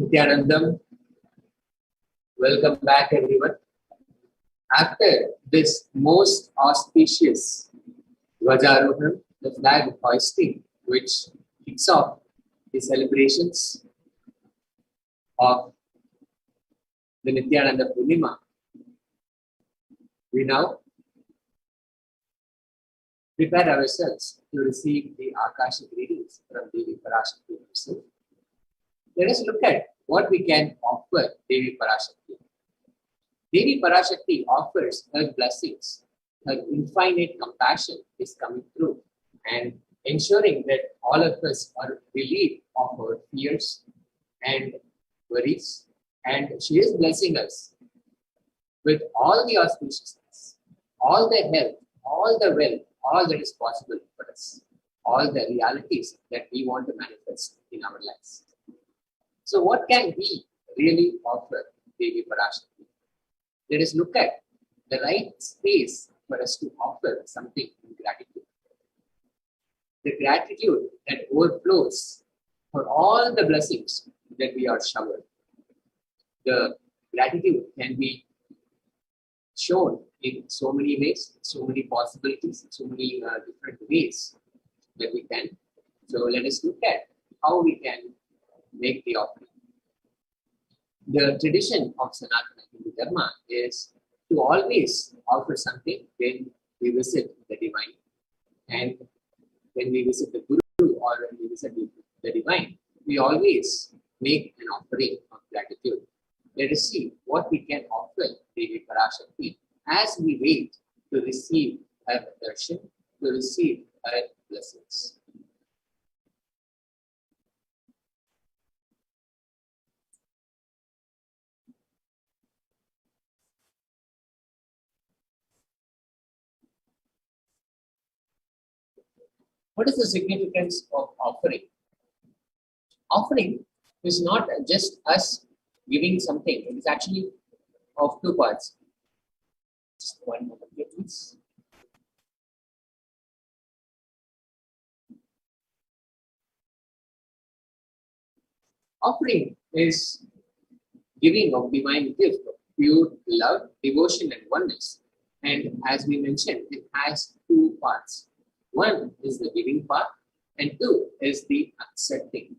Nithyanandam, welcome back everyone. After this most auspicious Dwajarohan, the flag hoisting, which kicks off the celebrations of the Nithyananda Purnima, we now prepare ourselves to receive the Akashic readings from Devi Parashakti herself. Let us look at what we can offer Devi Parashakti. Devi Parashakti offers her blessings. Her infinite compassion is coming through and ensuring that all of us are relieved of our fears and worries. And she is blessing us with all the auspiciousness, all the health, all the wealth, all that is possible for us, all the realities that we want to manifest in our lives. So what can we really offer Devi Parashakti? Let us look at the right space for us to offer something in gratitude. The gratitude that overflows for all the blessings that we are showered. The gratitude can be shown in so many ways, so many possibilities, so many different ways that we can. So let us look at how we can make the offering. The tradition of Sanatana Hindu Dharma is to always offer something when we visit the divine. And when we visit the Guru or when we visit the divine, we always make an offering of gratitude. Let us see what we can offer Devi Parashakti as we wait to receive her darshan, to receive her blessings. What is the significance of offering? Offering is not just us giving something, it is actually of two parts. Just one moment here, please. Offering is giving of divine gift of pure love, devotion, and oneness. And as we mentioned, it has two parts. One is the giving part, and two is the accepting.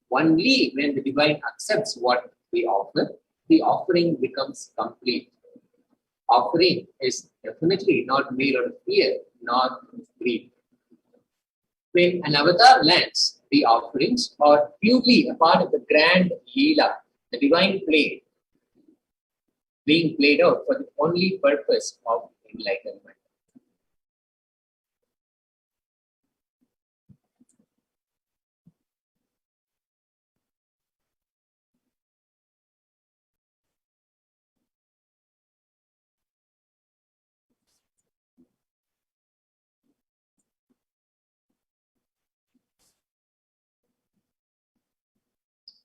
Only when the divine accepts what we offer, the offering becomes complete. Offering is definitely not made out of fear, nor greed. When an avatar lands, the offerings are purely a part of the grand Leela, the divine play, being played out for the only purpose of enlightenment.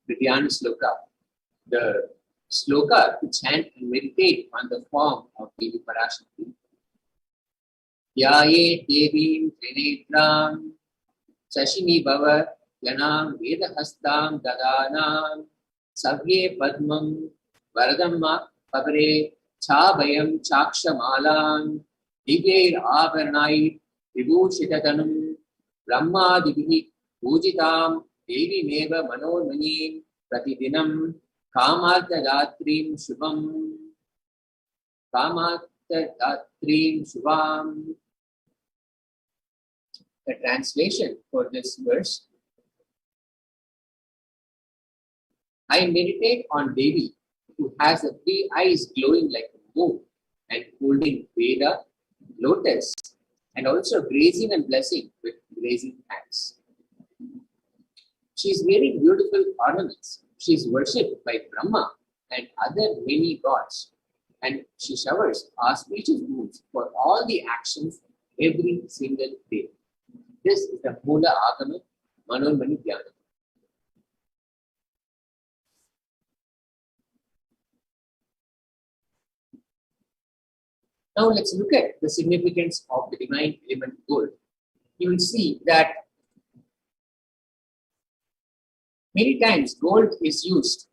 The Dhyana Sloka. The sloka to chant and meditate on the form of Devi Parashakti. Yaye Devim Trinetram Sashimi Bhava Yanam Vedahastam Dadanam Savye Padmam Varadamma Pavare Chabhayam Chakshamalam Divyair Avarnai Vibhushitatanam Brahmadibihi Pujitam Devi Meva Manormanim Pratidinam Kamarthadatrim Shubham Kamarthadatrim Shubham. The translation for this verse: I meditate on Devi, who has the three eyes glowing like a moon and holding Veda, lotus, and also grazing and blessing with grazing hands. She is wearing beautiful ornaments. She is worshipped by Brahma and other many gods, and she showers auspicious moods for all the actions every single day. This is the Mula Agama Manormani Dhyana. Now let's look at the significance of the divine element gold. You will see that Many times gold is used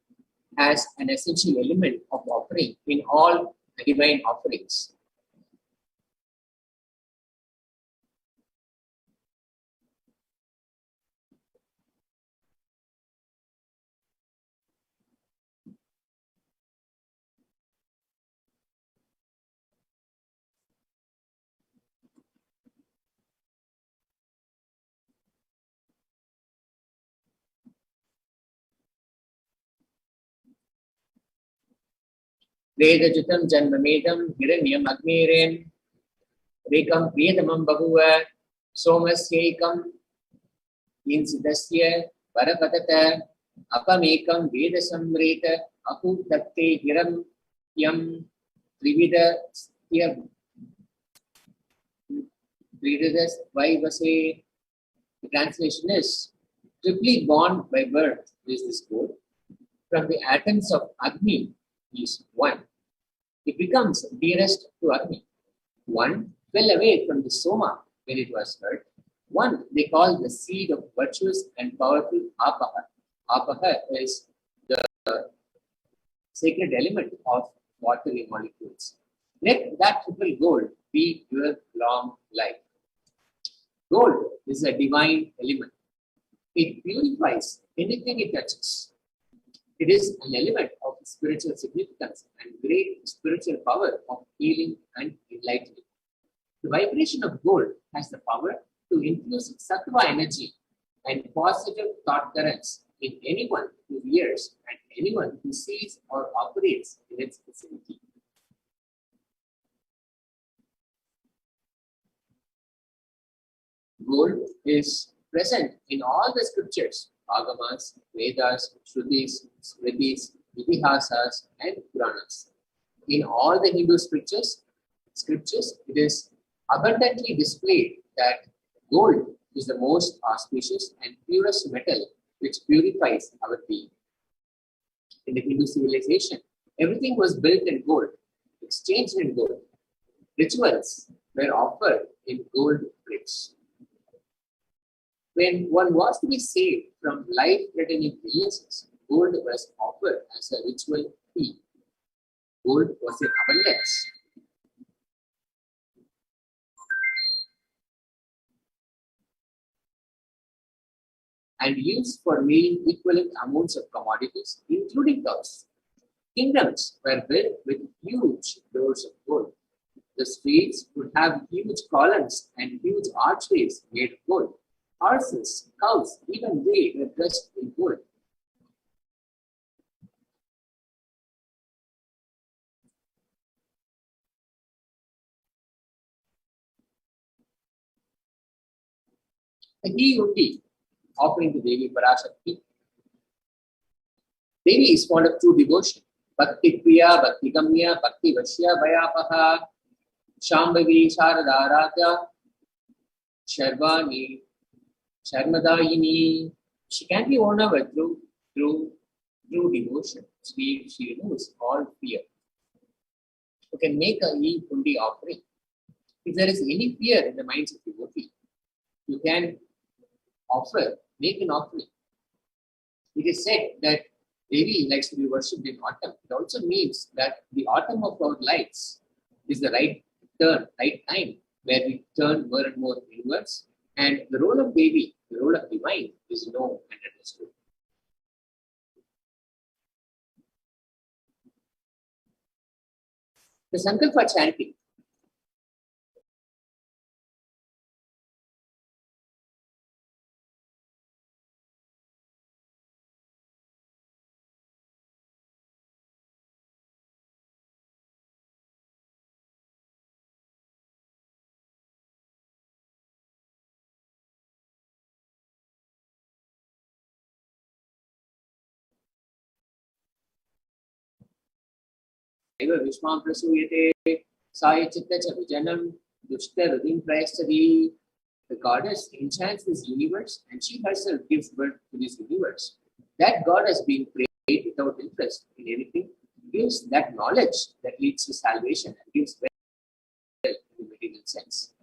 as an essential element of offering in all divine offerings. Vedajutam janmamedam hiranyam agniren rekam priyadamam bahuva somasyekam insidasya varapatata apamekam vedasamreta akutakte hiranyam trividasya trividas vaivase. The translation is, triply born by birth is this gold. From the atoms of Agni is one. It becomes dearest to Agni. One fell away from the Soma when it was hurt. One they call the seed of virtuous and powerful Apaha. Apaha is the sacred element of watery molecules. Let that triple gold be your long life. Gold is a divine element. It purifies anything it touches. It is an element of spiritual significance and great spiritual power of healing and enlightenment. The vibration of gold has the power to infuse sattva energy and positive thought currents in anyone who hears and anyone who sees or operates in its vicinity. Gold is present in all the scriptures, Agamas, Vedas, Shrutis, Smritis, Itihasas, and Puranas. In all the Hindu scriptures, it is abundantly displayed that gold is the most auspicious and purest metal which purifies our being. In the Hindu civilization, everything was built in gold, exchanged in gold. Rituals were offered in gold bricks. When one was to be saved from life-threatening illnesses, gold was offered as a ritual fee. Gold was in abundance. And used for weighing equivalent amounts of commodities, including cows. Kingdoms were built with huge doors of gold. The streets would have huge columns and huge archways made of gold. Horses, cows, even they were dressed in gold. A ghee undi offering to Devi Parashakti. Devi is fond of true devotion. Bhakti Priya, Bhakti Gamya, Bhakti Vashya, Vayapaha, Shambhavi, Sharadharatya, Sharvani, Sharmadayini. She can be won over through devotion. She removes all fear. You can make a ghee undi offering. If there is any fear in the minds of devotee, you can make an offering. It is said that Devi likes to be worshipped in autumn. It also means that the autumn of our lives is the right time where we turn more and more inwards. And the role of Devi, the role of divine, is known and understood. The Sankalpa chanting. Vishwam prasuyate sayachitta cha vijanam dushta rudim prayastari. The goddess enchants this universe and she herself gives birth to this universe. That God has been prayed without interest in anything, gives that knowledge that leads to salvation and gives wealth in the material sense.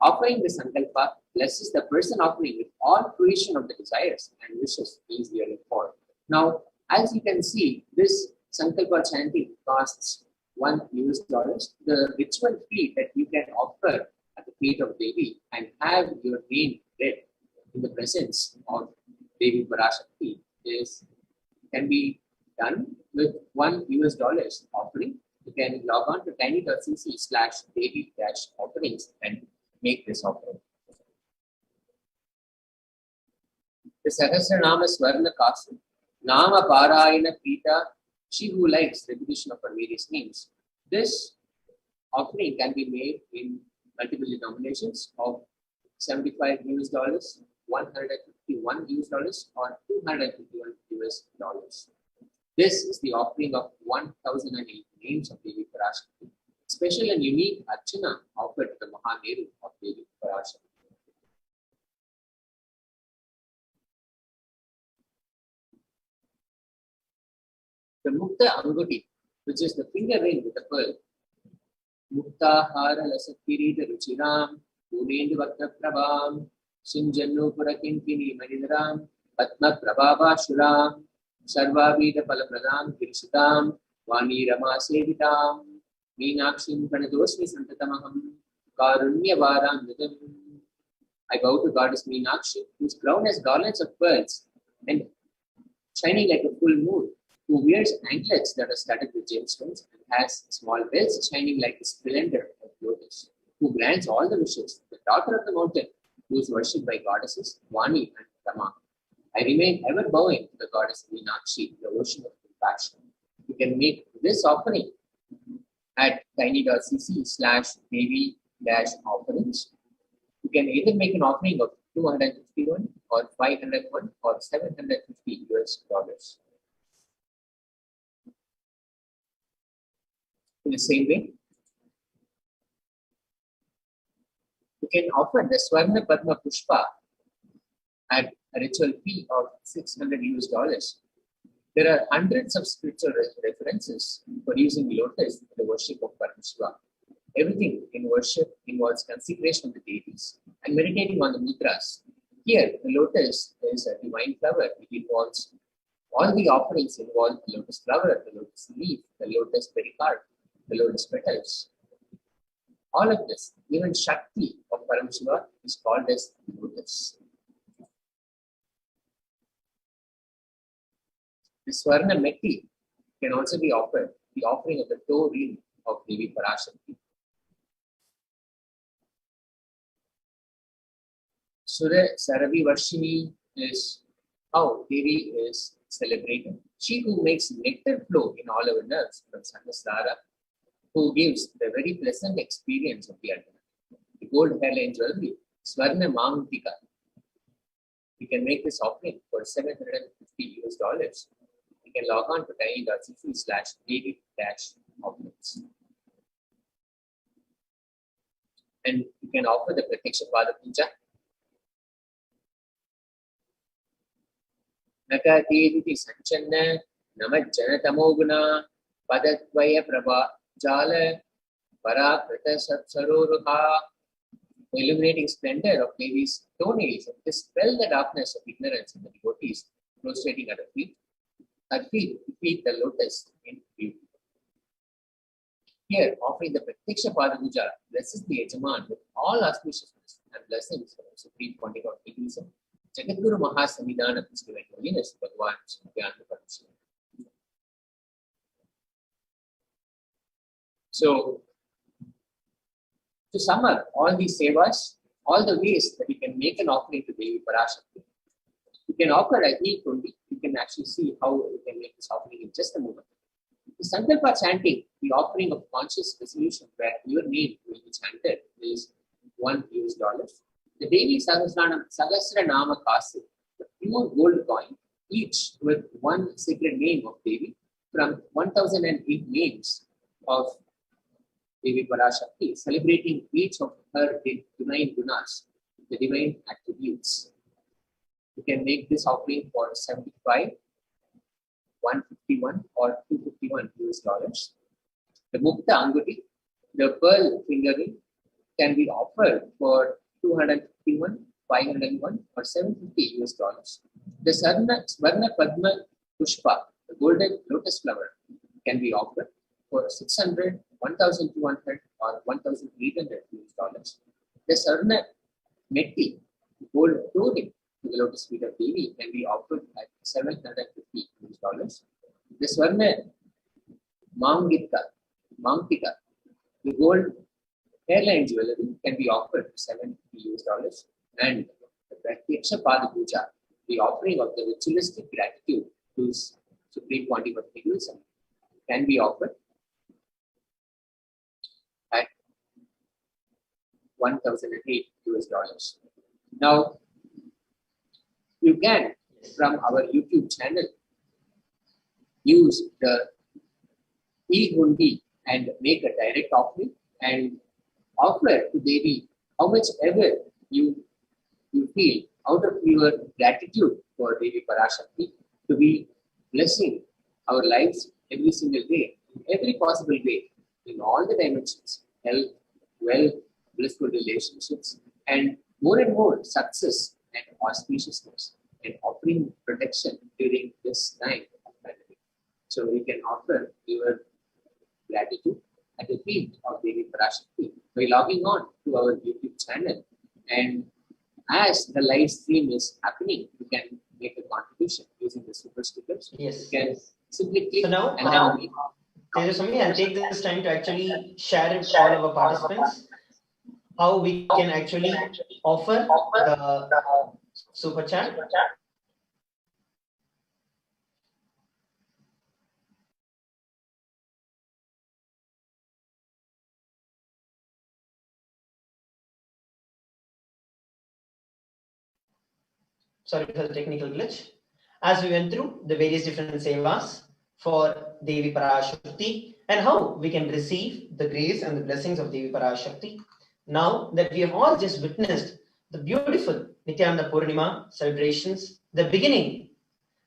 Offering the Sankalpa blesses the person offering with all fruition of the desires and wishes he is yearning for. Now, as you can see, this Sankalpa chanting costs $1. The ritual fee that you can offer at the feet of Devi and have your name read in the presence of Devi Parashakti can be done with $1 offering. You can log on to tiny.cc/Devi-offerings and make this offering. The Sahasranama Swarna Kasu, Nama Parayana Prita, she who likes repetition of her various names. This offering can be made in multiple denominations of $75, $151 or $251. This is the offering of 1008 names of Devi Parashakti, special and unique Archana offered to the Mahameru of Devi Parashakti. The Mukta Anguti, which is the finger ring with the pearl, Mukta Hara Lasakirita Ruchiram, Punendu Vakta Prabham, Sinjanu Purakinkini Manidaram, Patma Prabhava Shuram, Sarvavida Palapradam Kirsitam, Vani Rama Sevitam, Meenakshim Pranadosmi Santatamaham, Karunya Varam Nidam. I bow to Goddess Meenakshi, whose crown has garlands of pearls and shining like a full moon, who wears anklets that are studded with gemstones and has small bells shining like the splendor of lotus, who grants all the wishes, the daughter of the mountain, who is worshipped by goddesses Vani and Rama. I remain ever bowing to the goddess Meenakshi, the ocean of compassion. You can make this offering at tiny.cc/Devi-offerings. You can either make an offering of 251 or 501 or $750. In the same way, you can offer the Swarna Padma Pushpa at a ritual fee of $600. There are hundreds of spiritual references for using lotus in the worship of Paramashiva. Everything in worship involves consecration of the deities and meditating on the mudras. Here, the lotus is a divine flower. It involves all the offerings involve the lotus flower, the lotus leaf, the lotus pericarp, the lotus petals. All of this, even Shakti of Paramashiva, is called as lotus. The Swarna Metti can also be offered, the offering of the toe ring of Devi Parashakti. Sura Saravi Varshini is how Devi is celebrated. She who makes nectar flow in all our nerves from Sahasrara, who gives the very pleasant experience of the ultimate. The gold hairline jewelry, Swarna Mahantika. We can make this offering for $750. You can log on to tiny.cc/Devi-offerings. And you can offer the Pratiksha Pada Puja. Nakatiti Sanchanna Namajjana Tamoguna Padadvaya Prabha Jala Parakrita Satsaroruha. The illuminating splendor of Devi's toenails and dispel the darkness of ignorance in the devotees prostrating at her feet. Her feet defeat the lotus in beauty. Here, offering the Pratiksha Pada Puja blesses the Yajaman with all auspiciousness and blessings from the Supreme Pontiff of Hinduism, Jagadguru Mahasamidana of His Divine Holiness, Bhagavan Nithyananda Paramashivam. So, to sum up all these sevas, all the ways that you can make an offering to Devi Parashakti, you can offer a heat only. You can actually see how you can make this offering in just a moment. The Sankalpa chanting, the offering of conscious resolution where your name will be chanted, is $1. The Devi Sahasranama Kasu, the pure gold coin, each with one sacred name of Devi from 1008 names of Devi Parashakti, celebrating each of her divine gunas, the divine attributes. You can make this offering for $75, $151 or $251. The Mukta Anguti, the pearl finger ring, can be offered for 251, 501, or 750 US dollars. The Swarna Padma Pushpa, the golden lotus flower, can be offered for 600, 1,200, or 1,800 US dollars. The Swarna Metti, gold clothing to the lotus feet of Devi, can be offered at 750 US dollars. The Swarna Mangtika, the gold hairline jewelry, can be offered for 750 US dollars. And the Pratyaksha Pada Puja, the offering of the ritualistic gratitude to Supreme Pontiff of Hinduism, can be offered at 1,008 US dollars. Now, you can, from our YouTube channel, use the e-hundi and make a direct offering and offer to Devi how much ever you feel out of your gratitude for Devi Parashakti to be blessing our lives every single day, in every possible way, in all the dimensions, health, wealth, blissful relationships, and more success and auspiciousness, and offering protection during this time of pandemic. So we can offer your gratitude at the feet of Devi Parashakti by logging on to our YouTube channel, and as the live stream is happening, you can make a contribution using the super stickers. Yes. You can simply click. So now, and have a meeting. I'll take this time to actually share with all our participants how we can actually offer the super chat. Sorry for the technical glitch. As we went through the various different sevas for Devi Parashakti and how we can receive the grace and the blessings of Devi Parashakti. Now that we have all just witnessed the beautiful Nithyananda Purnima celebrations, the beginning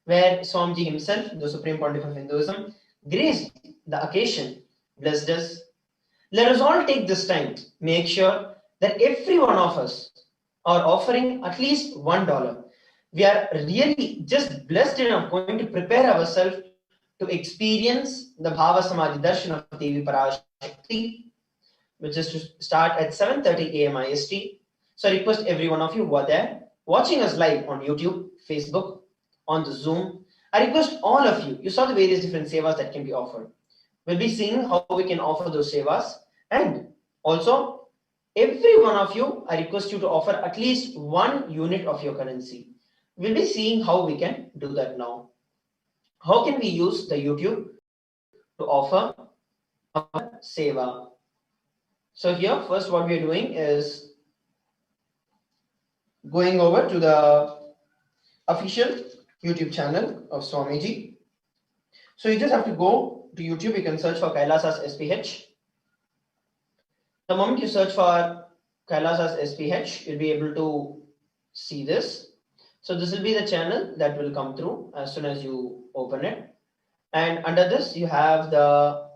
where Swamiji himself, the Supreme Pontiff of Hinduism, graced the occasion, blessed us. Let us all take this time, make sure that every one of us are offering at least $1. We are really just blessed enough going to prepare ourselves to experience the Bhava Samadhi Darshan of Devi Parashakti, which is to start at 7:30 AM IST. So I request every one of you who are there, watching us live on YouTube, Facebook, on the Zoom. I request all of you, you saw the various different sevas that can be offered. We'll be seeing how we can offer those sevas. And also, every one of you, I request you to offer at least 1 unit of your currency. We'll be seeing how we can do that now. How can we use the YouTube to offer our seva? So here, first what we are doing is going over to the official YouTube channel of Swamiji. So you just have to go to YouTube. You can search for Kailasa's SPH. The moment you search for Kailasa's SPH, you'll be able to see this. So this will be the channel that will come through as soon as you open it. And under this, you have the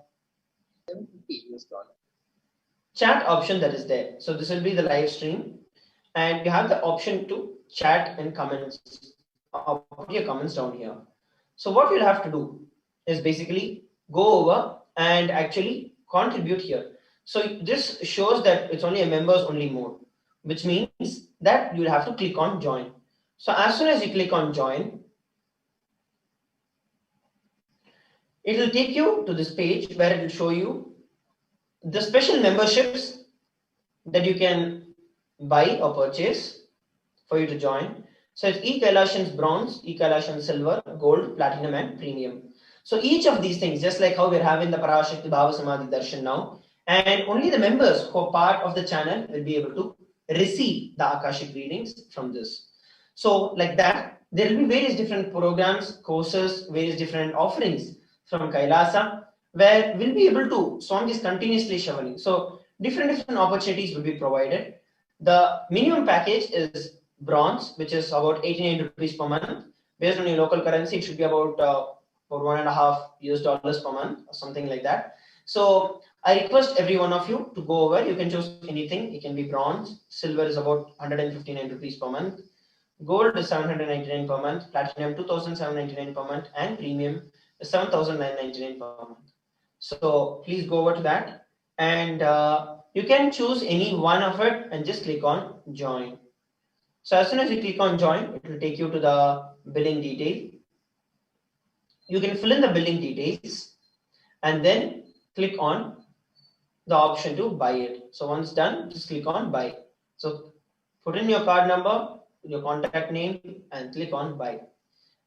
chat option that is there. So this will be the live stream. And you have the option to chat and comments. Put your comments down here. So what you'll have to do is basically go over and actually contribute here. So this shows that it's only a members only mode, which means that you'll have to click on join. So as soon as you click on join, it will take you to this page where it will show you the special memberships that you can buy or purchase for you to join. So it's e-Kailashan's bronze, e-Kailashan silver, gold, platinum, and premium. So each of these things, just like how we're having the Parashakti Bhava Samadhi Darshan now, and only the members who are part of the channel will be able to receive the Akashic readings from this. So like that, there will be various different programs, courses, various different offerings from Kailasa, where we'll be able to, Swami is continuously shoveling. So different opportunities will be provided. The minimum package is bronze, which is about 89 rupees per month. Based on your local currency, it should be about $1.5 US per month or something like that. So I request every one of you to go over. You can choose anything. It can be bronze. Silver is about 159 rupees per month. Gold is 799 per month. Platinum 2799 per month. And premium is 7999 per month. So please go over to that. And you can choose any one of it and just click on join. So as soon as you click on join, it will take you to the billing detail. You can fill in the billing details and then click on the option to buy it. So once done, just click on buy. So put in your card number, your contact name, and click on buy.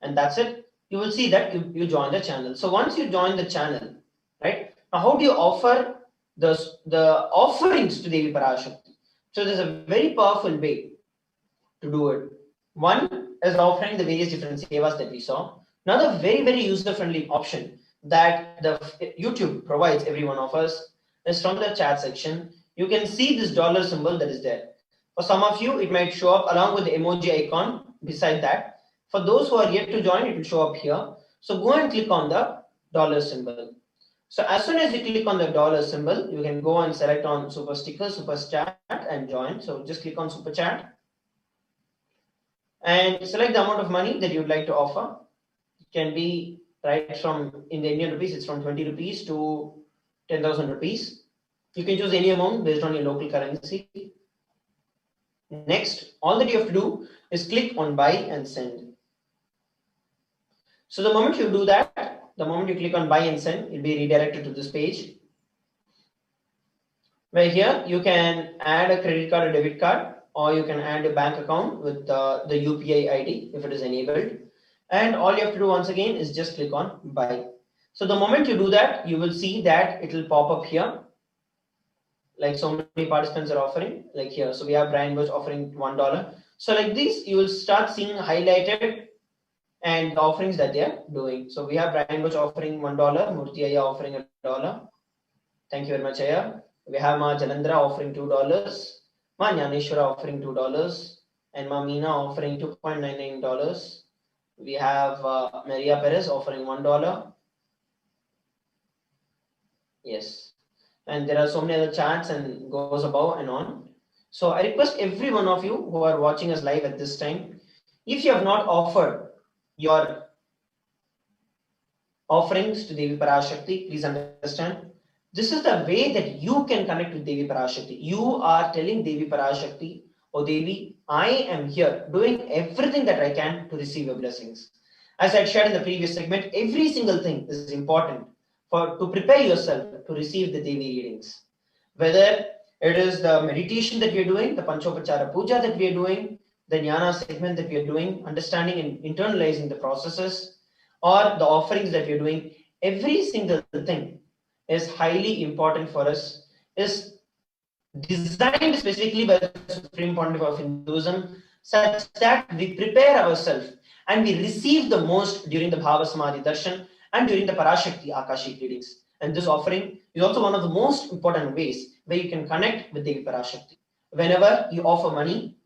And that's it. You will see that you join the channel. So once you join the channel, right? Now how do you offer the offerings to Devi Parashakti? So there's a very powerful way to do it. One is offering the various different sevas that we saw. Another very user-friendly option that the YouTube provides every one of us is from the chat section. You can see this dollar symbol that is there. For some of you, it might show up along with the emoji icon beside that. For those who are yet to join, it will show up here. So go and click on the dollar symbol. So as soon as you click on the dollar symbol, you can go and select on super sticker, super chat and join. So just click on super chat and select the amount of money that you would like to offer. It can be right from in the Indian rupees, it's from 20 rupees to 10,000 rupees. You can choose any amount based on your local currency. Next, all that you have to do is click on buy and send. So the moment you do that, the moment you click on buy and send, you'll be redirected to this page. Where here you can add a credit card or debit card, or you can add a bank account with the UPI ID if it is enabled. And all you have to do once again is just click on buy. So the moment you do that, you will see that it will pop up here. Like so many participants are offering, like here. So we have Brian Bush offering $1. So like this, you will start seeing highlighted and the offerings that they are doing. So we have Brian Bush offering $1, Murthy Aya offering $1. Thank you very much, Aya. We have Ma Jalandra offering $2, Ma Nyaneshwara offering $2, and Ma Meena offering $2.99. We have Maria Perez offering $1. Yes. And there are so many other chats and goes above and on. So I request every one of you who are watching us live at this time, if you have not offered your offerings to Devi Parashakti, please understand, this is the way that you can connect with Devi Parashakti. You are telling Devi Parashakti, oh Devi, I am here doing everything that I can to receive your blessings. As I shared in the previous segment, every single thing is important to prepare yourself to receive the Devi readings. Whether it is the meditation that we are doing, the Panchopachara Puja that we are doing, the Jnana segment that we are doing, understanding and internalizing the processes, or the offerings that we are doing, every single thing is highly important for us, is designed specifically by the Supreme Pontiff of Hinduism, such that we prepare ourselves and we receive the most during the Bhava Samadhi Darshan and during the Parashakti Akashic readings. And this offering is also one of the most important ways where you can connect with Devi Parashakti. Whenever you offer money,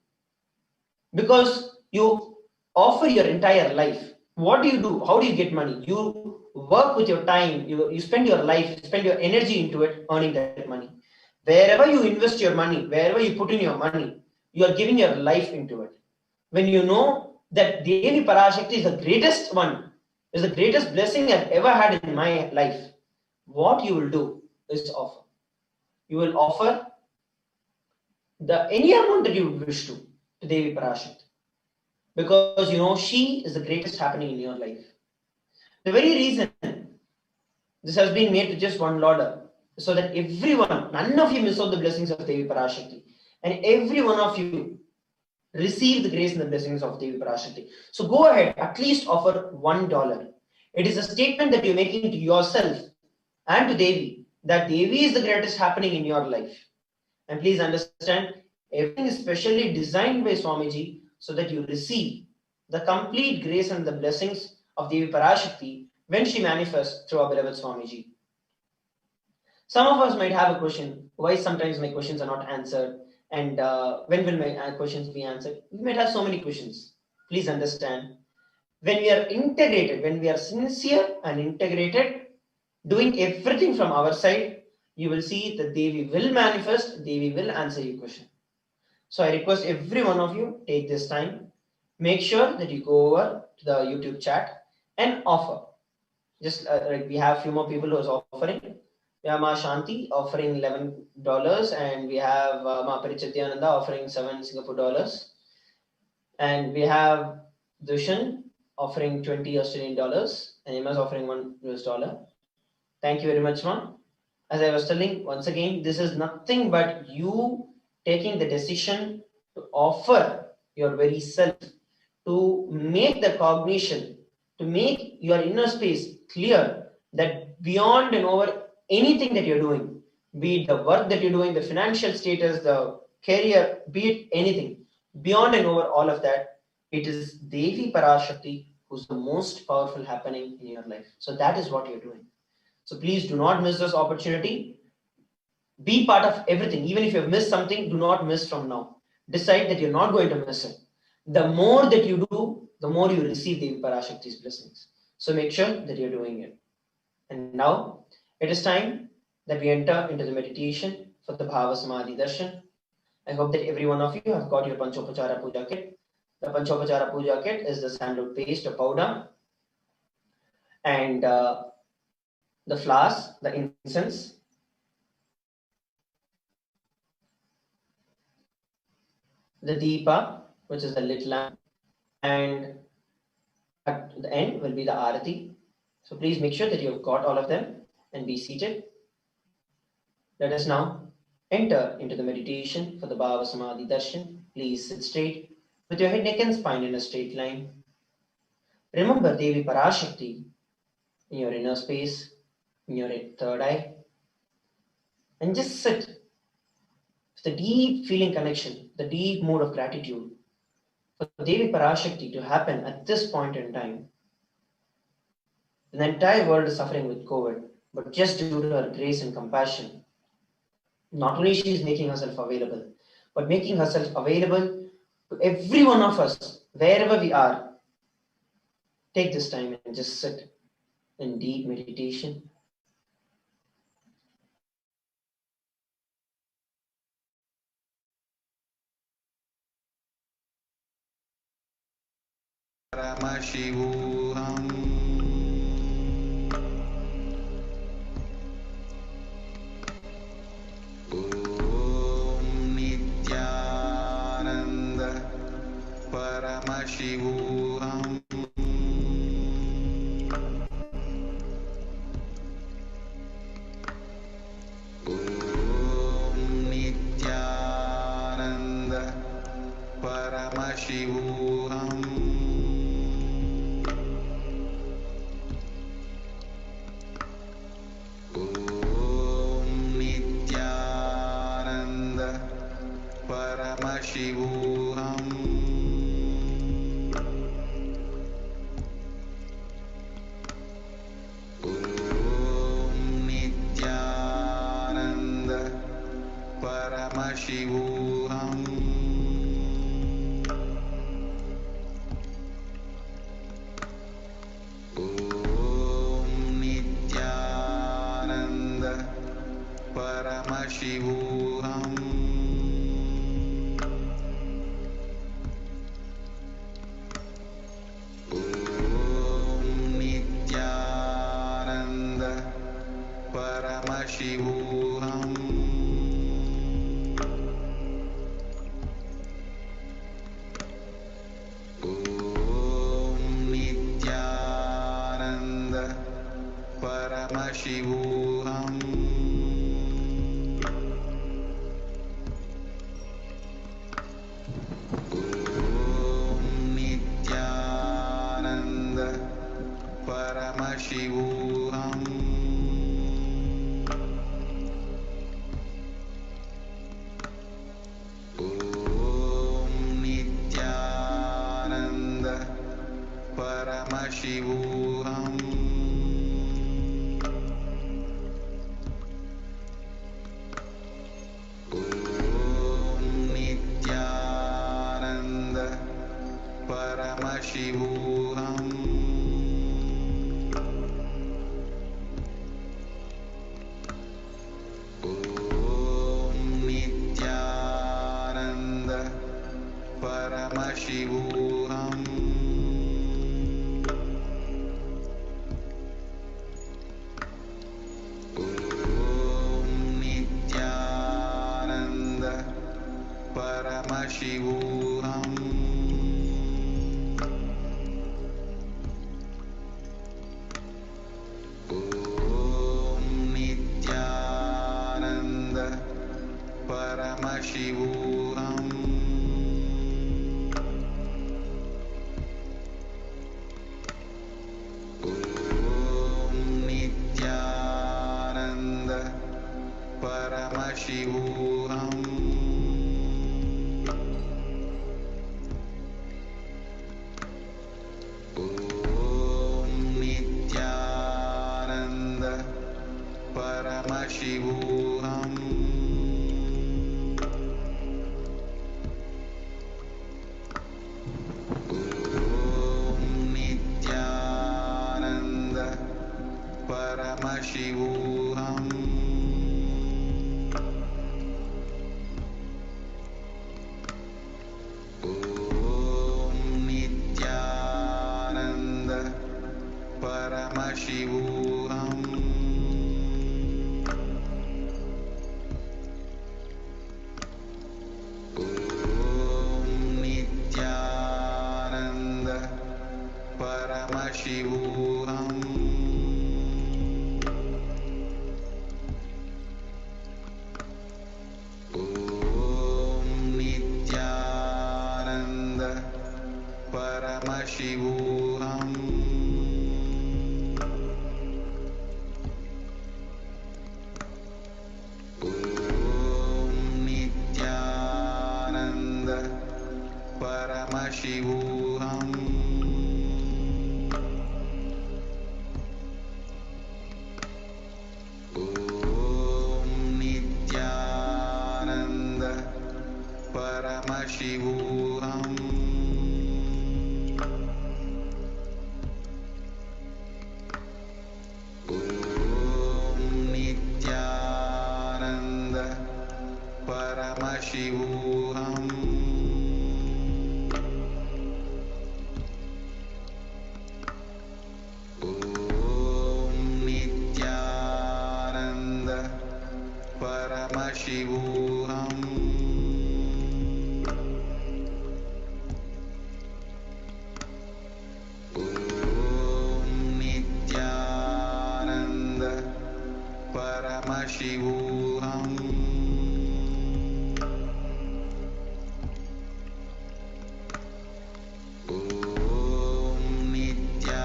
because you offer your entire life, what do you do? How do you get money? You work with your time, you spend your life, you spend your energy into it, earning that money. Wherever you invest your money, wherever you put in your money, you are giving your life into it. When you know that Devi Parashakti is the greatest one, is the greatest blessing I've ever had in my life, what you will do is offer. You will offer any amount that you wish to Devi Parashakti. Because you know she is the greatest happening in your life. The very reason this has been made to just $1, so that everyone, none of you miss out the blessings of Devi Parashakti, and every one of you receive the grace and the blessings of Devi Parashakti. So go ahead, at least offer $1. It is a statement that you're making to yourself and to Devi that Devi is the greatest happening in your life. And please understand, everything is specially designed by Swamiji so that you receive the complete grace and the blessings of Devi Parashakti when she manifests through our beloved Swamiji. Some of us might have a question, why sometimes my questions are not answered, and when will my questions be answered? We might have so many questions. Please understand, when we are integrated, when we are sincere and integrated, doing everything from our side, you will see that Devi will manifest, Devi will answer your question. So I request every one of you, take this time, make sure that you go over to the YouTube chat and offer. Just like we have few more people who is offering. We have Ma Shanti offering $11, and we have Ma Parichatyananda offering 7 Singapore dollars, and we have Dushan offering 20 Australian dollars, and Emma is offering $1. Thank you very much, Ma. As I was telling, once again, this is nothing but you taking the decision to offer your very self, to make the cognition, to make your inner space clear that beyond and over anything that you're doing, be it the work that you're doing, the financial status, the career, be it anything, beyond and over all of that, it is Devi Parashakti who's the most powerful happening in your life. So that is what you're doing. So please do not miss this opportunity. Be part of everything. Even if you have missed something, do not miss from now. Decide that you're not going to miss it. The more that you do, the more you receive Devi Parashakti's blessings. So make sure that you're doing it. And now it is time that we enter into the meditation for the Bhava Samadhi Darshan. I hope that every one of you have got your Panchopachara Puja kit. The Panchopachara Puja kit is the sandalwood paste or powder, and the flowers, the incense, the deepa, which is the lit lamp, and at the end will be the arati. So please make sure that you've got all of them and be seated. Let us now enter into the meditation for the Bhava Samadhi Darshan. Please sit straight with your head, neck and spine in a straight line. Remember Devi Parashakti in your inner space, in your third eye, and just sit with the deep feeling connection, the deep mood of gratitude for Devi Parashakti to happen at this point in time. The entire world is suffering with COVID, but just due to her grace and compassion, not only she is making herself available, but making herself available to every one of us, wherever we are. Take this time and just sit in deep meditation. Paramashivoham. Om Nithyananda Paramashivoham. Om Nithyananda Paramashivoham. Paramashivoham. Om Nithyananda Paramashivoham. Om Nithyananda Paramashivoham. Paramashivoham. Om Nithyananda Paramashivoham. Om Nithyananda Paramashivoham. Paramashivoham. Om Nithyananda Paramashivoham. Om Nithyananda Paramashivoham. Om Nithyananda Paramashivoham. Om Nithyananda Paramashivoham. Om Nithyananda Paramashivoham. Om Nithyananda Paramashivoham. Om Nithyananda Paramashivoham. Om Nithyananda Paramashivoham. Om Nithyananda Paramashivoham. Om Nithyananda Paramashivoham. Om Nithyananda Paramashivoham. Om Nithyananda Paramashivoham. Om Nithyananda Paramashivoham. Om Nithyananda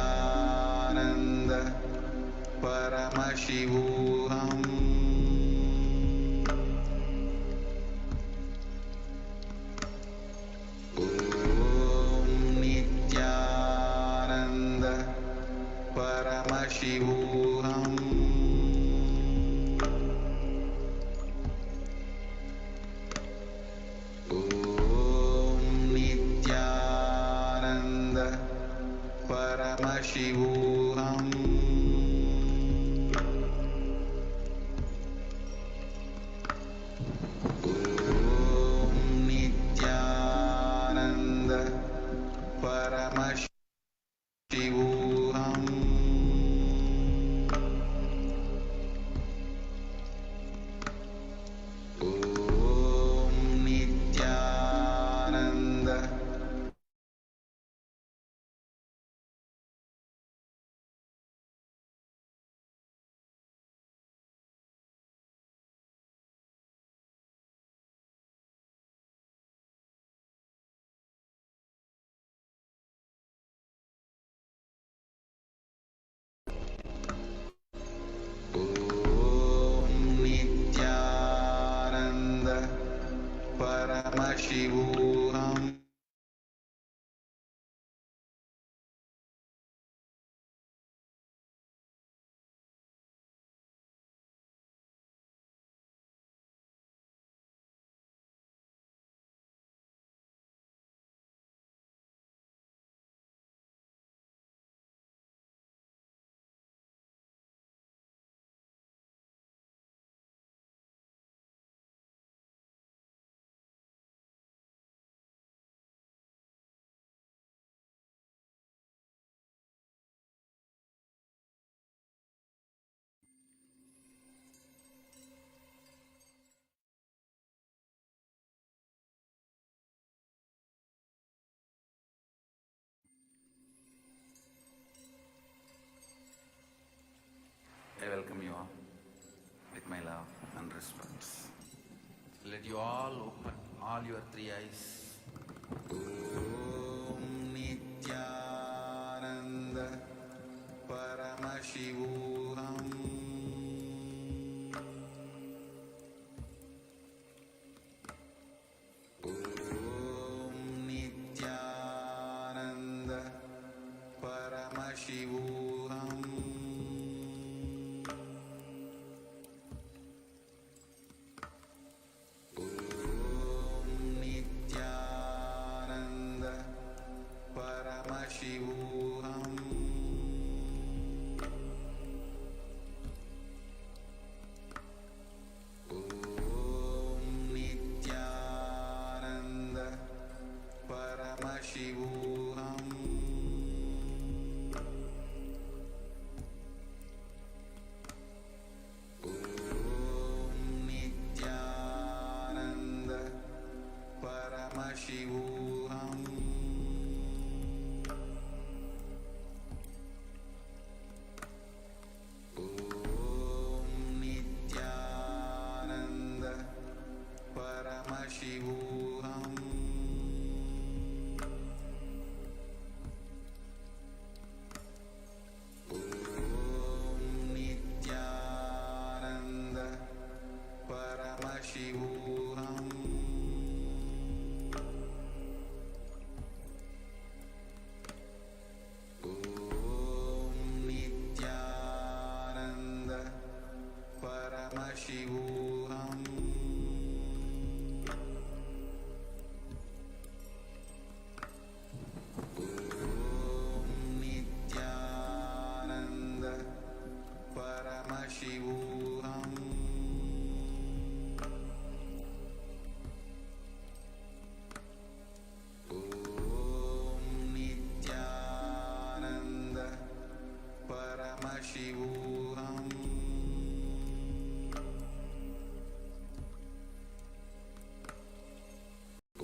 Paramashivoham. Om Nithyananda Paramashivoham. Om Nithyananda Paramashivoham. Om Nithyananda Paramashivoham. Om Nithyananda Om Nithyananda Paramashivoham. response. Let you all open all your three eyes. Om Nithyananda Paramashivoham. Om Nithyananda Paramashivoham. Paramashivoham. Om Nithyananda Paramashivoham. Om Nithyananda Paramashivoham. Paramashivoham. Om Nithyananda Paramashivoham. Om Nithyananda Paramashivoham. Paramashivoham. Om Nithyananda Paramashivoham. Om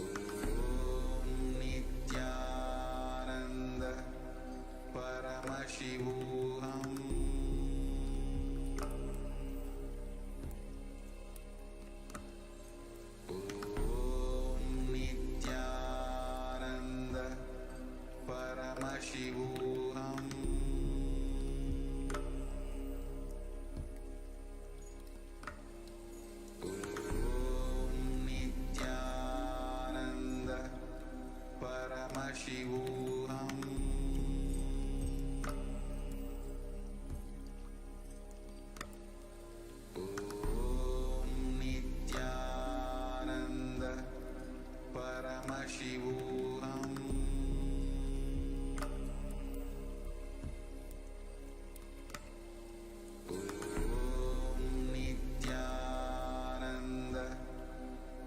Nithyananda Paramashivoham. Paramashivoham. Om Nithyananda Paramashivoham. Om Nithyananda Paramashivoham.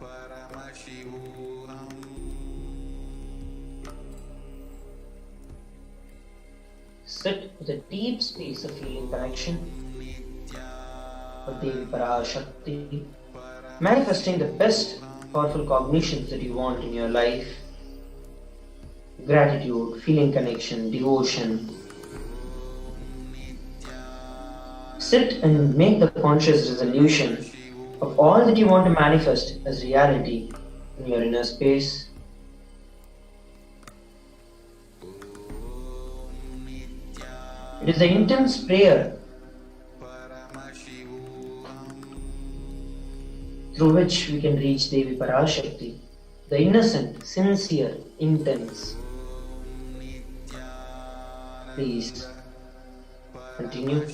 Paramashivoham. Sit with a deep space of feeling connection with Devi Parashakti, manifesting the best powerful cognitions that you want in your life. Gratitude, feeling connection, devotion. Sit and make the conscious resolution of all that you want to manifest as reality in your inner space. It is the intense prayer through which we can reach Devi Parashakti, the innocent, sincere, intense. Please continue.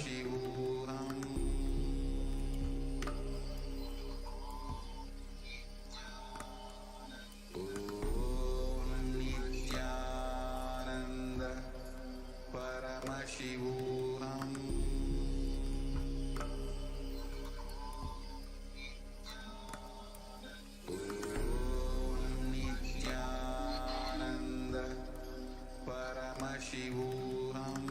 Paramashivoham. Om Nithyananda Paramashivoham.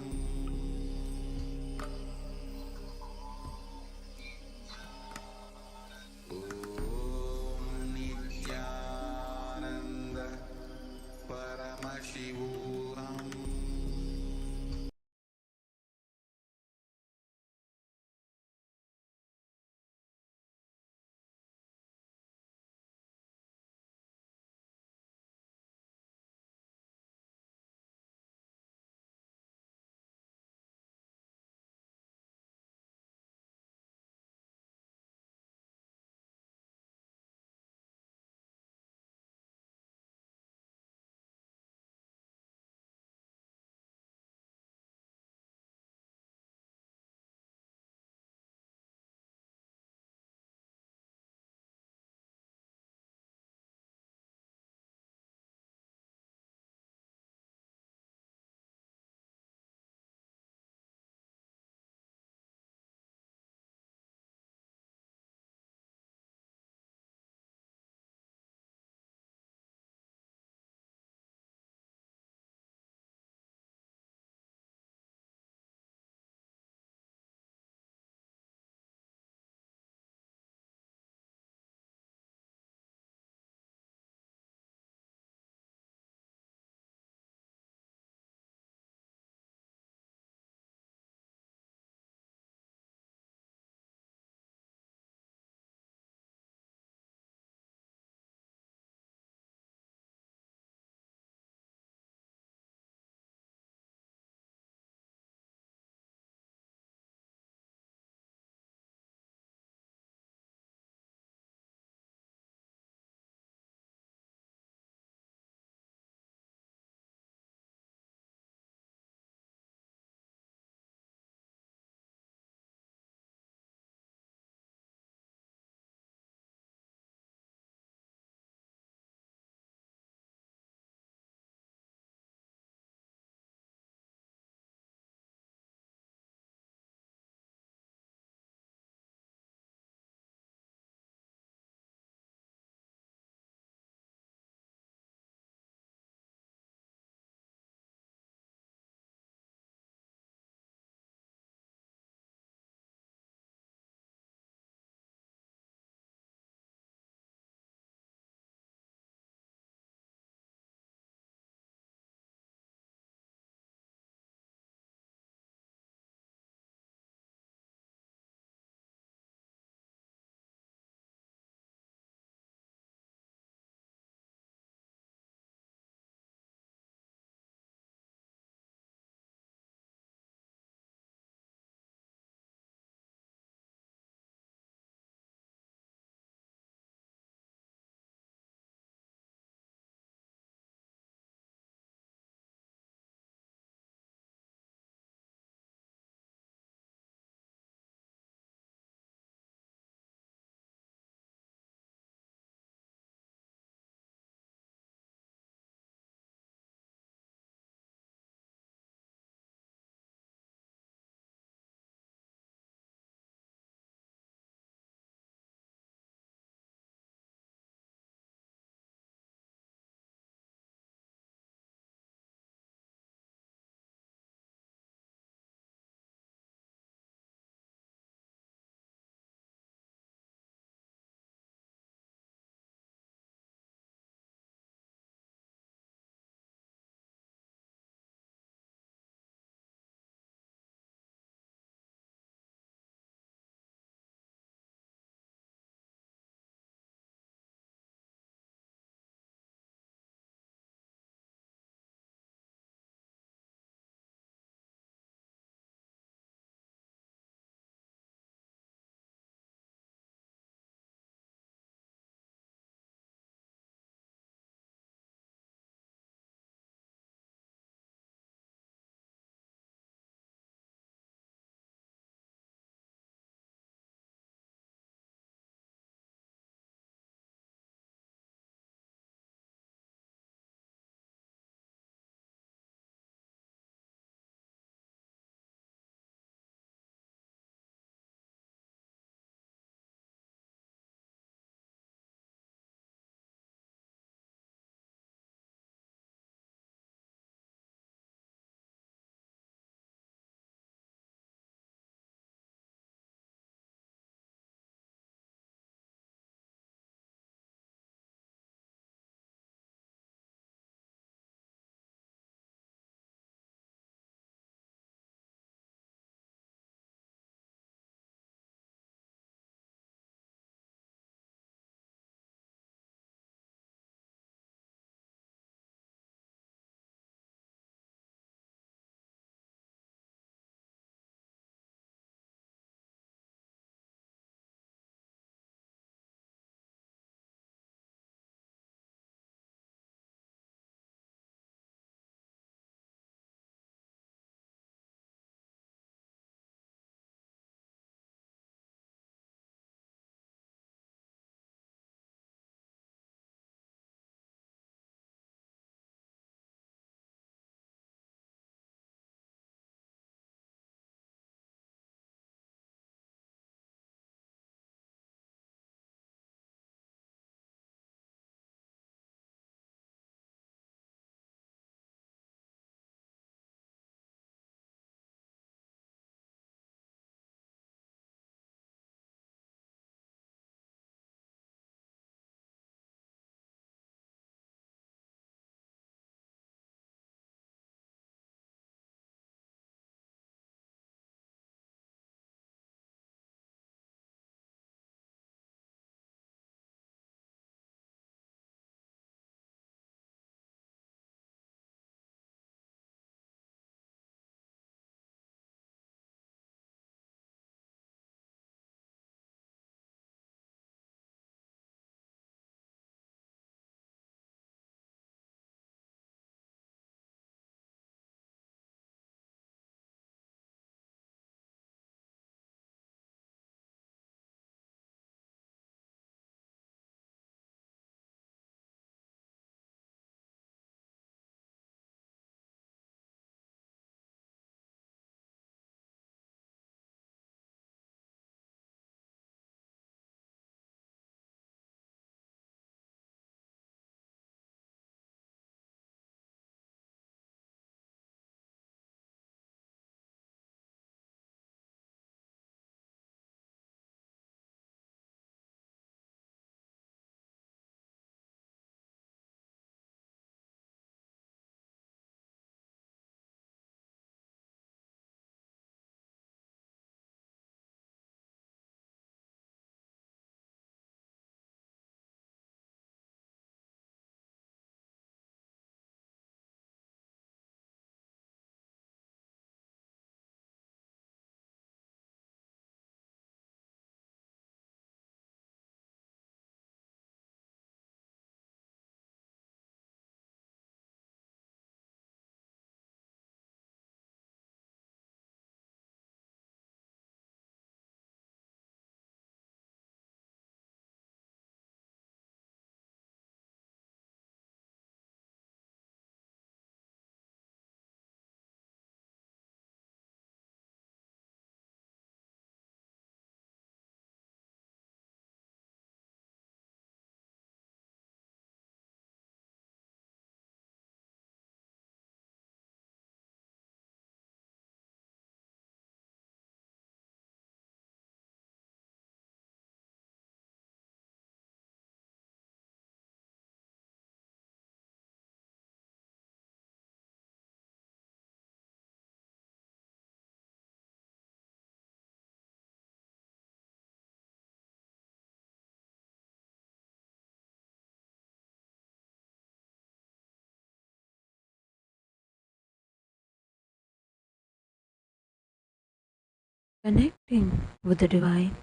Connecting with the divine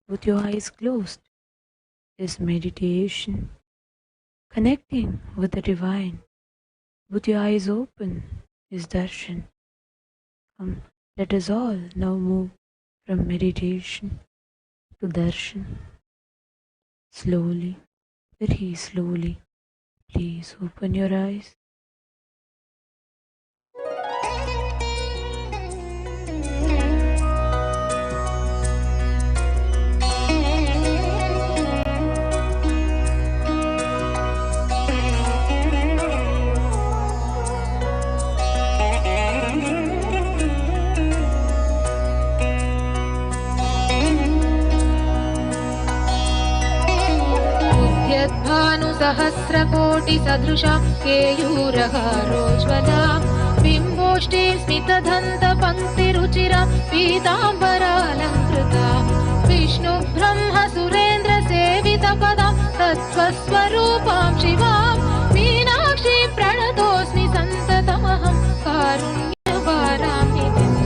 with your eyes closed is meditation. Connecting with the divine with your eyes open is darshan. Come, let us all now move from meditation to darshan. Slowly, very slowly, please open your eyes. भानुसहस्रकोटिसदृशा केयूरहारोज्ज्वला बिम्बोष्ठीं स्मितदन्तपङ्क्तिरुचिरा पीताम्बरालङ्कृता विष्णुब्रह्मसुरेन्द्रसेवितपदां तत्त्वस्वरूपां शिवां Meenakshi प्रणतोऽस्मि सन्ततमहं कारुण्यवारां निधिम्।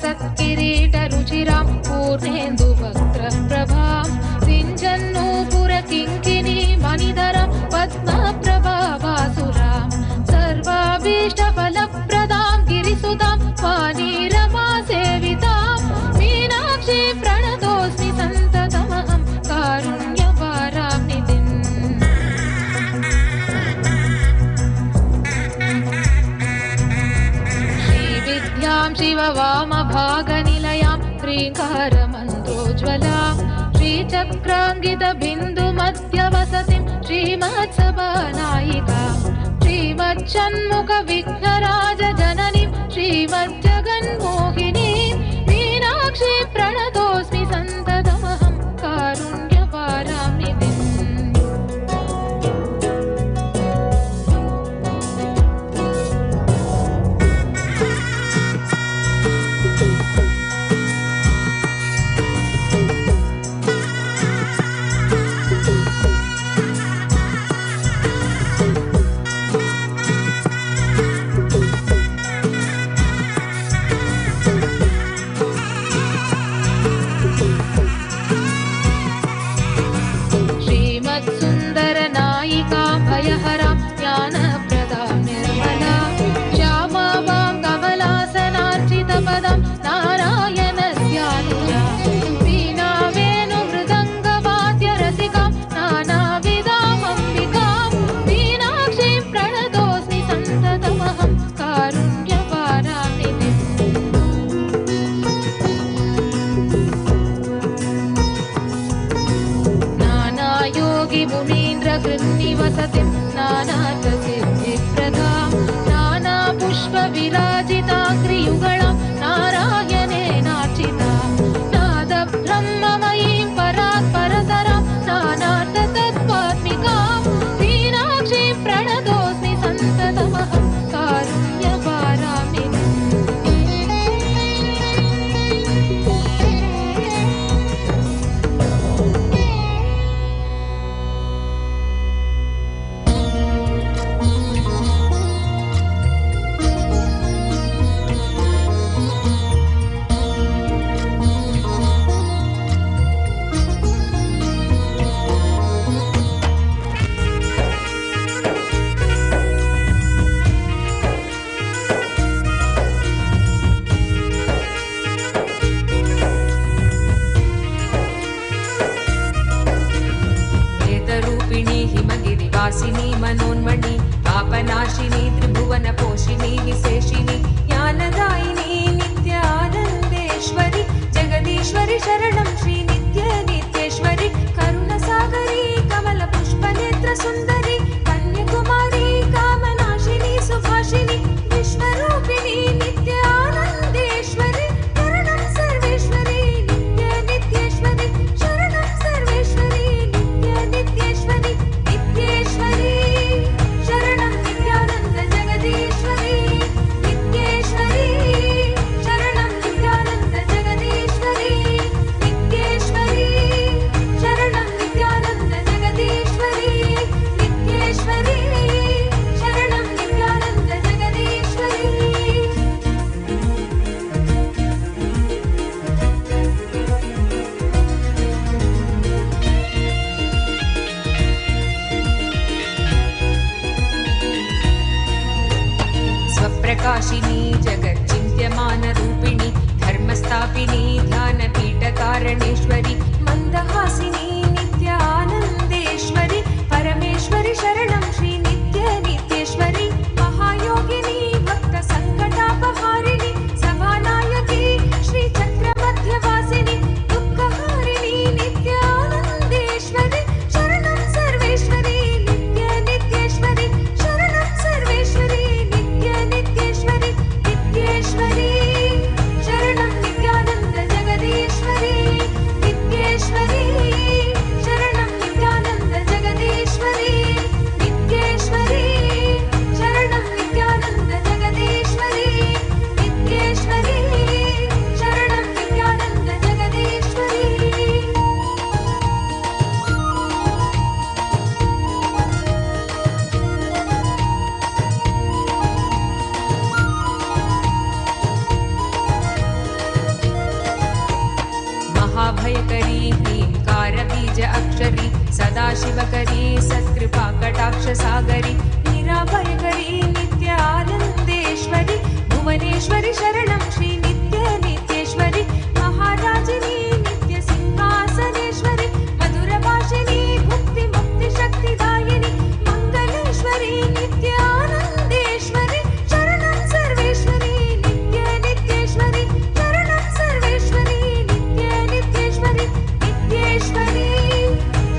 सत्किरीटरुचिरां पूर्णेन्दुवक्त्रप्रभां सिञ्चन्नूपुरकिङ्किणी मणिधरां पद्मप्रभावासुरां सर्वाभीष्टफलप्रदां गिरिसुतां वाणीरमासेवितां मीनाक्षी प्रणतोऽस्मि सन्ततमहं कारुण्यवारां निधिम्। शिववामभागनिलयां श्रीङ्कारमन्त्रोज्ज्वलां श्रीचक्राङ्गितबिन्दुमध्यवसतिं श्रीमत्सभानायिकां श्रीमच्छण्मुखविघ्नराजजननीं श्रीमज्जगन्मोहिनीं मीनाक्षी प्रणतोऽस्मि सन्ततमहं कारुण्यवारां निधिम्। प्रकाशिनी जगच्चिन्त्यमानरूपिणी धर्मस्थापिनी ध्यानपीठकारणेश्वरि मन्दहासिनी नित्यानन्देश्वरि परमेश्वरि शरणं श्री नित्येश्वरि महायोगिनी भक्तसङ्कटापहारिणि सभानायकी श्रीचक्रमध्यवासिनि दुःखहारिणी नित्यानन्देश्वरि शरणं सर्वेश्वरि नित्येश्वरि शरणं सर्वेश्वरि नित्येश्वरि नित्येश्वरि शरणं नित्यानन्द जगदीश्वरि नित्येश्वरि शरणं नित्यानन्द जगदीश्वरि नित्येश्वरि शरणं नित्यानन्द जगदीश्वरि नित्येश्वरि शरणं नित्यानन्द जगदीश्वरि महाभयकरी ह्रीङ्कारबीज अक्षरी सदाशिवकरी सत्कृपाकटाक्षसागरी निराभयकरी नित्यानन्देश्वरि भुवनेश्वरि शरणं श्री नित्येश्वरि महाराजिनी नित्यसिंहासनेश्वरि मधुरभाषिनी भुक्तिमुक्तिशक्तिदायिनि मङ्गलेश्वरि नित्यानन्देश्वरि शरणं सर्वेश्वरि नित्येश्वरि शरणं सर्वेश्वरि नित्येश्वरि नित्येश्वरि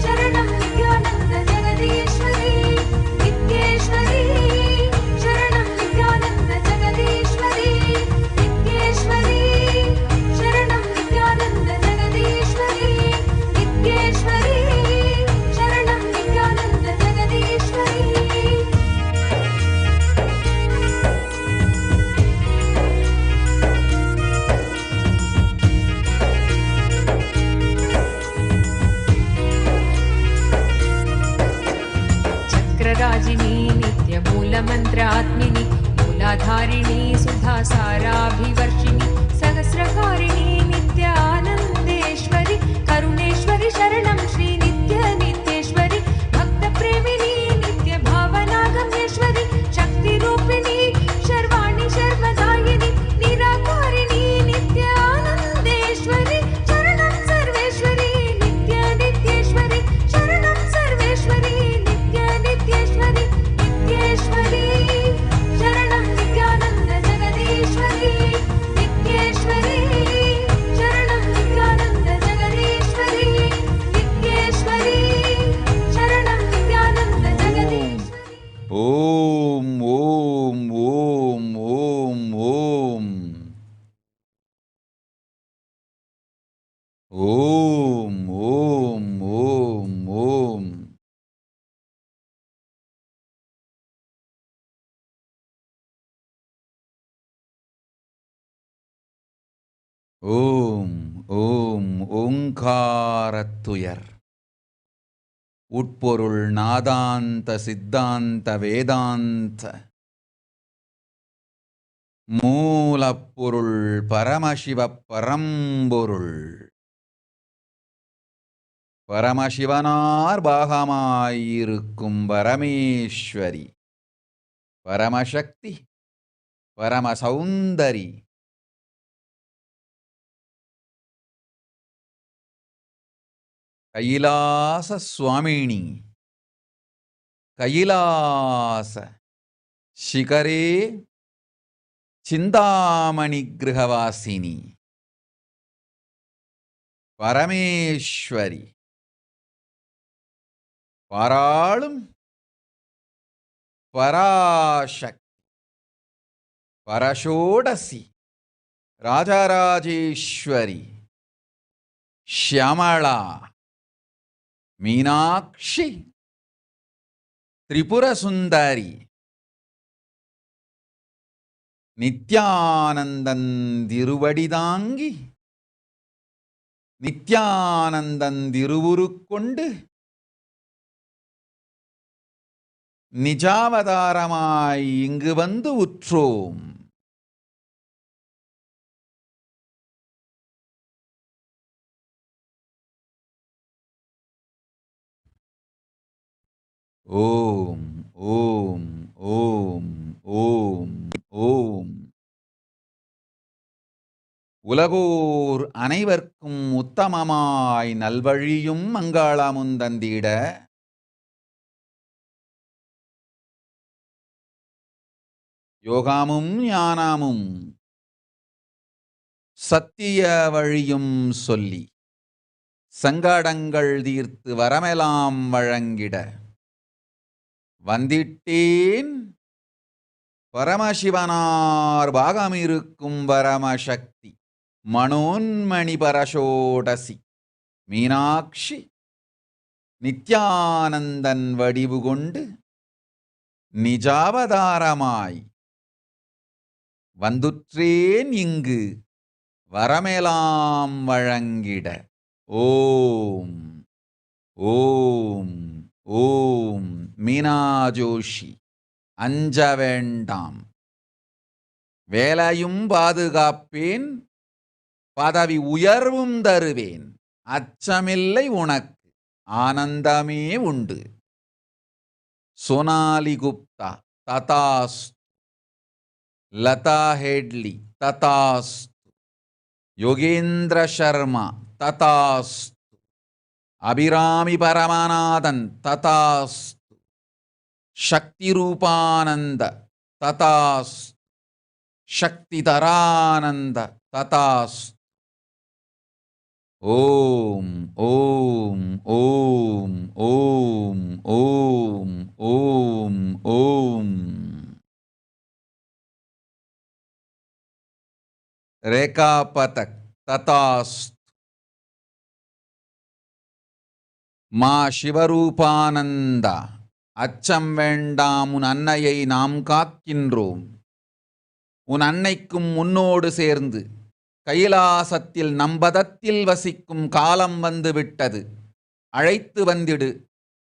शरणं नित्यानन्द जगदीश्वरि नित्येश्वरि शरणं नित्यानन्द जगदीश्वरि नित्येश्वरि शरणं नित्यानन्द जगदीश्वरि नित्येश्वरि शरणं नित्यानन्द जगदीश्वरि चक्रराजिनी नित्यमूलमन्त्रात्मिनि मूलाधारिणी सुधासाराभिवर्षिणि सहस्रकारिणी नित्यानन्देश्वरि करुणेश्वरि शरणं श्री नित्येश्वरि भक्तप्रेमिणी नित्यभावनागम्येश्वरि शक्तिरूपिणी शर्वाणि शर्वदायिनि निराकारिणी नित्यानन्देश्वरि शरणं सर्वेश्वरि नित्येश्वरि शरणं सर्वेश्वरि नित्येश्वरि नित्येश्वरि शरणं नित्यानन्द जगदीश्वरि नित्येश्वरि शरणं नित्यानन्द जगदीश्वरि नित्येश्वरि शरणं Nityanand जगदीश्वरि Om, Om, Om, Om, Om. Om, Om, Om, Om. Om, Om, ஓங்காரத்துயர் உட்பொருள் நாதாந்த சித்தாந்த வேதாந்த மூலப்பொருள் பரமசிவ பரம்பொருள் பரமசிவனார் பாகமாயிருக்கும் பரமேஸ்வரி பரமசக்தி பரமசௌந்தரி கைலாச சுவாமினி கைலாச ಶಿಖರೇ ಚಿಂತಾಮಣಿ ಗೃಹವಾಸಿನಿ பரமேஸ்வரி பாராளும் பராசக்தி பரஷோடசி ராஜராஜேஸ்வரி ಶ್ಯಾಮಳಾ மீனாட்சி திரிபுர சுந்தரி நித்யானந்தன் திருவடிதாங்கி நித்யானந்தன் திருவுருக்கொண்டு நிஜாவதாரமாய் இங்கு வந்து உற்றோம். ஓம் ஓம் ஓம் ஓம் ஓம் உலகோர் அனைவர்க்கும் உத்தமமாய் நல்வழியும் மங்களமும் தந்திட யோகமும் ஞானமும் சத்திய வழியும் சொல்லி சங்கடங்கள் தீர்த்து வரமெல்லாம் வழங்கிட வந்திட்டேன் பரமசிவனார் பாகமிருக்கும் பரமசக்தி மனோன்மணி பரஷோடசி மீனாட்சி நித்யானந்தன் வடிவு கொண்டு நிஜாவதாரமாய் வந்துற்றேன் இங்கு வரமெலாம் வழங்கிட. ஓம் ஓம் ஓம். மீனா ஜோஷி. அஞ்ச வேண்டாம், வேலையும் பாதுகாப்பேன், பதவி உயர்வும் தருவேன், அச்சமில்லை உனக்கு, ஆனந்தமே உண்டு. சோனாலி குப்தா ததாஸ்து. லதா ஹெட்லி ததாஸ்து. யோகேந்திர சர்மா ததாஸ்து. அபிராமி பரமநாதன் ததாஸ்து. சக்தி ரூபானந்த ததாஸ்து. சக்தி தரானந்த ததாஸ்து. ஓம் ஓம் ஓம் ஓம் ஓம் ஓம் ஓம். ரேகா பதக் ததாஸ்து. மா சிவரூபானந்தா, அச்சம் வேண்டாம், உன் அன்னையை நாம் காக்கின்றோம். உன் அன்னைக்கும் உன்னோடு சேர்ந்து கைலாசத்தில் நம்பதத்தில் வசிக்கும் காலம் வந்து விட்டது. அழைத்து வந்திடு.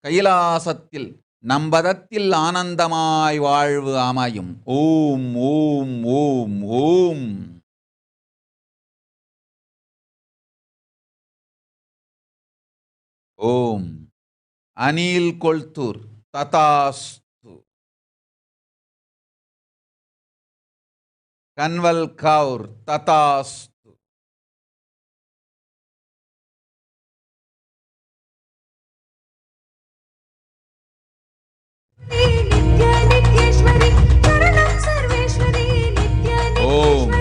கைலாசத்தில் நம்பதத்தில் ஆனந்தமாய் வாழ்வு அமையும். ஓம் ஓம் ஓம் ஓம். ஓம். அனில் கொல்தூர் ததாஸ்து. கன்வல் கவுர் ததாஸ்து. ஓம்.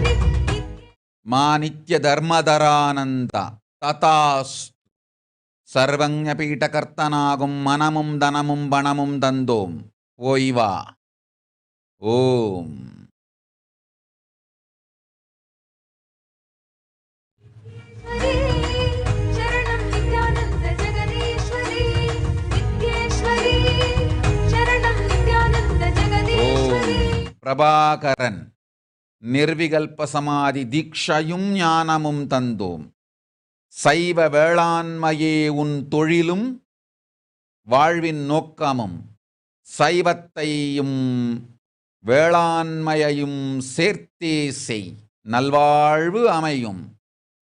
மா நித்ய தர்மதரானந்த ததாஸ்து. சர்வஞ பீட்டகர்த்தனாகும் மனமும் தனமும் பணமும் தந்தோம், போய் வா. ஓம். பிரபாகரன். நிர்விகல்ப சமாதி தீக்ஷையும் ஞானமும் தந்தோம். சைவ வேளாண்மையே உன் தொழிலும் வாழ்வின் நோக்கமும். சைவத்தையும் வேளாண்மையையும் சேர்த்தே செய், நல்வாழ்வு அமையும்.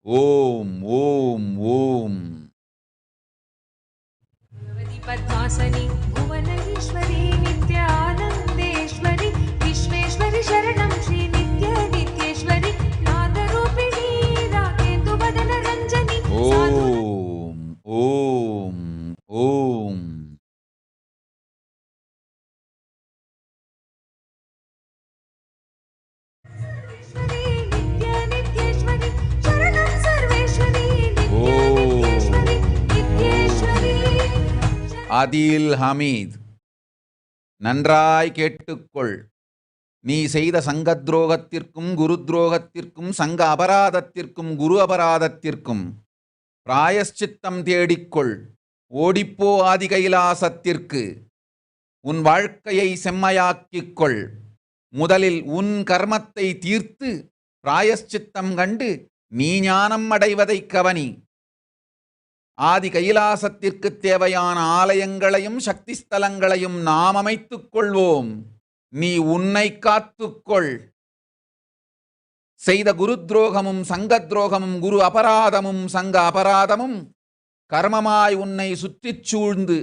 ஓம் ஓம் ஓம். பத்மாசனி புவனேஸ்வரி நித்யானந்தேஸ்வரி விஸ்வேஸ்வரி சரணம் ஸ்ரீ நித்ய நித்யேஸ்வரி நாதரூபிணி ராகேந்து வதன ரஞ்சனி. ஓம் ஓம் ஓம். நித்ய நித்யேஸ்வரி சரணம் சர்வேஸ்வரி நித்ய நித்யேஸ்வரி நித்யேஸ்வரி. அதில் ஹமீத். நன்றாய் கேட்டுக்கொள். நீ செய்த சங்க துரோகத்திற்கும் குரு துரோகத்திற்கும் சங்க அபராதத்திற்கும் குரு அபராதத்திற்கும் பிராயஷ்சித்தம் தேடிக்கொள். ஓடிப்போ ஆதி கைலாசத்திற்கு. உன் வாழ்க்கையை செம்மையாக்கிக்கொள். முதலில் உன் கர்மத்தை தீர்த்து பிராயஷ்சித்தம் கண்டு நீ ஞானம் அடைவதை கவனி. ஆதி கைலாசத்திற்கு தேவையான ஆலயங்களையும் சக்தி ஸ்தலங்களையும் நாம் அமைத்துக் கொள்வோம். நீ உன்னை காத்துக்கொள். செய்த குரு துரோகமும் சங்க துரோகமும் குரு அபராதமும் சங்க அபராதமும் கர்மமாய் உன்னை சுற்றிச் சூழ்ந்து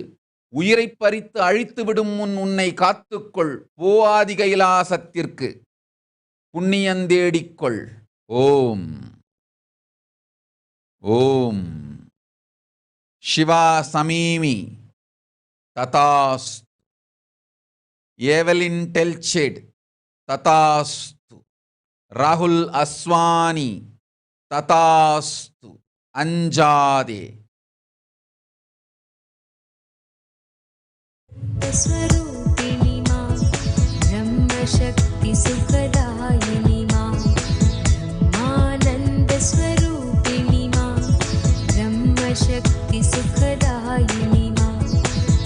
உயிரை பறித்து அழித்துவிடும் முன் உன்னை காத்துக்கொள். போ ஆதி கைலாசத்திற்கு. புண்ணியந்தேடிக்கொள். ஓம். ஓம். சிவா சமீமி ததாஸ்து. ஏவலின் டெல்செட் ததாஸ்து. ராகுல் அஸ்வானி ததாஸ்து. அஞ்சாதே. स्वरूपिणी मां ब्रह्मशक्ति सुखदायिनी मां ब्रह्मानन्द स्वरूपिणी मां ब्रह्मशक्ति सुखदायिनी मां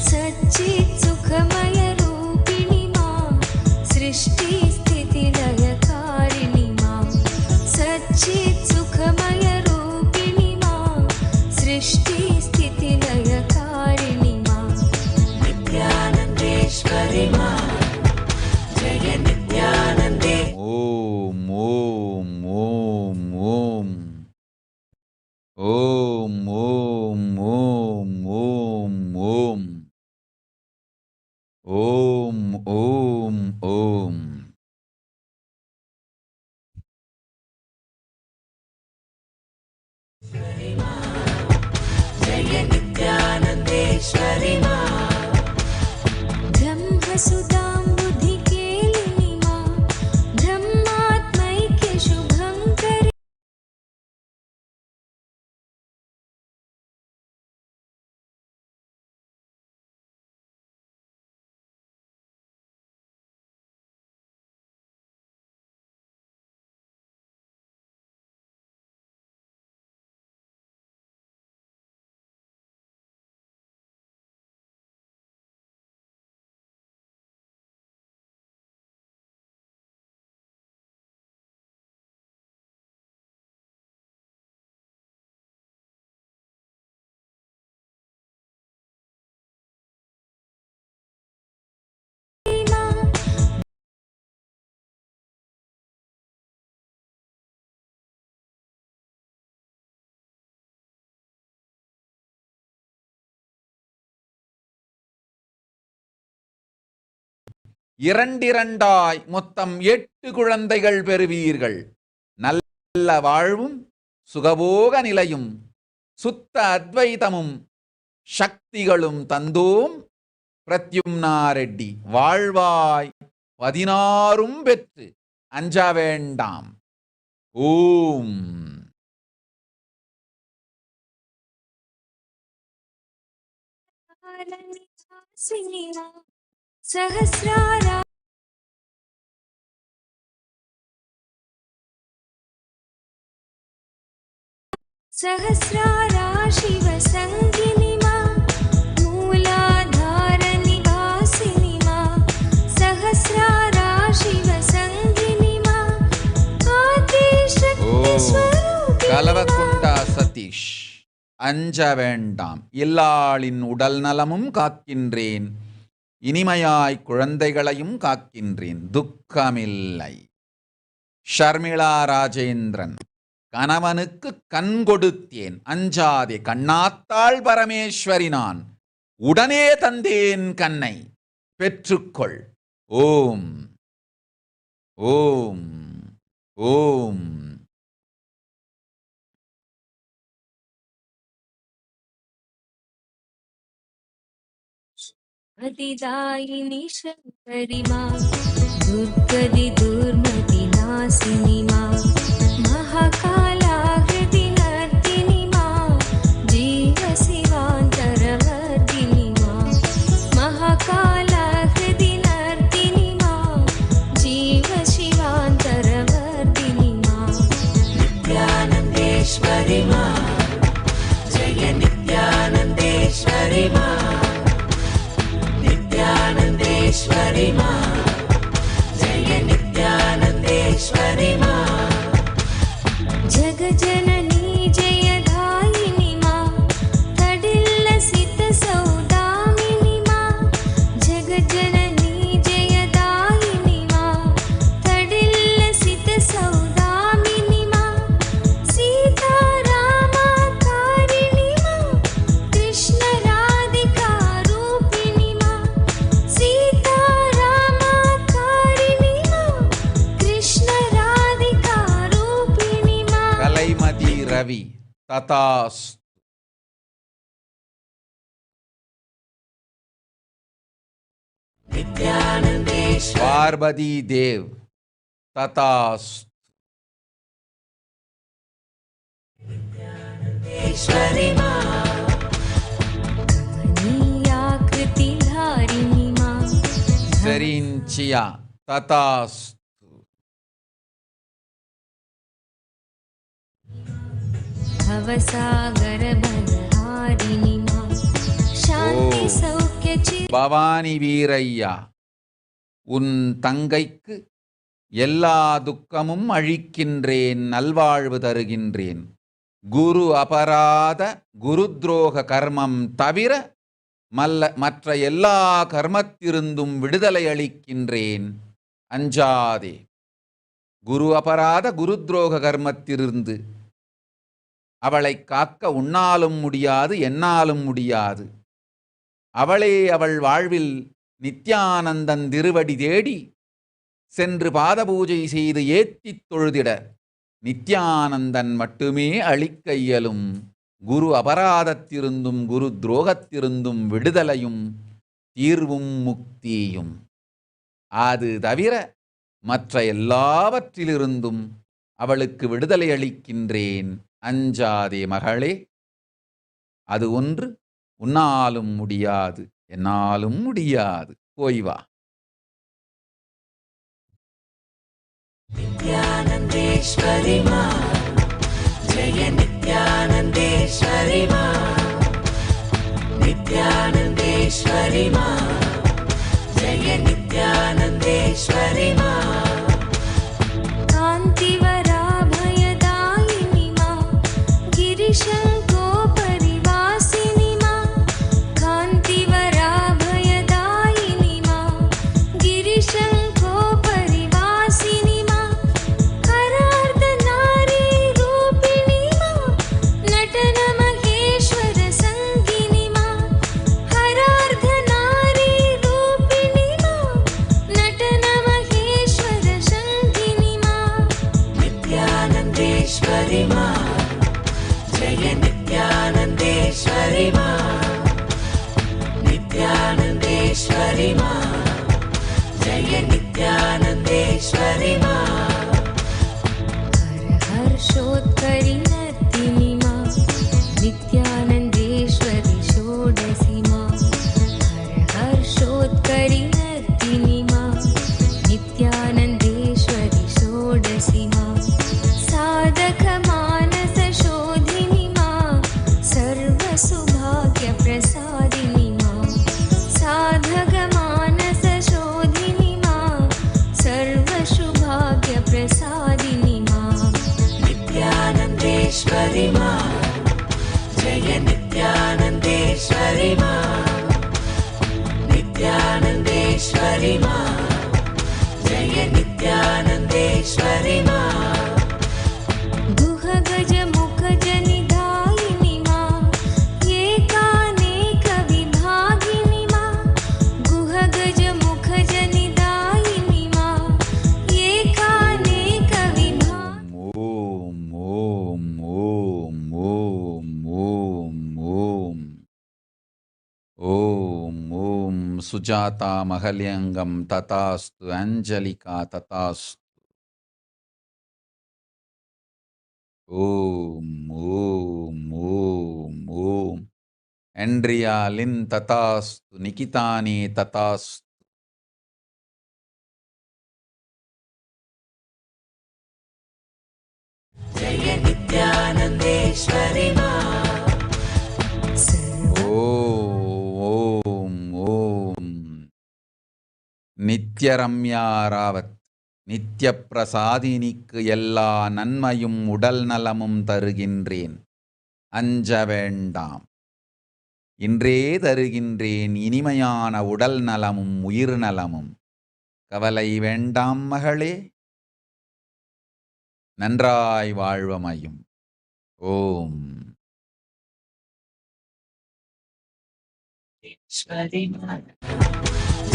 सच्चित् सुखमय रूपिणी मां सृष्टि स्थिति लयकारिणी मां सच्चित् सुखमय रूपिणी मां सृष्टि स्थिति लयकारिणी मां नित्यानन्देश्वरि मां जय नित्यानन्दे. ஓம் ஓம் ஓம் ஓம் ஓம் ஓம் ஓம் ஓம் ஓம் ஓம் ஓம் ஓம். जय नित्यानन्देश्वरि मां ब्रह्मसुतां बुद्धिकेलिनी मां ब्रह्मात्मैक्य शुभङ्करि இரண்டிரண்டாய் மொத்தம் 8 குழந்தைகள் பெறுவீர்கள். நல்ல வாழ்வும் சுகபோக நிலையும் சுத்த அத்வைதமும் சக்திகளும் தந்தோம் பிரத்யும்னா ரெட்டி. வாழ்வாய் 16 பெற்று அஞ்ச வேண்டாம். ஓம். कालनिवासिनी मां सहस्रारा सहस्रारा शिवसङ्गिनी मां मूलाधारनिवासिनी मां सहस्रारा शिवसङ्गिनी मां आदिशक्ति ஓம். स्वरूपिणी கலவக்குண்டா சதீஷ். அஞ்ச வேண்டாம். எல்லாளின் உடல் நலமும் காக்கின்றேன். இனிமையாய் குழந்தைகளையும் காக்கின்றேன். துக்கமில்லை. ஷர்மிளா ராஜேந்திரன். கணவனுக்கு கண் கொடுத்தேன். அஞ்சாதே. கண்ணாத்தாள் பரமேஸ்வரி நான். உடனே தந்தேன் கண்ணை. பெற்றுக்கொள். ஓம் ஓம் ஓம். अतिदायिनी शङ्करि मां दुर्गति दुर्मति नाशिनी मां महाकालाकृति नर्तिनी मां जीवशिवान्तरवर्धिनी मां महाकालाकृति नर्तिनी मां जीवशिवान्तरवर्धिनी मां नित्यानन्देश्वरि मां जय नित्यानन्देश्वरि मां नित्यानन्देश्वरि मां जय नित्यानन्देश्वरि मां जगजननी जयदायिनी मां तडिल्लसित सौदामिनी मां जगजननी जयदायिनी मां तडिल्लसित सौदामिनी मां सीतारामाकारिणी मां कृष्ण राधिका रूपिणी मां सीतारामाकारिणी मां कृष्ण राधिका रूपिणी मां கலைமதி ரவி. ததாஸ்து. பார்வதி தேவ் ததாஸ்து. कमनीयाकृतिधारिणी मां செரிஞ்சியா ததாஸ்து. भवसागरभवहारिणी मां शान्ति सौख्य பவானி வீரையா, உன் தங்கைக்கு எல்லா துக்கமும் அழிக்கின்றேன், நல்வாழ்வு தருகின்றேன். குரு அபராத குருத்ரோக கர்மம் தவிர மற்ற எல்லா கர்மத்திருந்தும் விடுதலை அளிக்கின்றேன், அஞ்சாதே. குரு அபராத குருத்ரோக கர்மத்திலிருந்து அவளை காக்க உன்னாலும் முடியாது, என்னாலும் முடியாது. அவளே அவள் வாழ்வில் நித்யானந்தன் திருவடி தேடி சென்று பாதபூஜை செய்து ஏத்தித் தொழுதிட நித்யானந்தன் மட்டுமே அளிக்க இயலும் குரு அபராதத்திருந்தும் குரு துரோகத்திருந்தும் விடுதலையும் தீர்வும் முக்தியும். அது தவிர மற்ற எல்லாவற்றிலிருந்தும் அவளுக்கு விடுதலை அளிக்கின்றேன், அஞ்சாதே மகளே. அது ஒன்று உன்னாலும் முடியாது, என்னாலும் முடியாது. போய் வா. नित्यानन्देश्वरि मां जय नित्यानन्देश्वरि मां नित्यानन्देश्वरि मां जय नित्यानन्देश्वरि मां कान्तिवराभयदायिनी मां गिरिशङ्कोपरिवासिनी मां कान्तिवराभयदायिनी मां गिरिशङ्कोपरिवासिनी मां हरार्धनारी रूपिणी मां नटनमहेश्वर सङ्गिनी मां हरार्धनारी रूपिणी मां नटनमहेश्वर सङ्गिनी मां नित्यानन्देश्वरि मां जय नित्यानन्देश्वरि मां नित्यानन्देश्वरि मां जय नित्यानन्देश्वरि मां हर्षोत्करि नर्तिनी मां नित्यानन्देश्वरि षोडशी मां हर्षोत्करि नर्तिनी मां नित्यानन्देश्वरि षोडशी मां साधकमानसशोधिनी मां सर्वसौभाग्यप्रसादिनी मां साधकमानसशोधिनी मां सर्वसौभाग्यप्रसादिनी मां नित्यानन्देश्वरि मां जय नित्यानन्देश्वरि मां नित्यानन्देश्वरि मां जय नित्यानन्देश्वरि मां गुहगजमुखजनिधायिनी मां एकानेकविभागिनी मां गुहगजमुखजनिधायिनी मां एकानेकविभागिनी ஓம் ஓம் ஓம் ஓம் ஓம் ஓம் ஓம் ஓம். சுஜாதா மகல்யங்கம் ததாஸ்து. அஞ்சலிகா ததாஸ்து. ஓம் ஓம் ஓம் ஓம். என்ட்ரியா லின் ததாஸ்து. நிகிதானி ததாஸ்து. जय नित्यानन्देश्वरि मां ஓம் ஓம். நித்யரம்யாராவத். நித்ய பிரசாதினிக்கு எல்லா நன்மையும் உடல் நலமும் தருகின்றேன், அஞ்ச வேண்டாம். இன்றே தருகின்றேன் இனிமையான உடல் நலமும் உயிர் நலமும். கவலை வேண்டாம் மகளே, நன்றாய் வாழ்வமையும். ஓம். ईश्वरि मां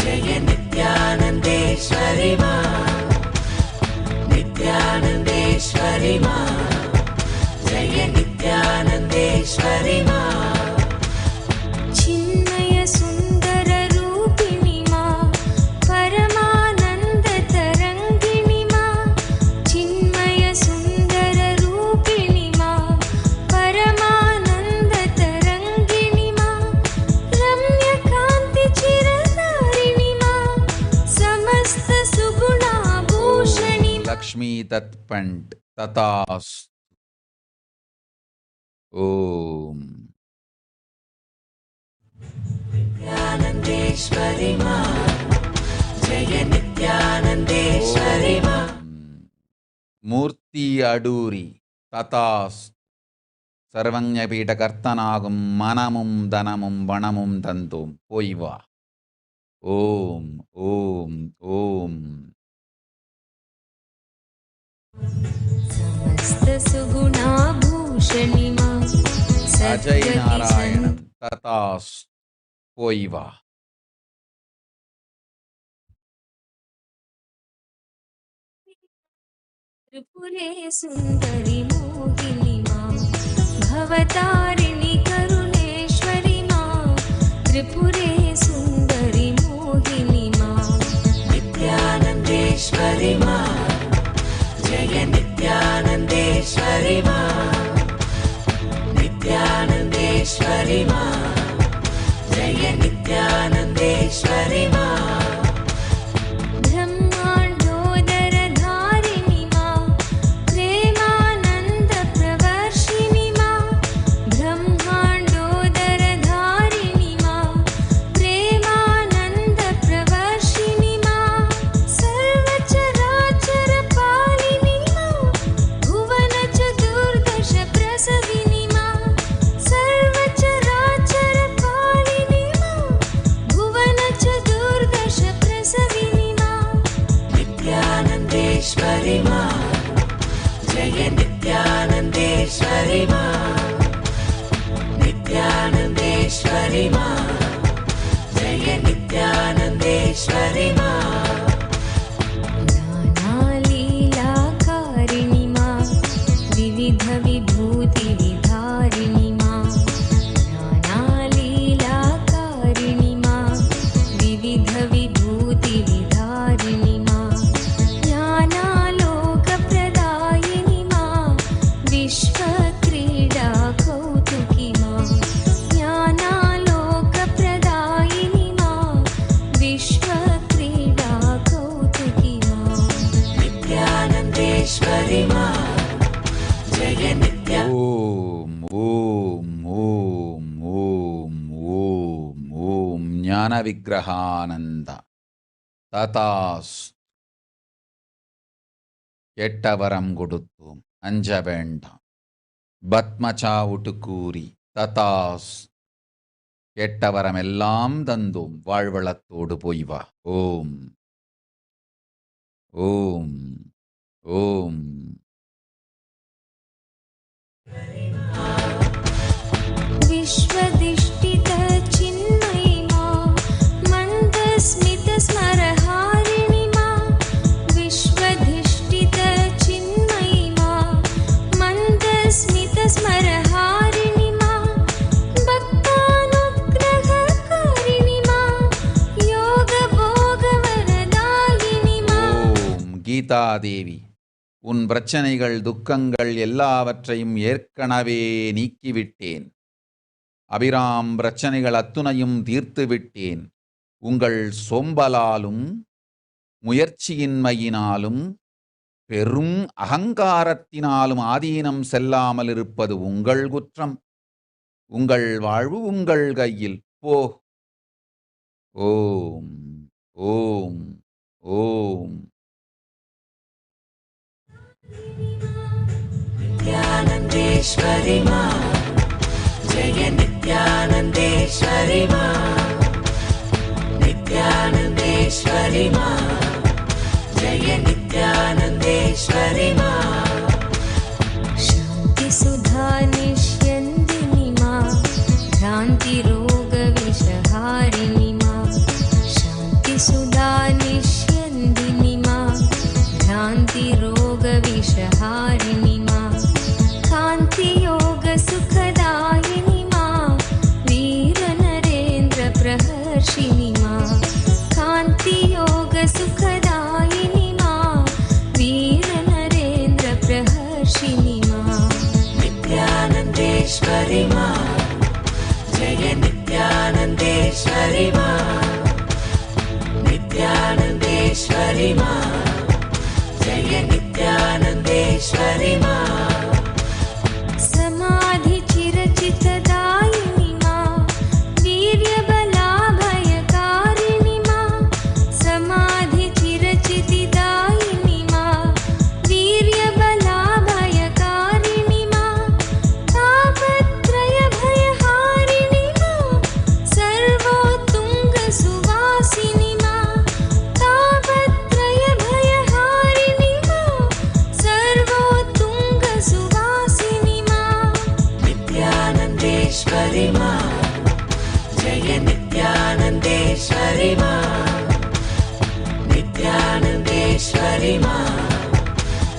जय नित्यानन्देश्वरि मां नित्यानन्देश्वरि मां जय नित्यानन्देश्वरि లక్ష్మీ తత్పంట్ తథాస్తు. ఓం నిత్యానందేశ్వరి మా జయ నిత్యానందేశ్వరి మా. మూర్తి అడూరి తథాస్తు. സർവജ്ഞപീഠകർത്തനാകും മനമും ധനമും വണമും തന്തും പോയിവ. ഓം ഓം ഓം. समस्त सुगुणाभूषणि मां അജയ് നാരായണൻ തഥാസ്തു പോയിവ. त्रिपुरे सुन्दरि मोहिनि मां भवतारिणि करुणेश्वरि मां त्रिपुरे सुन्दरि मोहिनि मां. नित्यानन्देश्वरि मा जय नित्यानन्देश्वरि मा. नित्यानन्देश्वरि मा जय नित्यानन्देश्वरि मा. ब्रह्माण्डोदरधारिणि मां प्रेमानन्दप्रवर्षिणि मां ब्रह्माण्डोदरधारिणि मां प्रेमानन्दप्रवर्षिणि मां सर्वचराचरपालिनि मां भुवनचतुर्दशप्रसविनि मां सर्वचराचरपालिनि मां भुवनचतुर्दशप्रसविनि मां. नित्यानन्देश्वरि मा जय नित्यानन्देश्वरि मा. नित्यानन्देश्वरि मा जय नित्यानन्देश्वरि मा. ज्ञानालीलाकारिणि मां विविधविभूतिविधारिणि मां ज्ञानालीलाकारिणि मां विविधविभूतिविधारिणि मां ज्ञानालोकप्रदायिनि मां विश्वक्रीडाकौतुकि मां ज्ञानालोकप्रदायिनि मां विश्वक्रीडाकौतुकि मां. नित्यानन्देश्वरि मा जय नित्या. ഓം ഓം ഓം ഓം ഓം ഓം. ജ്ഞാനവിഗ്രഹാനന്ദ തഥാസ്തു. എട്ടവരം കൊടുത്തു അഞ്ച വേണ്ട பத்மச்சாவுட்டுக்கூறி ததாஸ். எட்டவரமெல்லாம் தந்தோம் வாழ்வளத்தோடு போய் வா. ஓம் ஓம் ஓம். विश्वदिष्टितचिन्मयि मां मन्दस्मितस्मरहारिणि मां विश्वधिष्ठितचिन्मयि मां मन्दस्मितस्मरहारिणि मां भक्तानुग्रहकारिणि मां योगभोगवरदायिनि मां. ஓம். கீதாதேவி, உன் பிரச்சனைகள் துக்கங்கள் எல்லாவற்றையும் ஏற்கனவே நீக்கிவிட்டேன். அபிராம் பிரச்சனைகள் அத்துணையும் தீர்த்து விட்டேன். உங்கள் சோம்பலாலும் முயற்சியின்மையினாலும் பெரும் அகங்காரத்தினாலும் ஆதீனம் செல்லாமல் இருப்பது உங்கள் குற்றம். உங்கள் வாழ்வு உங்கள் கையில். போ. ஓம் ஓம் ஓம். नित्यानन्देश्वरि मा जय नित्यानन्देश्वरि मा. नित्यानन्देश्वरि मा जय नित्यानन्देश्वरि मा. शान्तिसुधा निष्यन्दिनि मां भ्रान्तिरोगविषहारिणि मां शान्तिसुधा निष्यन्दिनि मां भ्रान्तिरोगविषहारिणि मां कान्तियोगसुखदायिनि मां वीरनरेन्द्रप्रहर्षिणि मां कान्तियोगसुखदायिनि मां वीरनरेन्द्रप्रहर्षिणि मां. नित्यानन्देश्वरि मा जय नित्यानन्देश्वरि मा. नित्यानन्देश्वरि मा जय नित्य. नित्यानन्देश्वरि मा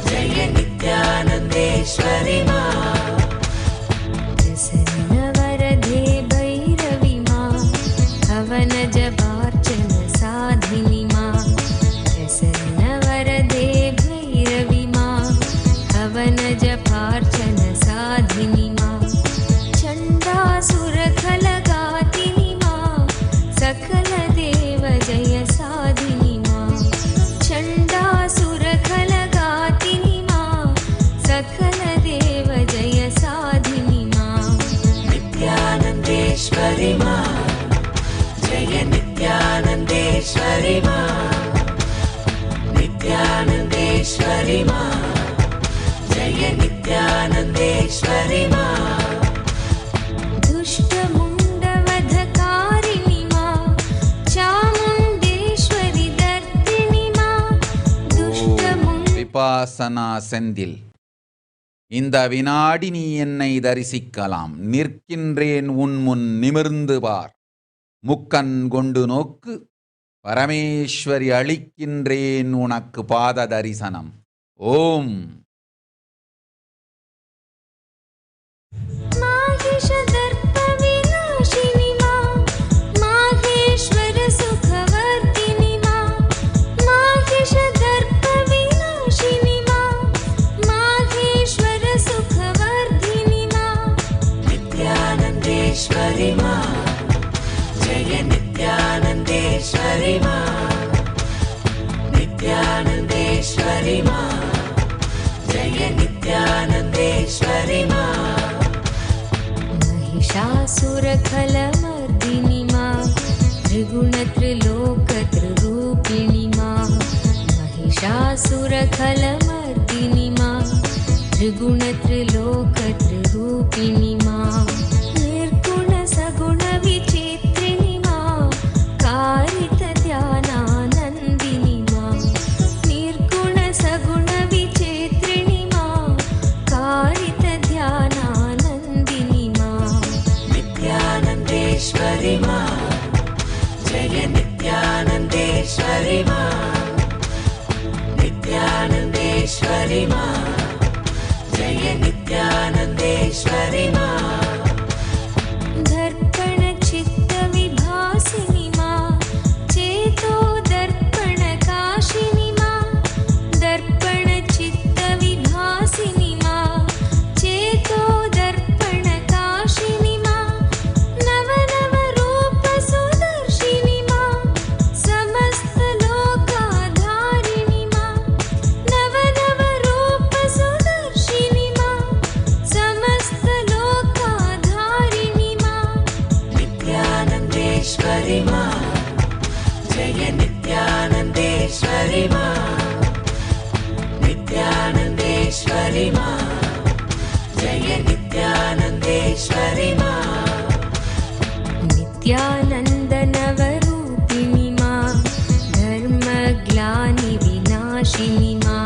जय नित्यानन्देश्वरि मा प्रसन्नवरदे भैरवि मा हवन जपार्चन साधिनि मा प्रसन्नवरदे भैरवि मा हवन जपार्चन साधिनि मा चण्डासुरखलगातिनि मा सकल देव जय साधिनि मा चण्डासुरखलगातिनि मा सकल देव जय साधिनि मा नित्यानन्देश्वरि मा जय नित्यानन्देश्वरि मा नित्यानन्देश्वरि मा जय नित्यानन्देश्वरि मा दुष्टमुण्डवधकारिणि मा चामुण्डेश्वरि दर्दिनि मा விபாசனா செந்தில். இந்த வினாடி நீ என்னை தரிசிக்கலாம். நிற்கின்றேன் உன் முன் நிமிர்ந்து பார். முக்கண் கொண்டு நோக்கு. பரமேஸ்வரி அளிக்கின்றேன் உனக்கு பாத தரிசனம். ஓம். माहिषदर्पविनाशिनि मा माहेश्वर सुखवर्धिनि मा माहिषदर्पविनाशिनि मा माहेश्वर सुखवर्धिनि मा नित्यानन्देश्वरि मा जय नित्यानन्देश्वरि मा नित्यानन्देश्वरि मा जय नित्यानन्देश्वरि मा महिषासुरखलमर्दिनि मा त्रिगुणत्रिलोकत्रिरूपिणि मा महिषासुरखलमर्दिनि मा त्रिगुणत्रिलोकत्रिरूपिणि मा निर्गुणसगुणविचित्रिणि मा कारितध्यानानन्दिनि मा निर्गुणसगुणविचित्रिणि मा कारितध्यानानन्दिनि मा नित्यानन्देश्वरि मा जय नित्यानन्देश्वरि मा नित्यानन्देश्वरि मा जय नित्यानन्देश्वरि मा दर्पणचित्तविभासिनि मा चेतो दर्पणकाशिनि मा दर्पणचित्तविभासिनि मा चेतो दर्पणकाशिनि मा नवनवरूपसुदर्शिनि मा समस्तलोकाधारिणि मा नवनवरूपसुदर्शिनि मा समस्तलोकाधारिणि मा नित्यानन्देश्वरि मा जय नित्यानन्देश्वरि मा नित्यानन्देश्वरि मा जय नित्यानन्देश्वरि मा नित्यानन्दनवरूपिणि मा धर्मग्लानिविनाशिनि मा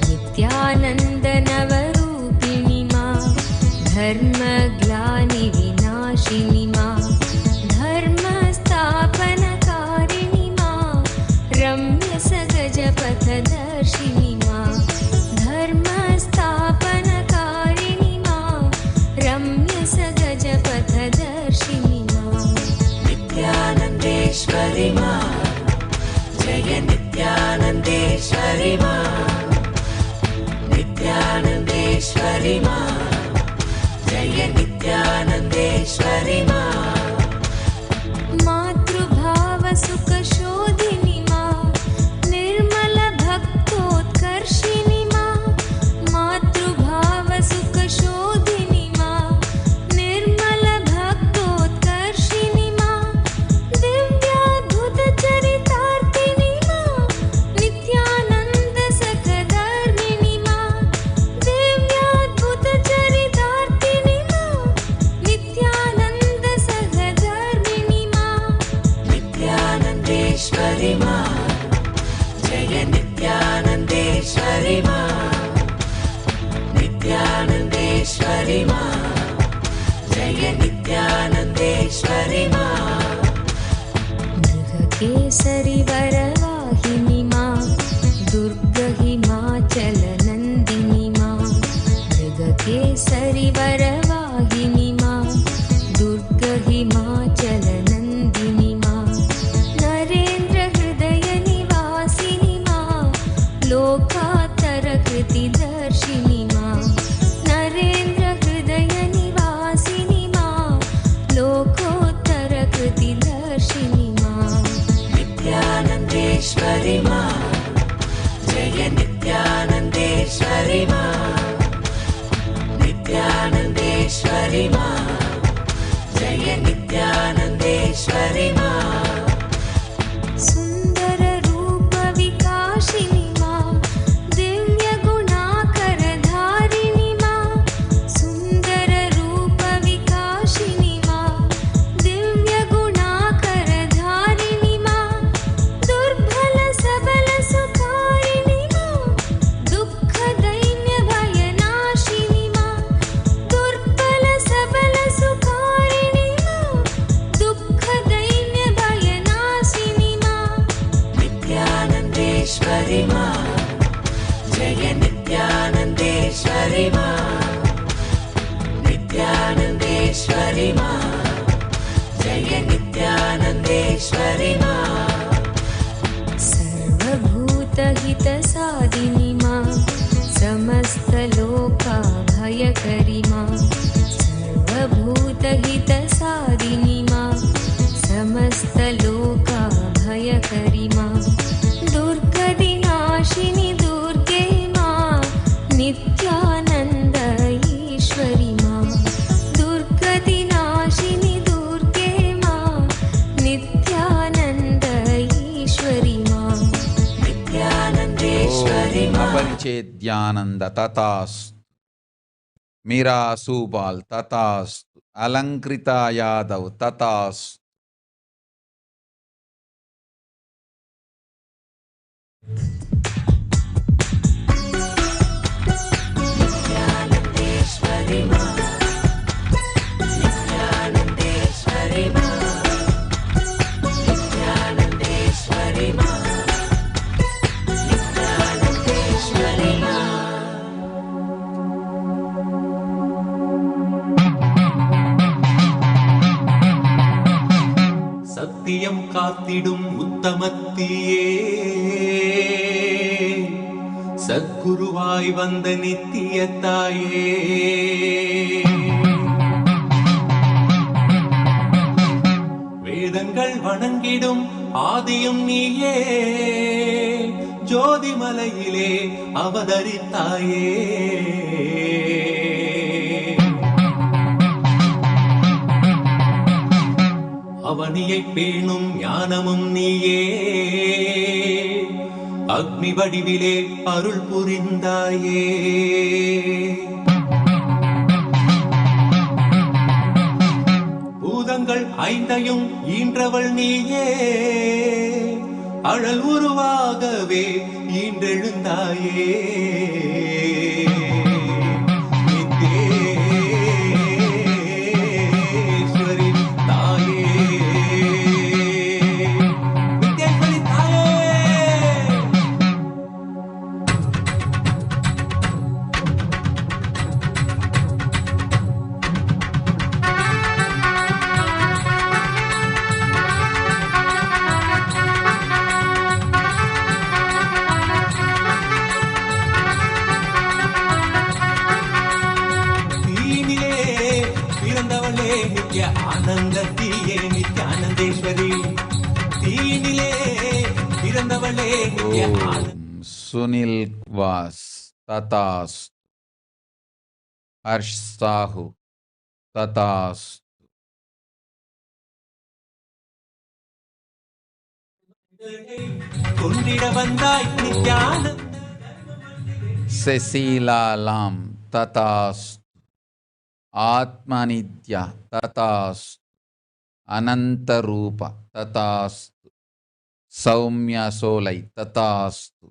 नित्यानन्दनवरूपिणि मा धर्मग्लानिविनाशिनि मा धर्मस्थापनकारिणि मा रम्यसगजपथदर्शिनि मा धर्मस्थापनकारिणि मा रम्यसगजपथदर्शिनि मा नित्यानन्देश्वरि मा जय नित्यानन्देश्वरि मा नित्यानन्देश्वरि मा जय नित्यानन्देश्वरि मा मातृभावसुखशोधिनि मा निर्मलभक्तोत्कर्षिणि मा मातृभावसुखशोधिनि मा निर्मलभक्तोत्कर्षिणि मा दिव्याद्भुतचरितार्थिनि मा नित्यानन्दसखधर्मिणि मा दिव्याद्भुतचरितार्थिनि मा नित्यानन्दसखधर्मिणि मा नित्यानन्देश्वरि मा जय नित्यानन्देश्वरि मा नित्यानन्देश्वरि मा जय नित्यानन्देश्वरि मा मृगकेसरि वरवाहिनि मा दुर्गा कृतिदर्शिनि मां नरेन्द्रहृदयनिवासिनि मां लोकोत्तरकृतिदर्शिनि मां नित्यानन्देश्वरि मां जय नित्यानन्देश्वरि मां नित्यानन्देश्वरि मां जय नित्यानन्देश्वरि मां सुन्दररूपविकासिनि मां दिव्यगुणाकरधारिणि मां सुन्दररूपविकासिनि मां दिव्यगुणाकरधारिणि मां दुर्बलसबलसुखारिणि मां दुःखदैन्यभयनाशिनि मां दुर्बलसबलसुखारिणि मां दुःखदैन्यभयनाशिनि मां नित्यानन्देश्वरि मां जय नित्यानन्देश्वरि मां नित्यानन्देश्वरि मां जय नित्यानन्देश्वरि मां सर्वभूतहितसादिनि मां समस्तलोकाभयकरि मां सर्वभूतहितसादिनि मां समस्तलोकाभयकरि मां दुर्गतिनाशिनि दुर्गे मां नित्यानन्द ईश्वरि मां दुर्गतिनाशिनि दुर्गे मां नित्यानन्द ईश्वरि मां नित्यानन्देश्वरि ओम मां अपरिच्छेद्यानंद तथास्तु। मीरा सूबाल तथास्तु। अलंकृता यादव तथास्तु। नित्यानन्देश्वरि मां नित्यानन्देश्वरि मां नित्यानन्देश्वरि मां नित्यानन्देश्वरि मां சத்தியம் காத்திடும் உத்தமத்தியே சத்குருவாய் வந்த நித்திய தாயே வேதங்கள் வணங்கிடும் ஆதியும் நீயே ஜோதிமலையிலே அவதரித்தாயே அவனியை பேணும் ஞானமும் நீயே அக்னி வடிவிலே அருள் புரிந்தாயே பூதங்கள் ஐந்தையும் ஈன்றவள் நீயே அழல் உருவாகவே ஈன்றெழுந்தாயே நித்யேஸ்வரி தாயே நித்யேஸ்வரி தாயே தீனிலே பிறந்தவளே நித்ய ஆனந்தத்தியே நித்யானந்தேஸ்வரி தீனிலே பிறந்தவளே நித்ய ஆனந்த ओम सुनील वास तथास्तु। हर्ष साहू तथास्तु। கொண்டிட வந்தாய் நித்யானந்த सेसीला लाम तथास्तु। आत्मनित्य तथास्तु। अनंत रूप तथास्तु। सौम्य सोलै तथास्तु।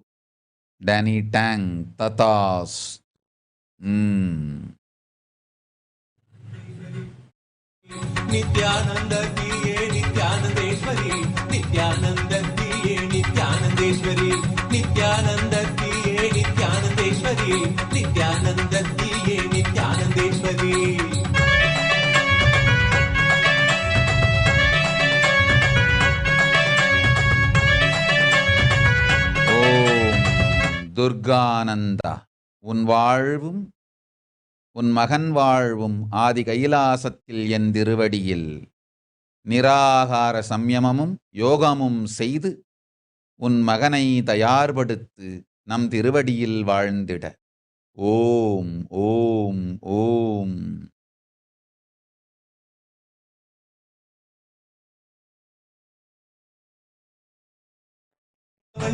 डैनी टैंग तथास्तु। நித்யானந்தத்தியே நித்யானந்தேஸ்வரி நித்யானந்தத்தியே நித்யானந்தேஸ்வரி நித்யானந்தத்தியே நித்யானந்தேஸ்வரி நித்யானந்தத்தியே நித்யானந்தேஸ்வரி दुर्ग துர்கானந்தா, உன் வாழ்வும் உன் மகன் வாழ்வும் ஆதி கைலாசத்தில் என் திருவடியில் நிராகார சம்யமமும் யோகமும் செய்து உன் மகனை தயார்படுத்து நம் திருவடியில் வாழ்ந்திட. ஓம் ஓம் ஓம்.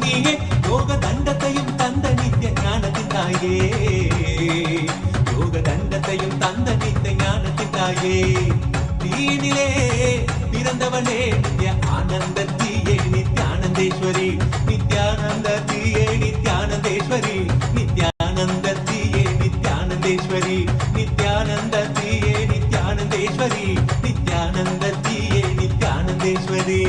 நீயே யோக தண்டத்தையும் தந்த நித்திய ஞானத்தின் தாயே, யோக தண்டத்தையும் தந்த நித்திய ஞானத்தின் தாயே, தீனிலே பிறந்தவனே நித்ய ஆனந்த தீயே நித்யானந்தேஸ்வரி, நித்யானந்த தீயே நித்யானந்தேஸ்வரி, நித்யானந்த தீயே நித்யானந்தேஸ்வரி, நித்யானந்த தீயே நித்யானந்தேஸ்வரி, நித்யானந்த தீயே நித்யானந்தேஸ்வரி.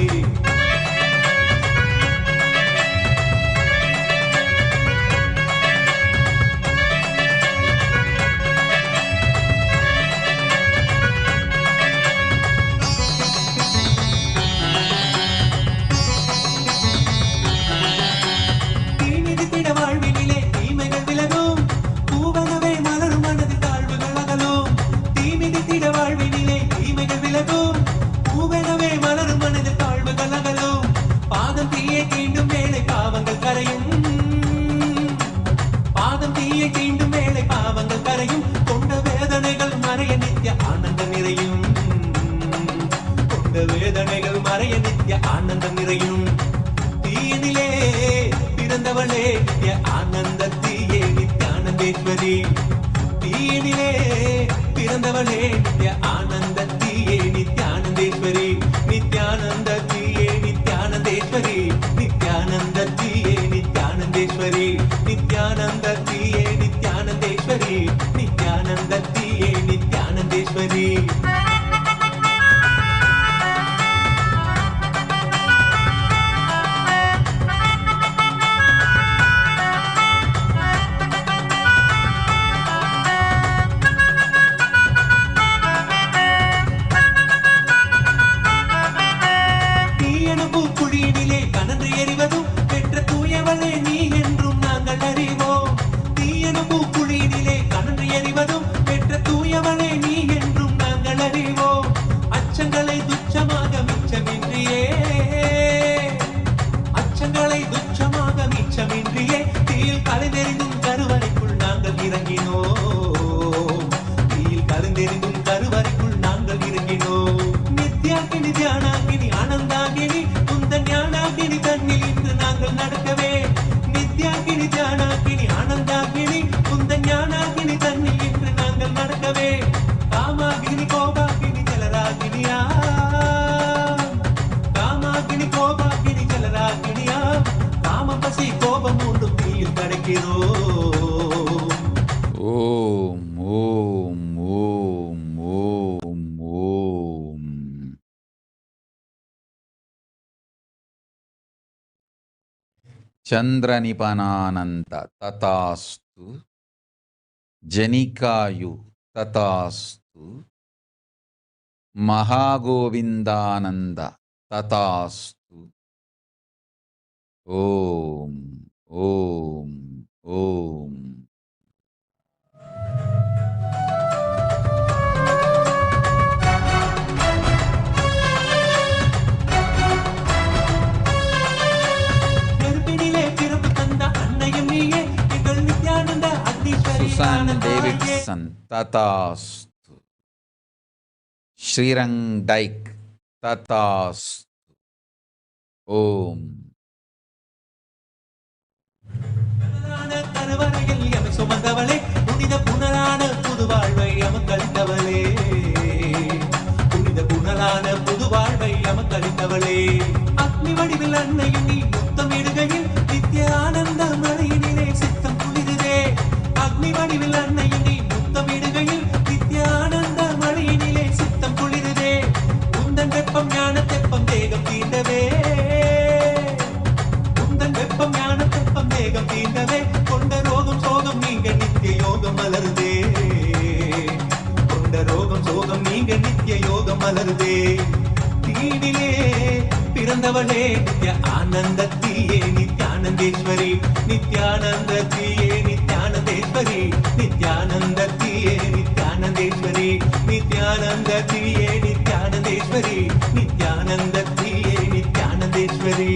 வேதனைகள் மறைய நித்ய ஆனந்தம் நிறையும், தீயினிலே பிறந்தவளே நித்ய ஆனந்த தீயே நித்யானந்தேஸ்வரி, தீயினிலே பிறந்தவளே நித்ய ஆனந்த தீயே நித்யானந்தேஸ்வரி, நித்யானந்த தீயே நித்யானந்தேஸ்வரி, நித்யானந்த தீயே நித்யானந்தேஸ்வரி, நித்யானந்த தீயே நித்யானந்தேஸ்வரி, நித்யானந்த தீயே நித்யானந்தேஸ்வரி. ஓம் ஓம் ஓம் ஓம் ஓம். சந்திரநிபனானந்த ததாஸ்து, ஜனிகாயு ததாஸ்து, மகாகோவிந்தானந்த ததாஸ்து. ஓம் ஓம் ஓம். சுசான் டேவிட்சன் ததாஸ்து, ஸ்ரீரங் டைக் ததாஸ்து. ஓம். கருவறையில் எமை சுமந்தவளே, புனித புனரான புது வாழ்வை எமக்களித்தவளே, புனித புனரான புது வாழ்வை எமக்களித்தவளே, அக்னி வடிவில் அன்னையும் நீ முத்தமிடுகையில் நித்ய ஆனந்த மழையினிலே சித்தம் குளிருதே, அக்னி வடிவில் அன்னையும் நீ முத்தமிடுகையில் நித்ய ஆனந்த மழையினிலே சித்தம் குளிருதே, உந்தன் வெப்பம் ஞான தெப்பம் தேகம் தீண்டவே, உந்தன் வெப்பம் ஞான தெப்பம் தேகம் தீண்டவே, கொண்ட ரோகம் சோகம் நீங்க நித்திய யோகம் மலருதே, கொண்ட ரோகம் சோகம் நீங்க நித்திய யோகம் மலருதே, தீனிலே பிறந்தவளே நித்ய ஆனந்த தீயே நித்யான நித்யானந்தேஸ்வரி நித்யானந்தத்தியே நித்யானந்தேஸ்வரி நித்யானந்தத்தியே நித்யானந்தேஸ்வரி நித்யானந்தத்தியே நித்யானந்தேஸ்வரி நித்யானந்தத்தியே நித்யானந்தேஸ்வரி.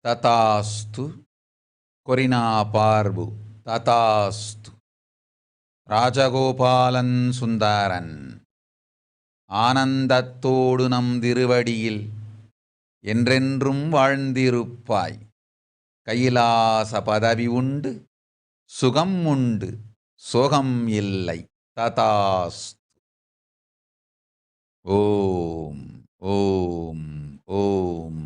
ததாஸ்து கொரினா பார்பு ததாஸ்து. ராஜகோபாலன் சுந்தரன் ஆனந்தத்தோடு நம் திருவடியில் என்றென்றும் வாழ்ந்திருப்பாய். கைலாச பதவி உண்டு சுகம் உண்டு சோகம் இல்லை ததாஸ்து. ஓம் ஓம் ஓம்.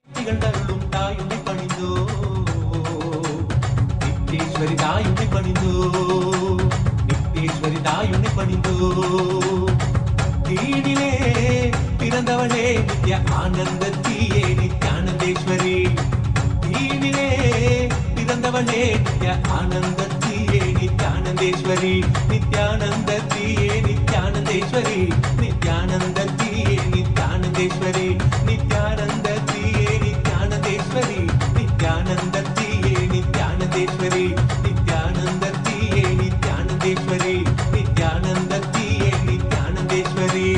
திகழ்ந்தருளும் தாயுனை பணிந்தோ நித்யேஸ்வரி தாயுனை பணிந்தோ நித்யேஸ்வரி தாயுனை பணிந்தோ. தீனிலே பிறந்தவளே நித்ய ஆனந்தத்தியே நித்யானந்தேஸ்வரி தீனிலே பிறந்தவளே நித்ய ஆனந்தத்தியே நித்யானந்தேஸ்வரி நித்யானந்தத்தியே நித்யானந்தேஸ்வரி நித்யானந்தத்தியே நித்யானந்தேஸ்வரி நித்யானந்தத்தியே நித்யானந்தேஸ்வரி நித்யானந்தத்தியே நித்யானந்தேஸ்வரி நித்யானந்தத்தியே நித்யானந்தேஸ்வரி நித்யானந்தத்தியே நித்யானந்தேஸ்வரி.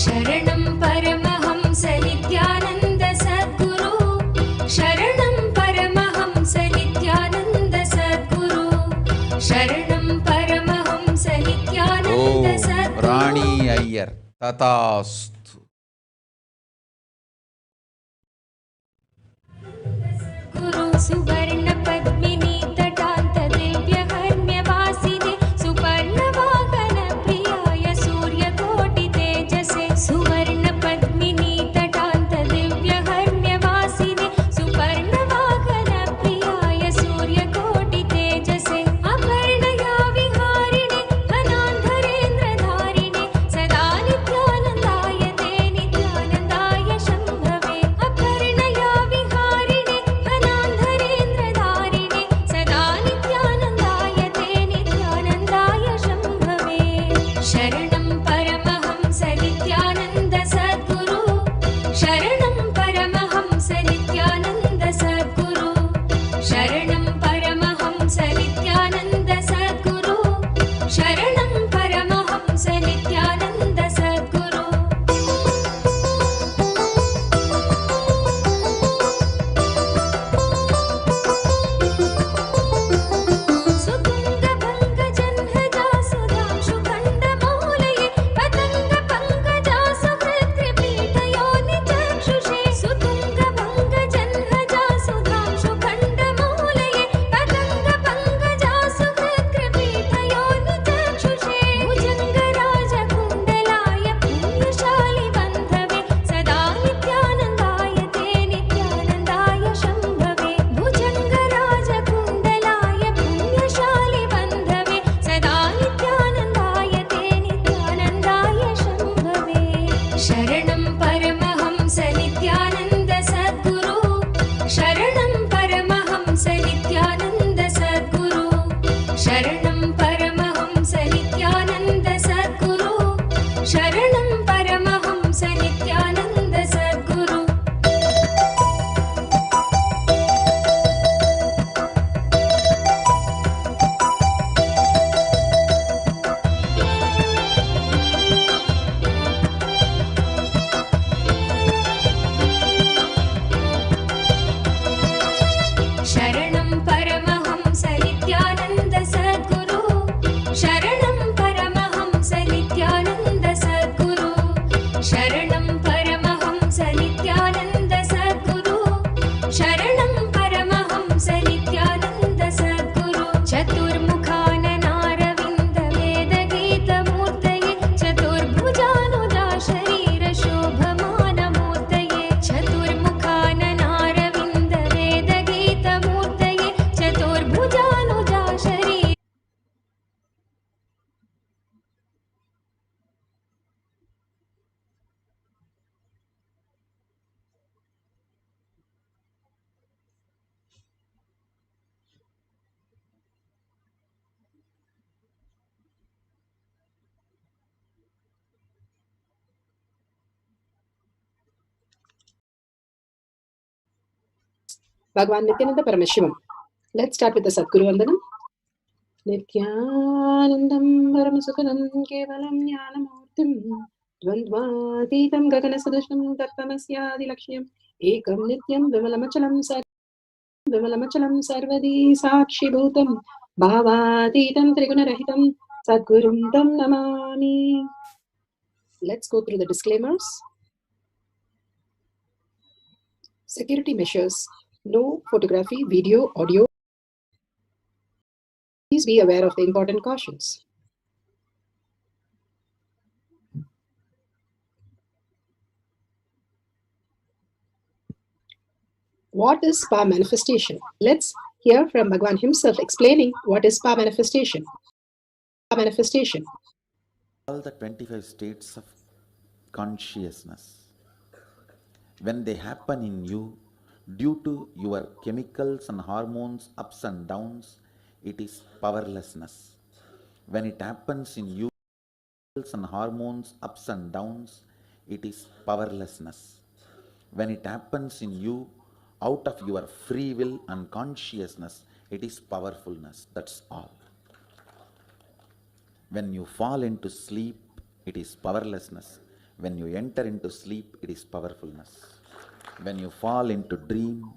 शरणं परमहंस नित्यानन्द सद्गुरु शरणं परमहंस नित्यानन्द सद्गुरु शरणं परमहंस नित्यानन्द ஓம் सद्गुरु. ராணி ஐயர் ததாஸ்து. गुरु सुवर्ण पद्मिनी तटान्त दिव्य हर्म्यवासिने सुपर्ण वाहन प्रियाय सूर्यकोटि तेजसे सुवर्ण पद्मिनी तटान्त दिव्य हर्म्यवासिने सुपर्ण वाहन प्रियाय सूर्यकोटि तेजसे अपर्णया विहारिणे अनान्धरेन्द्र धारिणे सदा नित्यानन्दाय ते नित्यानन्दाय शम्भवे अपर्णया विहारिणे अनान्धरेन्द्र धारिणे सदा शरणं परमहंस नित्यानन्द सद्गुरु शरणं परमहंस नित्यानन्द सद्गुरु शरणं परमहंस नित्यानन्द सद्गुरु शरणं परमहंस नित्यानन्द सद्गुरु शरणं परमहंस नित्यानन्द सद्गुरु चतुर्मुखाननारविन्द वेदगीतमूर्तये चतुर्भुजानुजा शरीर शोभमानमूर्तये चतुर्मुखाननारविन्द वेदगीतमूर्तये चतुर्भुजानुजा शरीर Bhagavan Nithyananda Paramashivam. Let's start with the Sadguru Vandanam. Nithyanandam Paramasukhanam Kevalam Jnanamurtim Dvandvatitam Gaganasudushnam Tattamasyadilakshayam Ekam Nityam Vimalamachalam Sarvadi Sakshibhutam Bhavatitam Trigunarahitam Sadgurum Tam Namami. Let's go through the disclaimers. Security measures. No photography, video, audio. Please be aware of the important cautions. What is spa manifestation? Let's hear from Bhagavan himself explaining what is spa manifestation. Spa manifestation. All the 25 states of consciousness, when they happen in you, due to your chemicals and hormones ups and downs, it is powerlessness. When it happens in you, and hormones ups and downs, it is powerlessness. When it happens in you out of your free will and consciousness, it is powerfulness. That's all. When you fall into sleep, it is powerlessness. When you enter into sleep, it is powerfulness. When you fall into dream,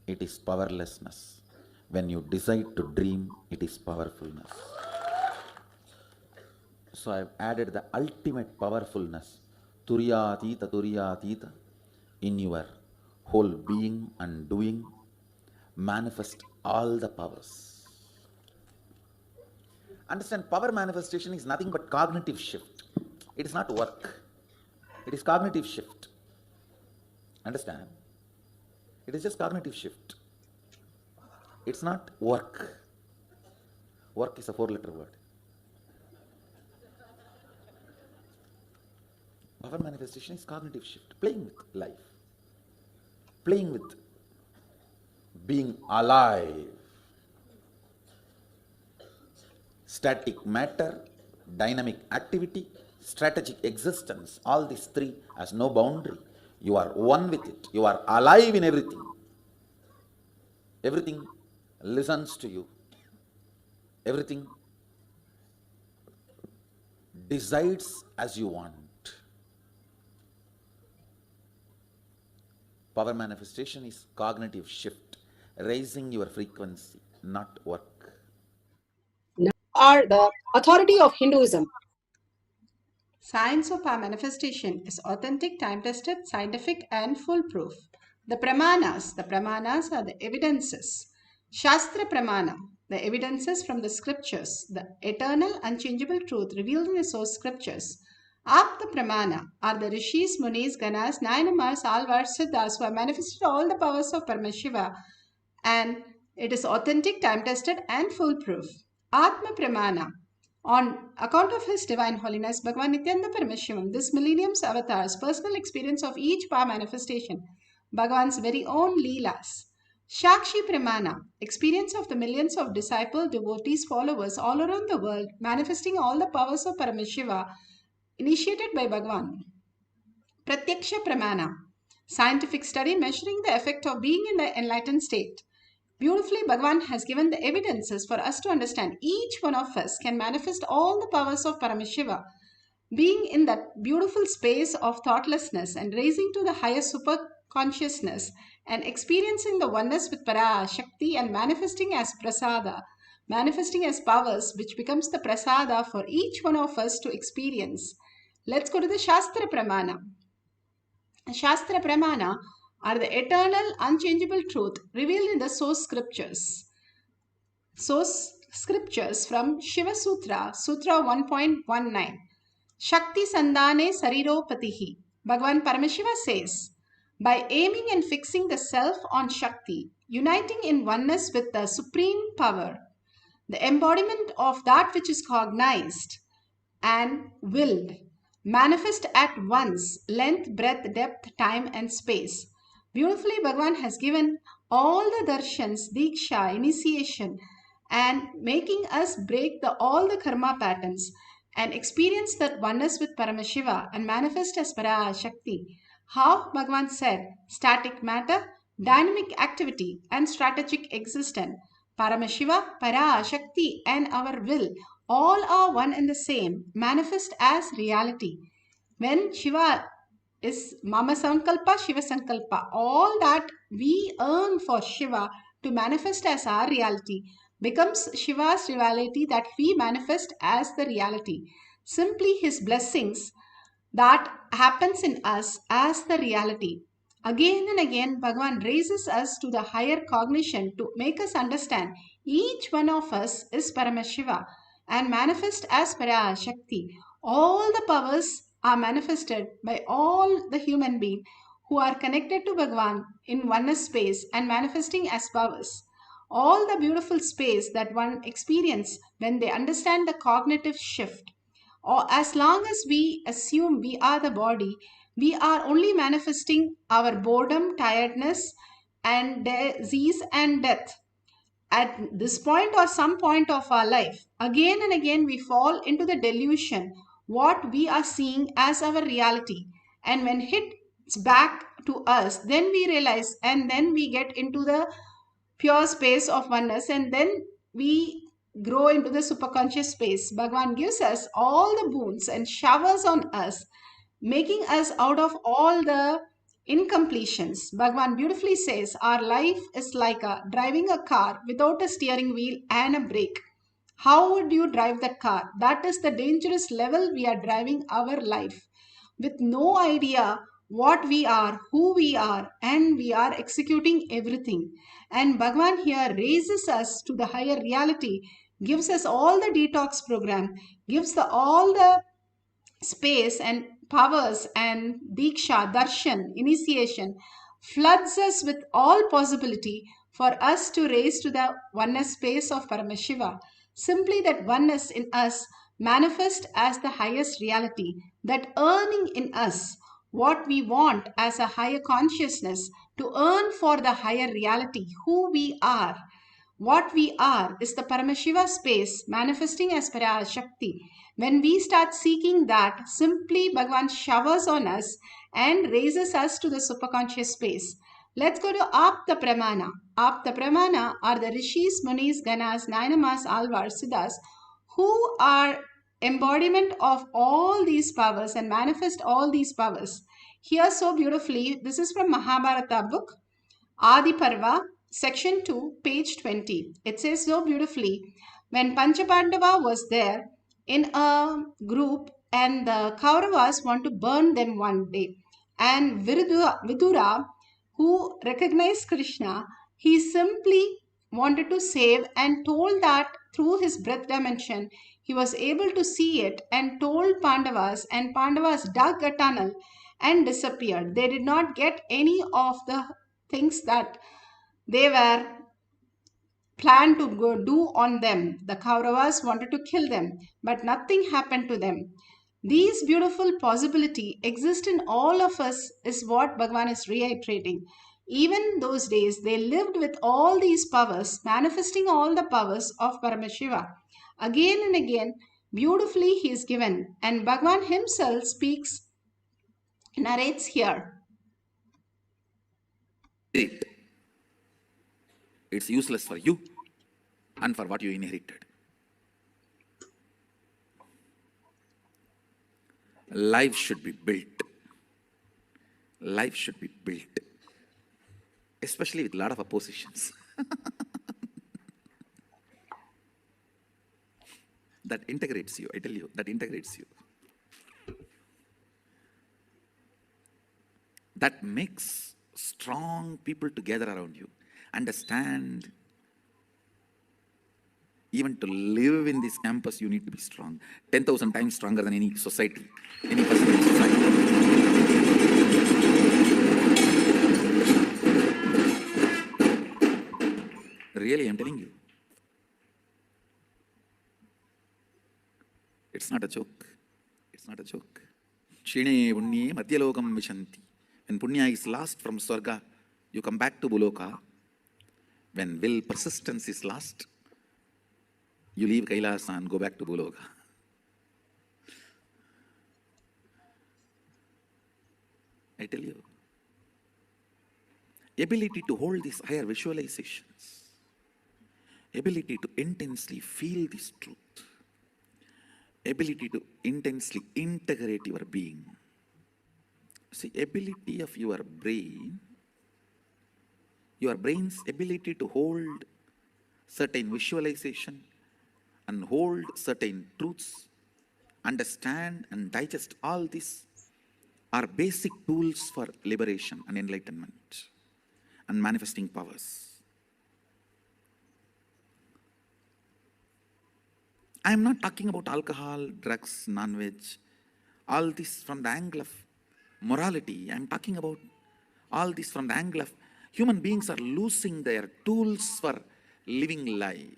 it is powerlessness. When you decide to dream, it is powerfulness. So I have added the ultimate powerfulness, Turyatita, in your whole being and doing. Manifest all the powers. Understand, power manifestation is nothing but cognitive shift. It is not work. It is cognitive shift. Understand? It is just cognitive shift. It's not work. Work is a 4-letter word. Power manifestation is cognitive shift. Playing with life. Playing with being alive. Static matter, dynamic activity, strategic existence. All these three has no boundary. You are one with it. You are alive in everything. Everything listens to you. Everything decides as you want. Power manifestation is cognitive shift, raising your frequency, not work. Now are the authority of Hinduism. Science of our manifestation is authentic, time-tested, scientific, and foolproof. The pramanas are the evidences. Shastra pramana, the evidences from the scriptures, the eternal, unchangeable truth revealed in the source scriptures. Apta pramana are the rishis, munis, ganas, nayanamars, alvars, siddhas who have manifested all the powers of Paramashiva, and it is authentic, time-tested, and foolproof. Atma pramana, on account of His Divine Holiness Bhagavan Nithyananda Paramashivam, this millennium's avatar's personal experience of each power manifestation, Bhagavan's very own Leelas, Shakshi Pramana, experience of the millions of disciple, devotees, followers all around the world, manifesting all the powers of Paramashiva, initiated by Bhagavan. Pratyaksha Pramana, scientific study measuring the effect of being in the enlightened state. Beautifully, Bhagavan has given the evidences for us to understand each one of us can manifest all the powers of Paramashiva. Being in that beautiful space of thoughtlessness and raising to the higher super consciousness and experiencing the oneness with Parashakti and manifesting as prasada, manifesting as powers which becomes the prasada for each one of us to experience. Let's go to the Shastra Pramana. Shastra Pramana are the eternal, unchangeable truth revealed in the source scriptures. Source scriptures from Shiva Sutra, Sutra 1.19. Shakti Sandhane Sariropatihi. Bhagavan Paramashiva says, by aiming and fixing the self on Shakti, uniting in oneness with the supreme power, the embodiment of that which is cognized and willed, manifest at once length, breadth, depth, time, and space. Beautifully, Bhagavan has given all the darshans, diksha, initiation, and making us break all the karma patterns and experience that oneness with Paramashiva and manifest as Parashakti. How Bhagavan said, static matter, dynamic activity, and strategic existence. Paramashiva, Parashakti, and our will all are one and the same, manifest as reality. When Shiva is Mama Sankalpa, Shiva Sankalpa, all that we earn for Shiva to manifest as our reality becomes Shiva's reality that we manifest as the reality. Simply his blessings that happens in us as the reality. Again and again, Bhagavan raises us to the higher cognition to make us understand each one of us is Paramashiva and manifest as Parashakti. All the powers are manifested by all the human beings who are connected to Bhagavan in oneness space and manifesting as powers. All the beautiful space that one experiences when they understand the cognitive shift. Or as long as we assume we are the body, we are only manifesting our boredom, tiredness, and disease and death. At this point or some point of our life, again and again we fall into the delusion what we are seeing as our reality. And when hits back to us, then we realize and then we get into the pure space of oneness and then we grow into the superconscious space. Bhagavan gives us all the boons and showers on us, making us out of all the incompletions. Bhagavan beautifully says our life is like driving a car without a steering wheel and a brake. How would you drive that car? That is the dangerous level we are driving our life with no idea what we are, who we are, and we are executing everything. And Bhagavan here raises us to the higher reality, gives us all the detox program, gives all the space and powers and diksha, darshan, initiation, floods us with all possibility for us to raise to the oneness space of Paramashiva. Simply that oneness in us manifest as the highest reality, that earning in us what we want as a higher consciousness to earn for the higher reality, who we are. What we are is the Paramashiva space manifesting as Parashakti. When we start seeking that, simply Bhagavan showers on us and raises us to the superconscious space. Let's go to Apta Pramana. Apta Pramana are the Rishis, Munis, Ganas, Nainamas, Alvars, Siddhas who are embodiment of all these powers and manifest all these powers. Here so beautifully, this is from Mahabharata book, Adi Parva, section 2, page 20. It says so beautifully, when Panchapandava was there in a group and the Kauravas want to burn them one day. And Vidura, who recognized Krishna, he simply wanted to save and told that through his breath dimension, he was able to see it and told Pandavas, and Pandavas dug a tunnel and disappeared. They did not get any of the things that they were planned to go do on them. The Kauravas wanted to kill them, but nothing happened to them. These beautiful possibility exist in all of us is what Bhagavan is reiterating. Even those days, they lived with all these powers, manifesting all the powers of Paramashiva. Again and again, beautifully he is given, and Bhagwan himself speaks, narrates here. It's useless for you and for what you inherited. Life should be built. Life should be built. Especially with a lot of oppositions. That integrates you, I tell you, that integrates you. That makes strong people together around you. Understand, even to live in this campus, you need to be strong. 10,000 times stronger than any society, any person in society. Really, I'm telling you. It's not a joke. It's not a joke. Shine punnye madhyalokam vishanti. When punya is lost from Swarga, you come back to Buloka. When will persistence is lost, you leave Kailasa and go back to Buloka. I tell you. Ability to hold these higher visualizations. Ability to intensely feel this truth. Ability to intensely integrate your being. See, ability of your brain's ability to hold certain visualization and hold certain truths, understand and digest all this are basic tools for liberation and enlightenment and manifesting powers. I am not talking about alcohol, drugs, non-veg, all this from the angle of morality. I am talking about all this from the angle of human beings are losing their tools for living life.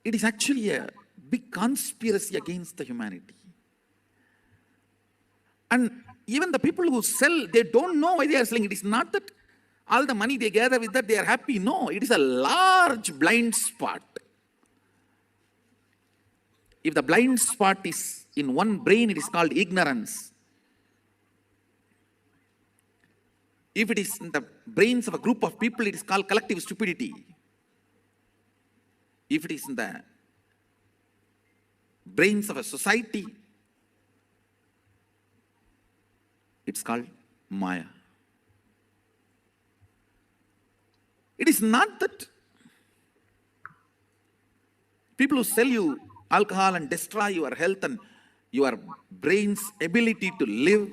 It is actually a big conspiracy against the humanity. And even the people who sell, they don't know why they are selling. It is not that all the money they gather with that they are happy. No, it is a large blind spot. If the blind spot is in one brain, it is called ignorance. If it is in the brains of a group of people, it is called collective stupidity. If it is in the brains of a society, it's called Maya. It is not that people who sell you alcohol and destroy your health and your brain's ability to live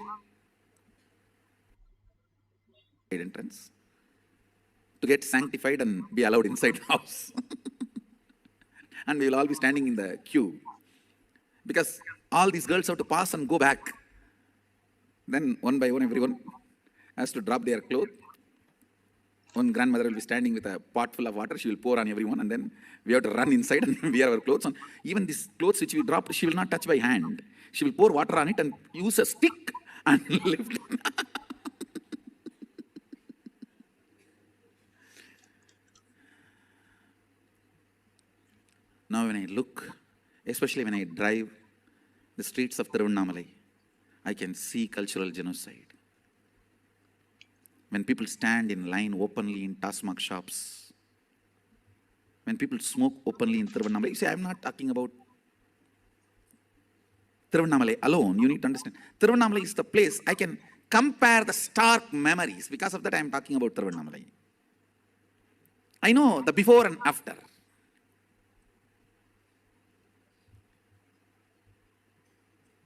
entrance to get sanctified and be allowed inside the house. And we will all be standing in the queue because all these girls have to pass and go back. Then one by one everyone has to drop their clothes. One grandmother will be standing with a pot full of water. She will pour on everyone, and then we have to run inside and wear our clothes. And even these clothes which we dropped, she will not touch by hand. She will pour water on it and use a stick and lift it. Now when I look, especially when I drive the streets of Tiruvannamalai, I can see cultural genocide. When people stand in line openly in Tasmak shops, when people smoke openly in Tiruvannamalai, you see, I'm not talking about Tiruvannamalai alone. You need to understand. Tiruvannamalai is the place I can compare the stark memories. Because of that, I'm talking about Tiruvannamalai. I know the before and after.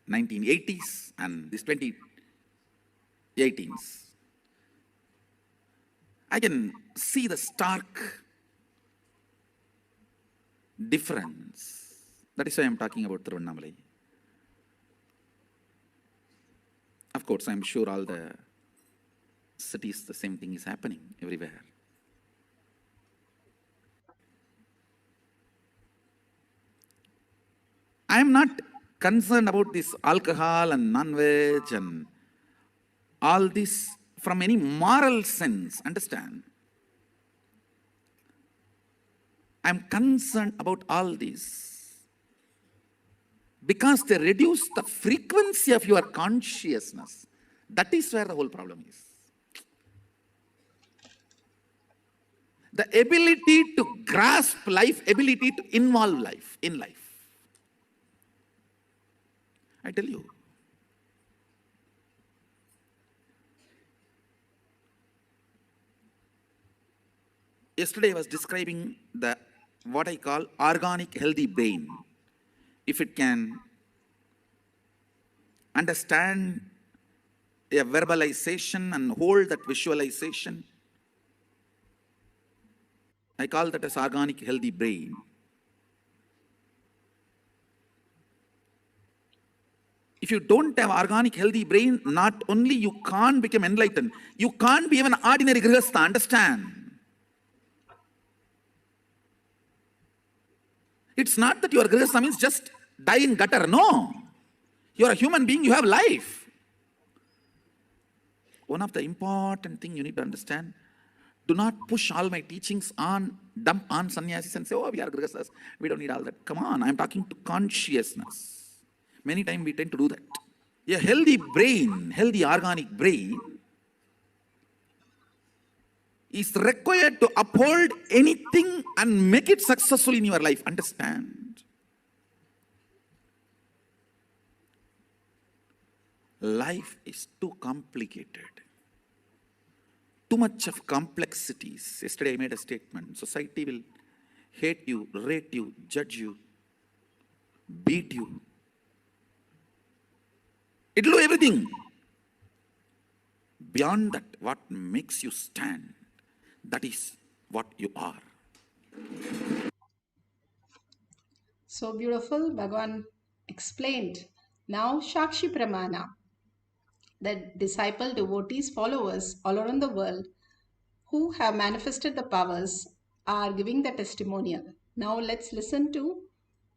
'80s and this 2018s. I can see the stark difference. That is why I'm talking about Tiruvannamalai. Of course, I'm sure all the cities, the same thing is happening everywhere. I am not concerned about this alcohol and non-veg and all this from any moral sense. Understand? I'm concerned about all this because they reduce the frequency of your consciousness. That is where the whole problem is. The ability to grasp life, ability to involve life in life. I tell you. Yesterday I was describing what I call organic healthy brain. If it can understand a verbalization and hold that visualization, I call that as organic healthy brain. If you don't have organic healthy brain, not only you can't become enlightened, you can't be even an ordinary grihastha. Understand? It's not that your grihastha means just die in gutter. No. You're a human being, you have life. One of the important things you need to understand, do not push all my teachings on, dump on sannyasis and say, oh, we are grihasthas, we don't need all that. Come on, I'm talking to consciousness. Many times we tend to do that. A healthy brain, healthy organic brain is required to uphold anything and make it successful in your life. Understand? Life is too complicated. Too much of complexities. Yesterday I made a statement. Society will hate you, rate you, judge you, beat you. It will do everything. Beyond that, what makes you stand, that is what you are. So beautiful, Bhagavan explained. Now Shakshi Pramana, the disciple, devotees, followers all around the world who have manifested the powers are giving the testimonial. Now let's listen to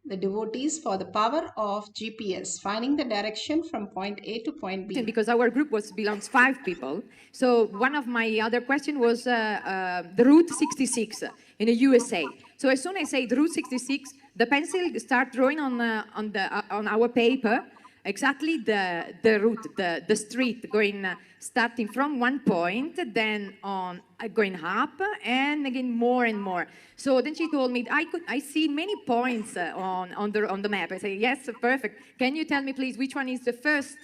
the devotees for the power of GPS, finding the direction from point A to point B. Because our group belongs 5 people. So one of my other question was the Route 66 in the USA. So as soon as I say the Route 66, the pencil start drawing on our paper exactly the route, the street going starting from one point, then on going up, and again more and more. So then she told me I see many points on the map. I say yes, perfect. Can you tell me please which one is the first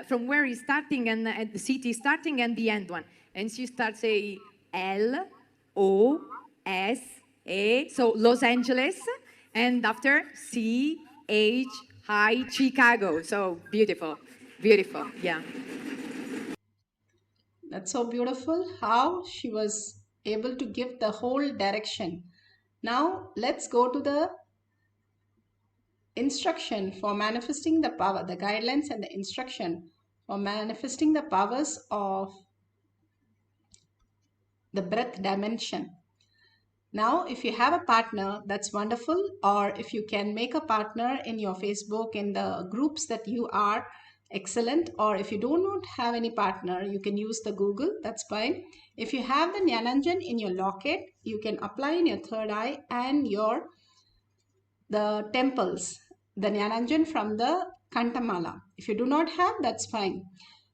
from where is starting and the city is starting and the end one? And she starts saying LOSA, so Los Angeles, and after CH. Hi, Chicago. So beautiful, beautiful, yeah. That's so beautiful how she was able to give the whole direction. Now let's go to the instruction for manifesting the power, the guidelines and the instruction for manifesting the powers of the breath dimension. Now, if you have a partner, that's wonderful. Or if you can make a partner in your Facebook, in the groups that you are, excellent. Or if you do not have any partner, you can use the Google, that's fine. If you have the Jnananjan in your locket, you can apply in your third eye and the temples, the Jnananjan from the Kantamala. If you do not have, that's fine.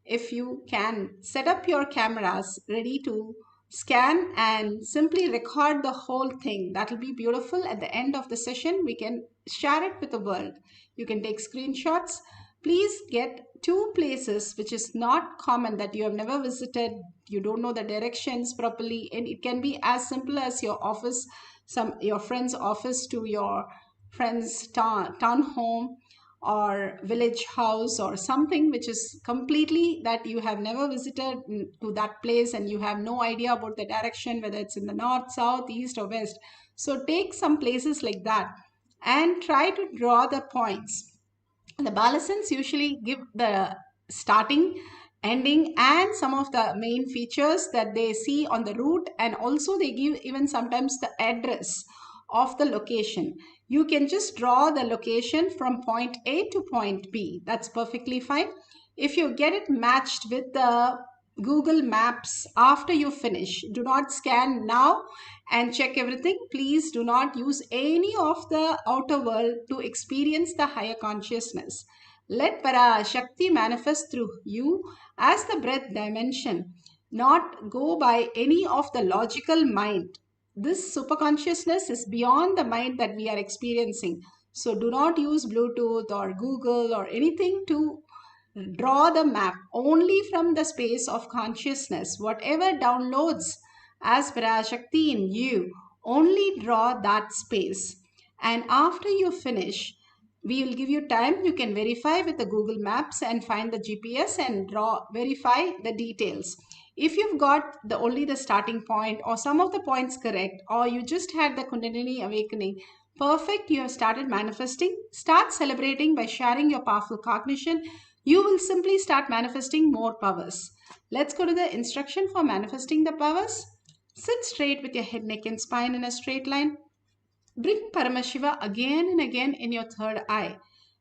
If you can set up your cameras ready to scan and simply record the whole thing, that will be beautiful. At the end of the session, we can share it with the world. You can take screenshots. Please get 2 places which is not common, that you have never visited, you don't know the directions properly, and it can be as simple as your office, your friend's office to your friend's town home or village house, or something which is completely that you have never visited to that place and you have no idea about the direction, whether it's in the north, south, east or west. So take some places like that and try to draw the points. The Balasans usually give the starting, ending and some of the main features that they see on the route, and also they give even sometimes the address of the location. You can just draw the location from point A to point B. That's perfectly fine. If you get it matched with the Google Maps after you finish, do not scan now and check everything. Please do not use any of the outer world to experience the higher consciousness. Let Parashakti manifest through you as the breath dimension, not go by any of the logical mind. This superconsciousness is beyond the mind that we are experiencing. So do not use Bluetooth or Google or anything to draw the map. Only from the space of consciousness, whatever downloads as Parashakti in you, only draw that space. And after you finish, we will give you time. You can verify with the Google Maps and find the GPS and verify the details. If you've got only the starting point or some of the points correct, or you just had the Kundalini awakening, perfect, you have started manifesting. Start celebrating by sharing your powerful cognition. You will simply start manifesting more powers. Let's go to the instruction for manifesting the powers. Sit straight with your head, neck and spine in a straight line. Bring Paramashiva again and again in your third eye.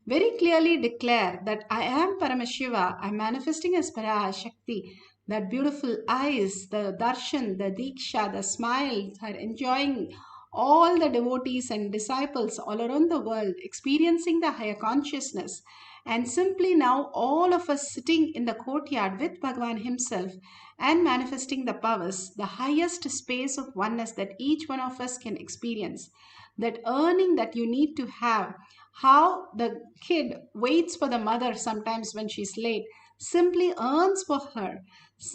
Very clearly declare that I am Paramashiva. I'm manifesting as Parashakti. That beautiful eyes, the darshan, the diksha, the smile, are enjoying all the devotees and disciples all around the world experiencing the higher consciousness. And simply now all of us sitting in the courtyard with Bhagavan himself and manifesting the powers, the highest space of oneness that each one of us can experience. That earning that you need to have, how the kid waits for the mother sometimes when she's late, simply earns for her.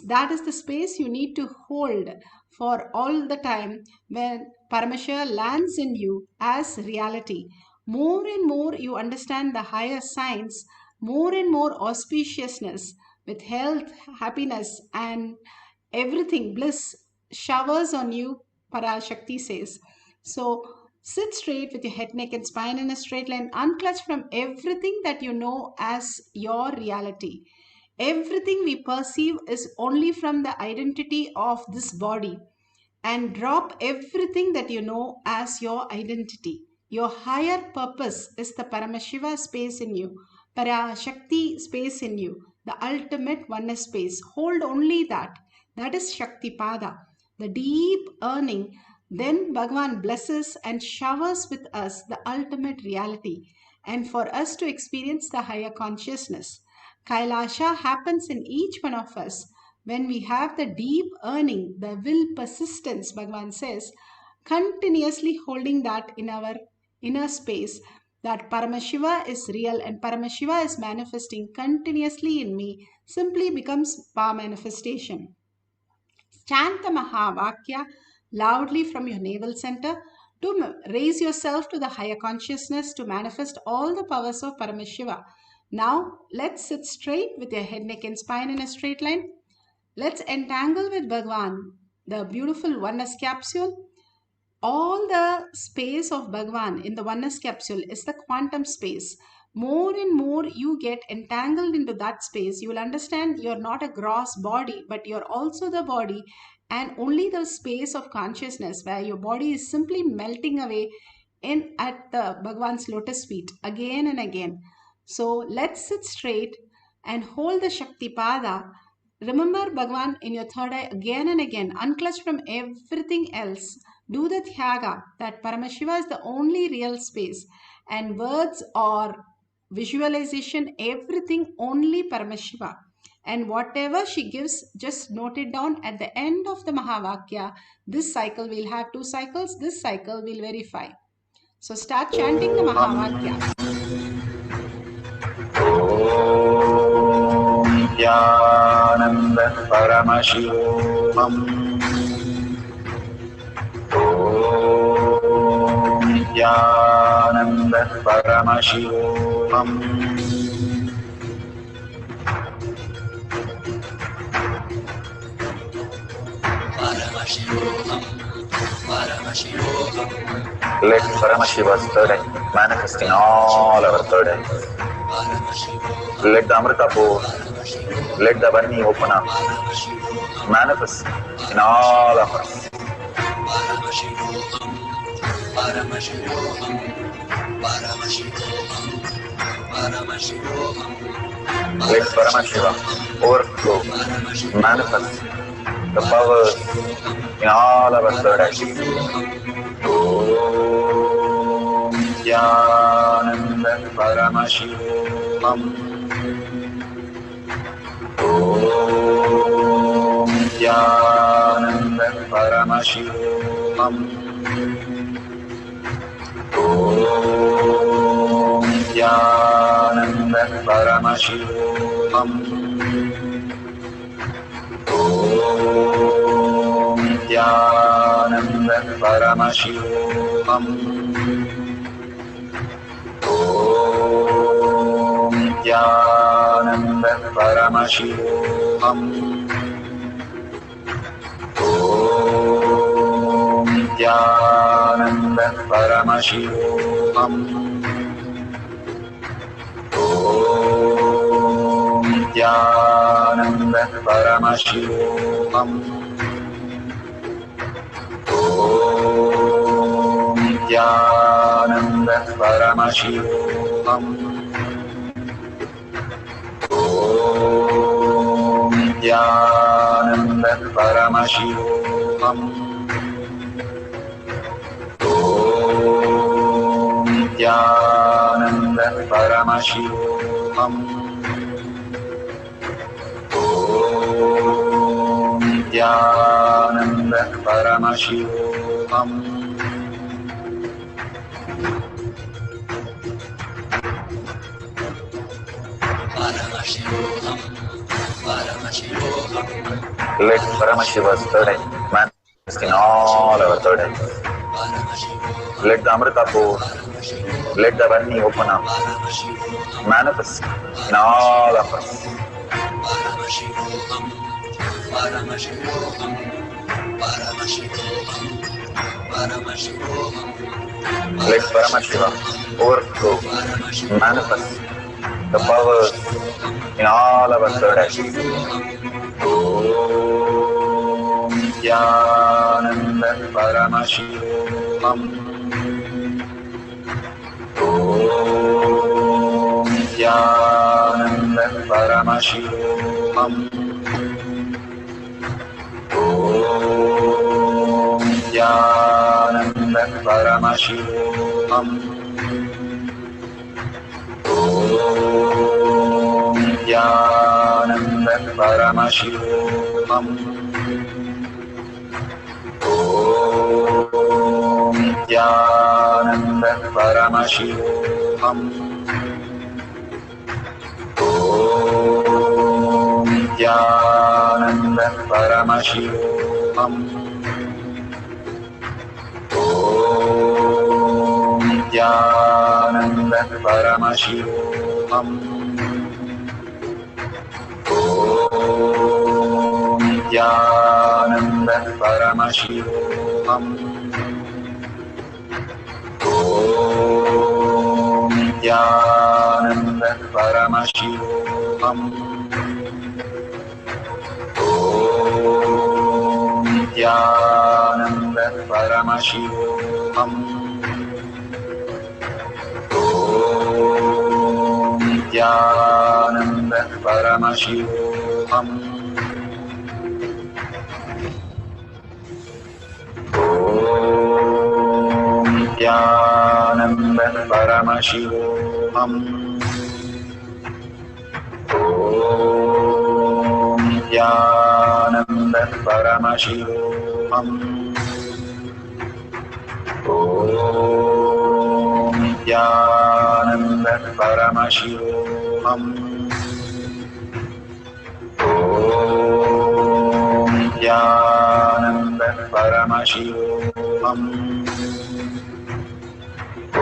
That is the space you need to hold for all the time when Paramashiva lands in you as reality. More and more you understand the higher science, more and more auspiciousness with health, happiness, and everything, bliss showers on you, Parashakti says. So sit straight with your head, neck, and spine in a straight line. Unclutch from everything that you know as your reality. Everything we perceive is only from the identity of this body. And drop everything that you know as your identity. Your higher purpose is the Paramashiva space in you, Parashakti space in you, the ultimate oneness space. Hold only that. That is Shakti Pada, the deep earning. Then Bhagavan blesses and showers with us the ultimate reality, and for us to experience the higher consciousness. Kailasa happens in each one of us when we have the deep earning, the will persistence, Bhagavan says, continuously holding that in our inner space, that Paramashiva is real and Paramashiva is manifesting continuously in me, simply becomes power manifestation. Chant the Mahavakya loudly from your navel center to raise yourself to the higher consciousness, to manifest all the powers of Paramashiva. Now, let's sit straight with your head, neck and spine in a straight line. Let's entangle with Bhagavan, the beautiful oneness capsule. All the space of Bhagavan in the oneness capsule is the quantum space. More and more you get entangled into that space, you will understand you're not a gross body, but you're also the body, and only the space of consciousness where your body is simply melting away at the Bhagavan's lotus feet again and again. So let's sit straight and hold the Shakti Pada. Remember Bhagavan in your third eye again and again. Unclutch from everything else. Do the Thyaga, that Paramashiva is the only real space. And words or visualization, everything only Paramashiva. And whatever she gives, just note it down at the end of the Mahavakya. This cycle we'll have 2 cycles. This cycle we'll verify. So start chanting the Mahavakya. Nithyananda Paramashivoham. Om Nithyananda Paramashivoham. Paramashivoham. Paramashivoham. Let Paramashiva's third eye manifest in all our third eyes. Let the Amrita pour, let the Varni open up, manifest in all of us. Paramashivoham. Paramashivoham. Paramashivoham. Let Paramashiva overflow, manifest the powers in all our third eye. Om Nityananda Paramashivoham. Om Nityananda Paramashivoham. Om Nityananda Paramashivoham. Om Nityananda Paramashivoham. Om Nityananda Paramashivoham. Om Nityananda Paramashivoham. Om Nityananda Paramashivoham. Om Nityananda Paramashivoham. Om Nityananda Paramashivoham. Om Nityananda Paramashivoham. Om Nityananda Paramashivoham. Let Paramashiva's third eye manifest in all our third eyes. Let the Amrita pour, let the Varni open up, manifest in all of us. Let Paramashiva overflow, manifest the powers in all our third eyes. Om Nityananda Paramashivoham. Om Nityananda Paramashivoham. Om Nityananda Paramashivoham. Om Nityananda Paramashivoham. Om Nityananda Paramashivoham. Om Nityananda Paramashivoham. Om Nityananda Paramashivoham. Om Nityananda Paramashivoham. Om Nityananda Paramashivoham. Om Nityananda Paramashivoham. Om Nityananda Paramashivoham. Om Nityananda Paramashivoham. Om Nityananda Paramashivoham. Om Nityananda Paramashivoham. Om Nityananda Paramashivoham.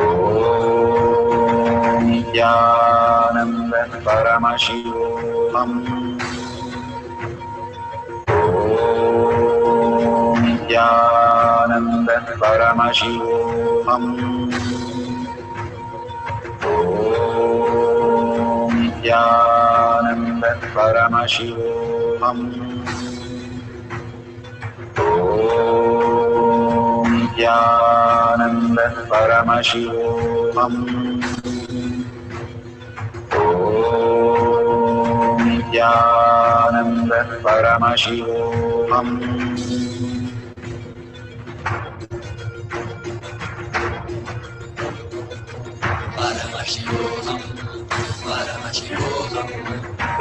Om Nityananda Paramashivoham. Om Nityananda Paramashivoham. Om Nityananda Paramashivoham. Om Nityananda Paramashivoham. Nithyananda Paramashivoham.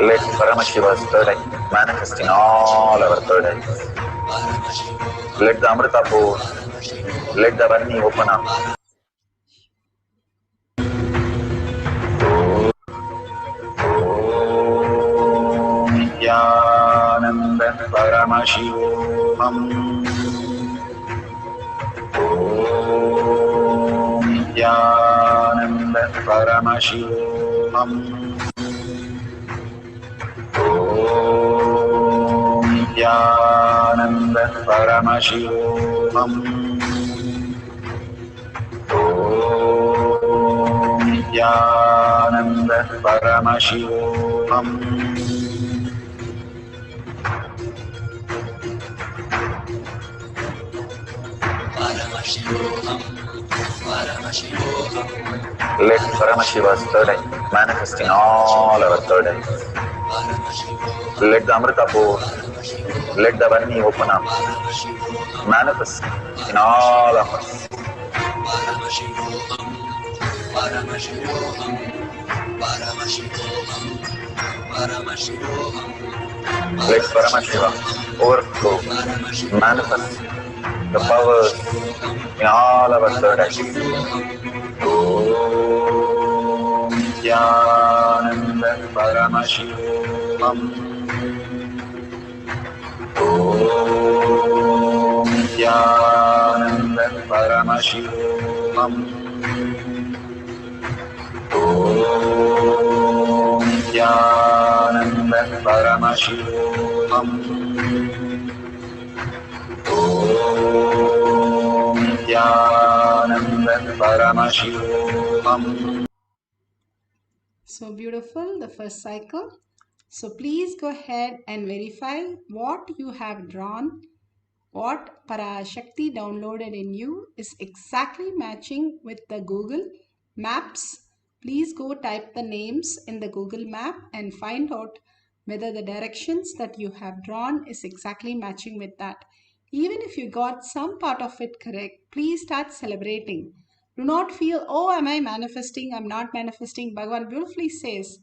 Let Paramashiva's third eye manifest in all our third eyes. Let the Amrita pour, let the Varni open up. Om Nithyananda Paramashivoham. Om Nithyananda Paramashivoham. Om Nithyananda Paramashivoham. Om Nithyananda Paramashivoham. Let Paramashiva's third eye manifest in all our third eyes. Let the Amrita pour, let the Varni open up, manifest in all of us. Let Paramashiva overflow, manifest the powers in all our third eyes. Om Nithyananda Paramashivoham. Om Nithyananda Paramashivoham. Om Nithyananda Paramashivoham. Om Nithyananda Paramashivoham. So beautiful, the first cycle. So please go ahead and verify what you have drawn, what Parashakti downloaded in you is exactly matching with the Google Maps. Please go type the names in the Google Map and find out whether the directions that you have drawn is exactly matching with that. Even if you got some part of it correct, please start celebrating. Do not feel, oh, am I manifesting? I'm not manifesting. Bhagavan beautifully says,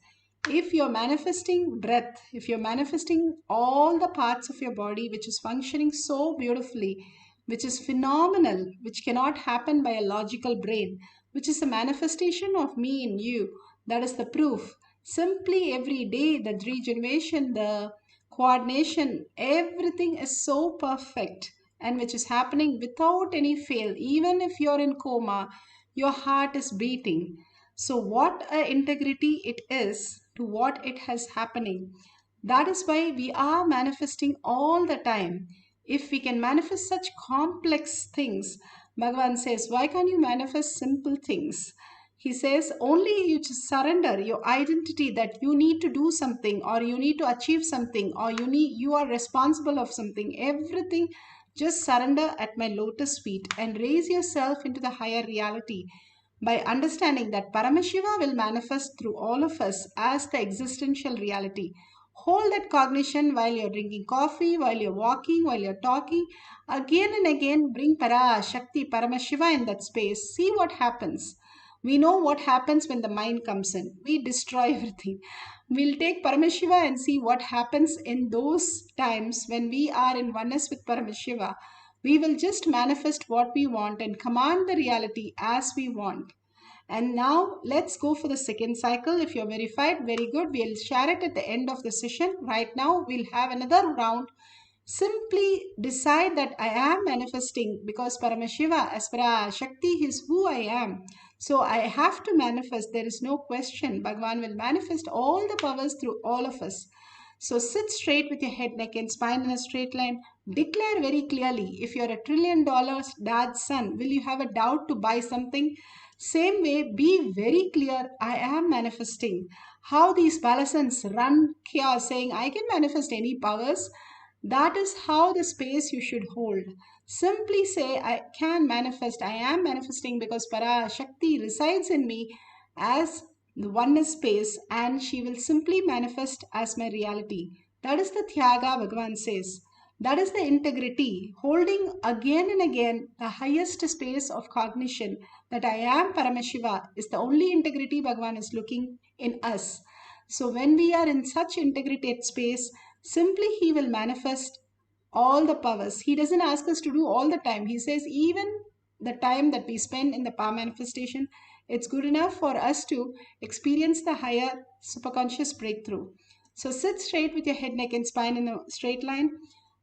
if you're manifesting breath, if you're manifesting all the parts of your body which is functioning so beautifully, which is phenomenal, which cannot happen by a logical brain, which is a manifestation of me in you, that is the proof. Simply every day, the regeneration, the coordination, everything is so perfect and which is happening without any fail. Even if you're in coma, your heart is beating. So what a integrity it is to what it has happening. That is why we are manifesting all the time. If we can manifest such complex things, Bhagavan says, why can't you manifest simple things? He says, only you just surrender your identity that you need to do something or you need to achieve something or you are responsible of something. Everything, just surrender at my lotus feet and raise yourself into the higher reality by understanding that Paramashiva will manifest through all of us as the existential reality. Hold that cognition while you're drinking coffee, while you're walking, while you're talking. Again and again, bring Parashakti, Paramashiva in that space. See what happens. We know what happens when the mind comes in. We destroy everything. We'll take Paramashiva and see what happens in those times when we are in oneness with Paramashiva. We will just manifest what we want and command the reality as we want. And now let's go for the second cycle. If you're verified, very good. We'll share it at the end of the session. Right now, we'll have another round. Simply decide that I am manifesting because Paramashiva, as Parashakti, is who I am. So I have to manifest. There is no question. Bhagavan will manifest all the powers through all of us. So sit straight with your head, neck and spine in a straight line. Declare very clearly, if you're $1 trillion dad's son, will you have a doubt to buy something? Same way, be very clear, I am manifesting. How these balasans run chaos saying, I can manifest any powers. That is how the space you should hold. Simply say, I can manifest, I am manifesting because Parashakti resides in me as the oneness space, and she will simply manifest as my reality. That is the Thyaga, Bhagavan says. That is the integrity, holding again and again the highest space of cognition that I am Paramashiva is the only integrity Bhagavan is looking in us. So when we are in such integrated space, simply He will manifest all the powers. He doesn't ask us to do all the time. He says even the time that we spend in the power manifestation, it's good enough for us to experience the higher superconscious breakthrough. So sit straight with your head, neck and spine in a straight line.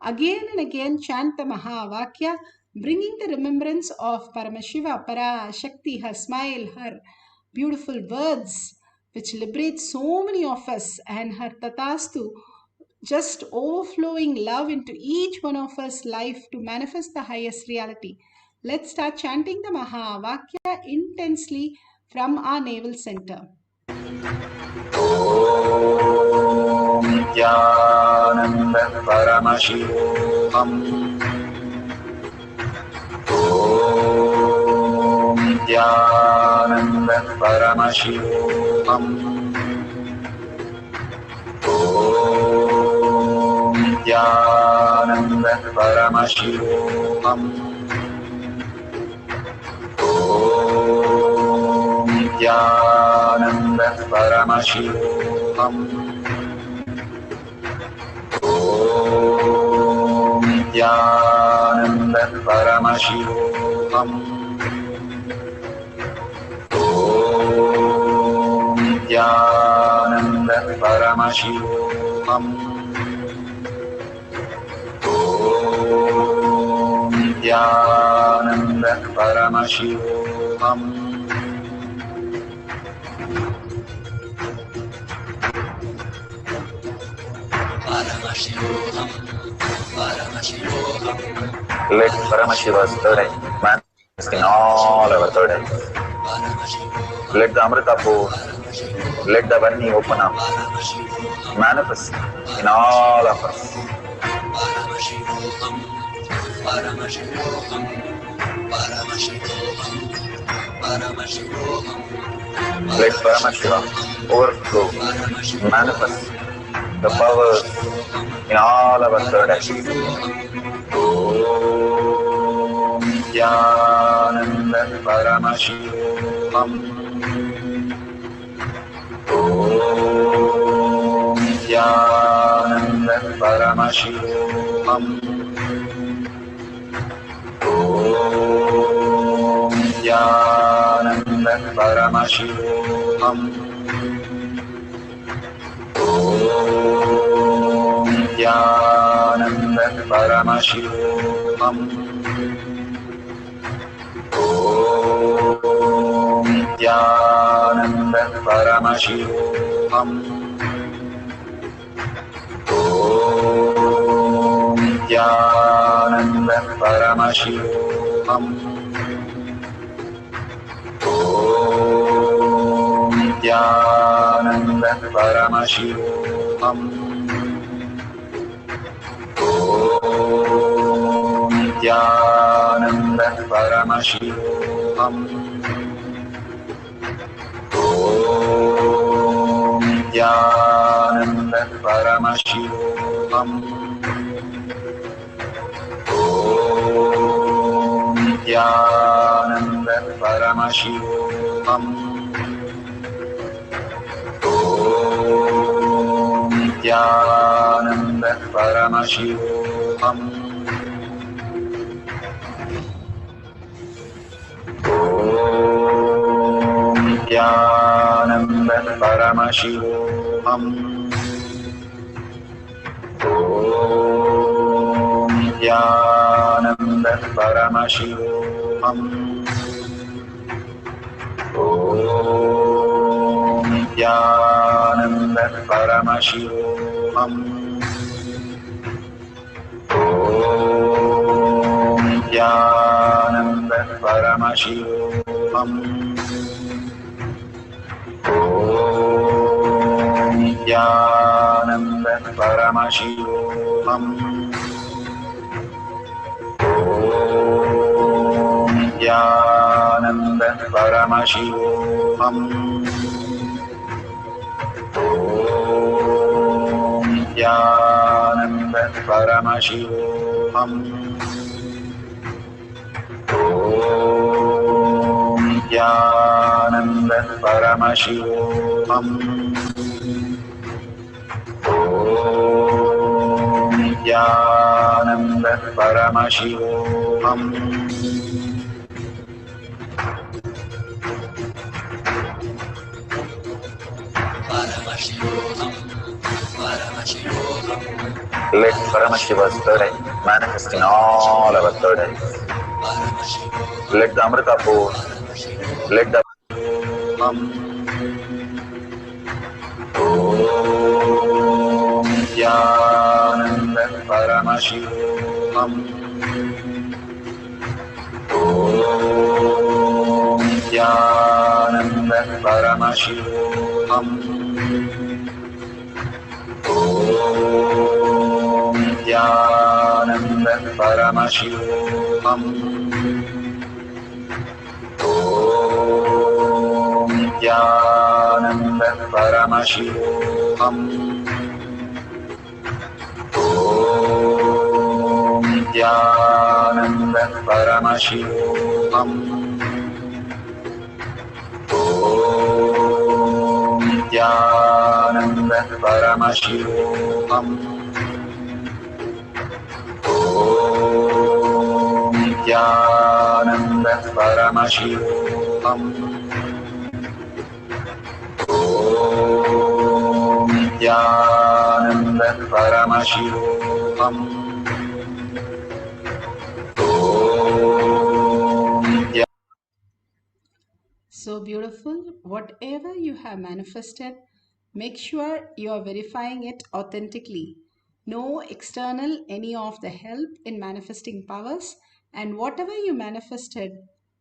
Again and again chant the Mahavakya, bringing the remembrance of Paramashiva, Parashakti, her smile, her beautiful words, which liberate so many of us, and her Tatastu, just overflowing love into each one of us life to manifest the highest reality. Let's start chanting the Mahavakya intensely from our navel center. Om Nithyananda Paramashivoham. Om Nithyananda Paramashivoham. Om Nithyananda Paramashivoham. Om Nithyananda Paramashivoham. Om Nithyananda Paramashivoham. Om Nithyananda Paramashivoham. Om Nithyananda Paramashivoham. Let Paramashiva's third eye manifest in all our third eyes. Let the Amrita pour, let the Varni open up, manifest in all of us. Paramashivoham, Paramashivoham, Paramashivoham, Paramashivoham. Let Paramashiva overflow, manifest the powers in all our third eyes. Om Nithyananda Paramashivoham. Om Nithyananda Paramashivoham. Om Nithyananda Paramashivoham. Om Nithyananda Paramashivoham. Om Nithyananda Paramashivoham. Om Nithyananda Paramashivoham. Om Nithyananda Paramashivoham. Om Nithyananda Paramashivoham. Om Nithyananda Paramashivoham. Om Nithyananda Paramashivoham. Om Nithyananda Paramashivoham. Om Nithyananda Paramashivoham. Om Nithyananda Paramashivoham. Om Nithyananda Paramashivoham. Om Nithyananda Paramashivoham. Om Nithyananda Paramashivoham. Om Nithyananda Paramashivoham. Paramashivoham. Om Nithyananda Paramashivoham. Om Nithyananda Paramashivoham. Let Paramashiva's third eye manifest in all our third eyes. Let the Amrita pour, let the Om Nithyananda Paramashivoham. Om Nithyananda Paramashivoham. Om Nithyananda Paramashivoham. Om Nithyananda Paramashivoham. Om Nithyananda Paramashivoham. Om Nithyananda Paramashivoham. Om Nithyananda Paramashivoham. Om Nithyananda Paramashivoham. So beautiful. Whatever you have manifested, make sure you are verifying it authentically. No external any of the help in manifesting powers, and whatever you manifested,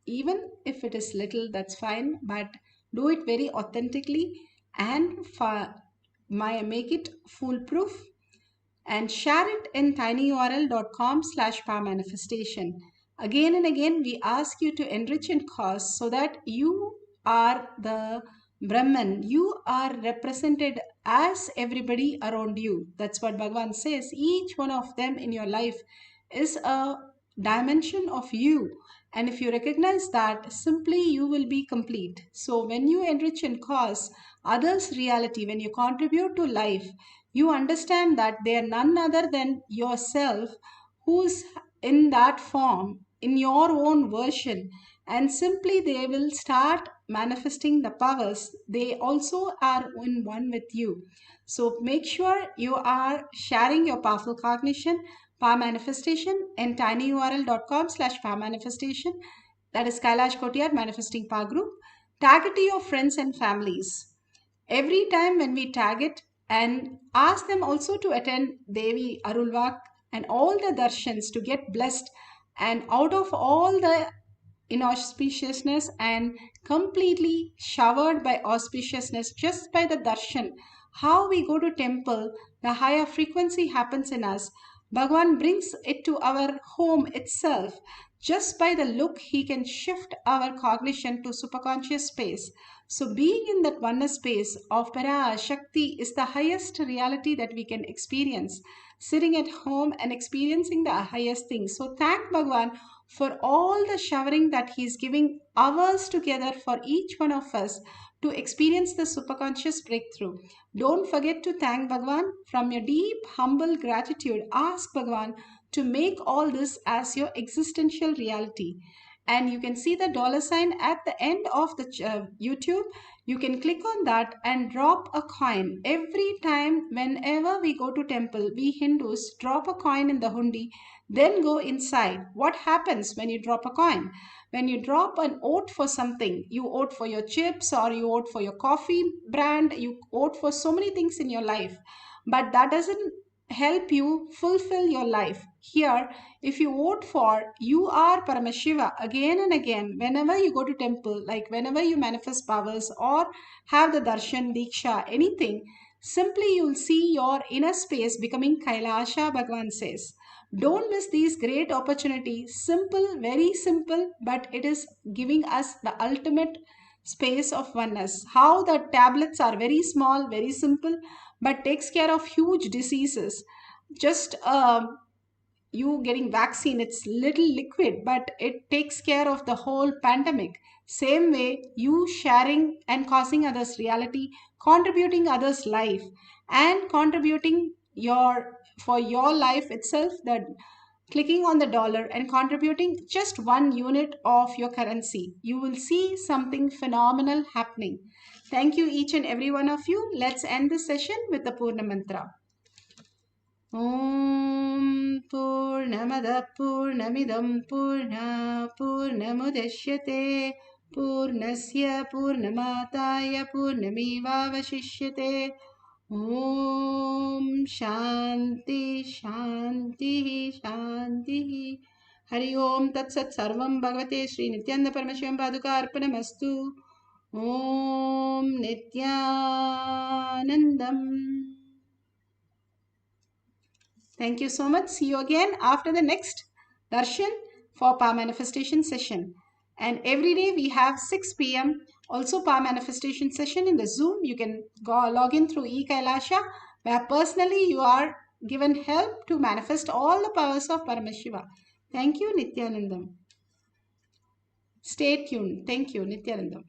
even if it is little, that's fine, but do it very authentically and make it foolproof and share it in tinyurl.com/power manifestation. Again and again, we ask you to enrich in cause so that you are the Brahman. You are represented as everybody around you. That's what Bhagavan says. Each one of them in your life is a dimension of you. And if you recognize that, simply you will be complete. So when you enrich in cause others' reality, when you contribute to life, you understand that they are none other than yourself who's in that form, in your own version, and simply they will start manifesting the powers. They also are in one with you. So make sure you are sharing your powerful cognition, power manifestation in tinyurl.com/power manifestation. That is Kailash Kotiyar Manifesting Power Group. Tag it to your friends and families. Every time when we tag it, and ask them also to attend Devi Arulvak and all the darshans to get blessed, and out of all the inauspiciousness and completely showered by auspiciousness just by the darshan. How we go to temple, the higher frequency happens in us. Bhagavan brings it to our home itself. Just by the look, he can shift our cognition to superconscious space. So being in that oneness space of Parashakti is the highest reality that we can experience. Sitting at home and experiencing the highest things. So thank Bhagavan for all the showering that he is giving hours together for each one of us to experience the superconscious breakthrough. Don't forget to thank Bhagavan from your deep, humble gratitude. Ask Bhagavan to make all this as your existential reality. And you can see the $sign at the end of the YouTube. You can click on that and drop a coin. Every time whenever we go to temple, we Hindus drop a coin in the hundi, then go inside. What happens when you drop a coin? When you drop an oat for something, you oat for your chips or you oat for your coffee brand, you oat for so many things in your life. But that doesn't help you fulfill your life. Here, if you vote for you are Paramashiva again and again, whenever you go to temple, like whenever you manifest powers or have the darshan, diksha, anything, simply you'll see your inner space becoming Kailasa, Bhagavan says. Don't miss these great opportunities. Simple, very simple, but it is giving us the ultimate space of oneness. How the tablets are very small, very simple, but takes care of huge diseases. just you getting vaccine, it's little liquid, but it takes care of the whole pandemic. Same way, you sharing and causing others reality, contributing others life, and contributing for your life itself, that clicking on the dollar and contributing just 1 unit of your currency, you will see something phenomenal happening. Thank you each and every one of you. Let's end this session with the Purna Mantra. Om Purnamada Purnamidam Purna Purnamudashyate Purnasya Purnamataya Purnamevavashishyate. Om Shanti Shanti Shanti. Hari Om Tat Sat Sarvam Bhagavate Sri Nithyananda Paramashivam Paduka Arpanamastu. Om Nityanandam. Thank you so much. See you again after the next darshan for power manifestation session. And every day we have 6 p.m. also power manifestation session in the Zoom. You can log in through Kailasa, where personally you are given help to manifest all the powers of Paramashiva. Thank you, Nithyanandam. Stay tuned. Thank you, Nithyanandam.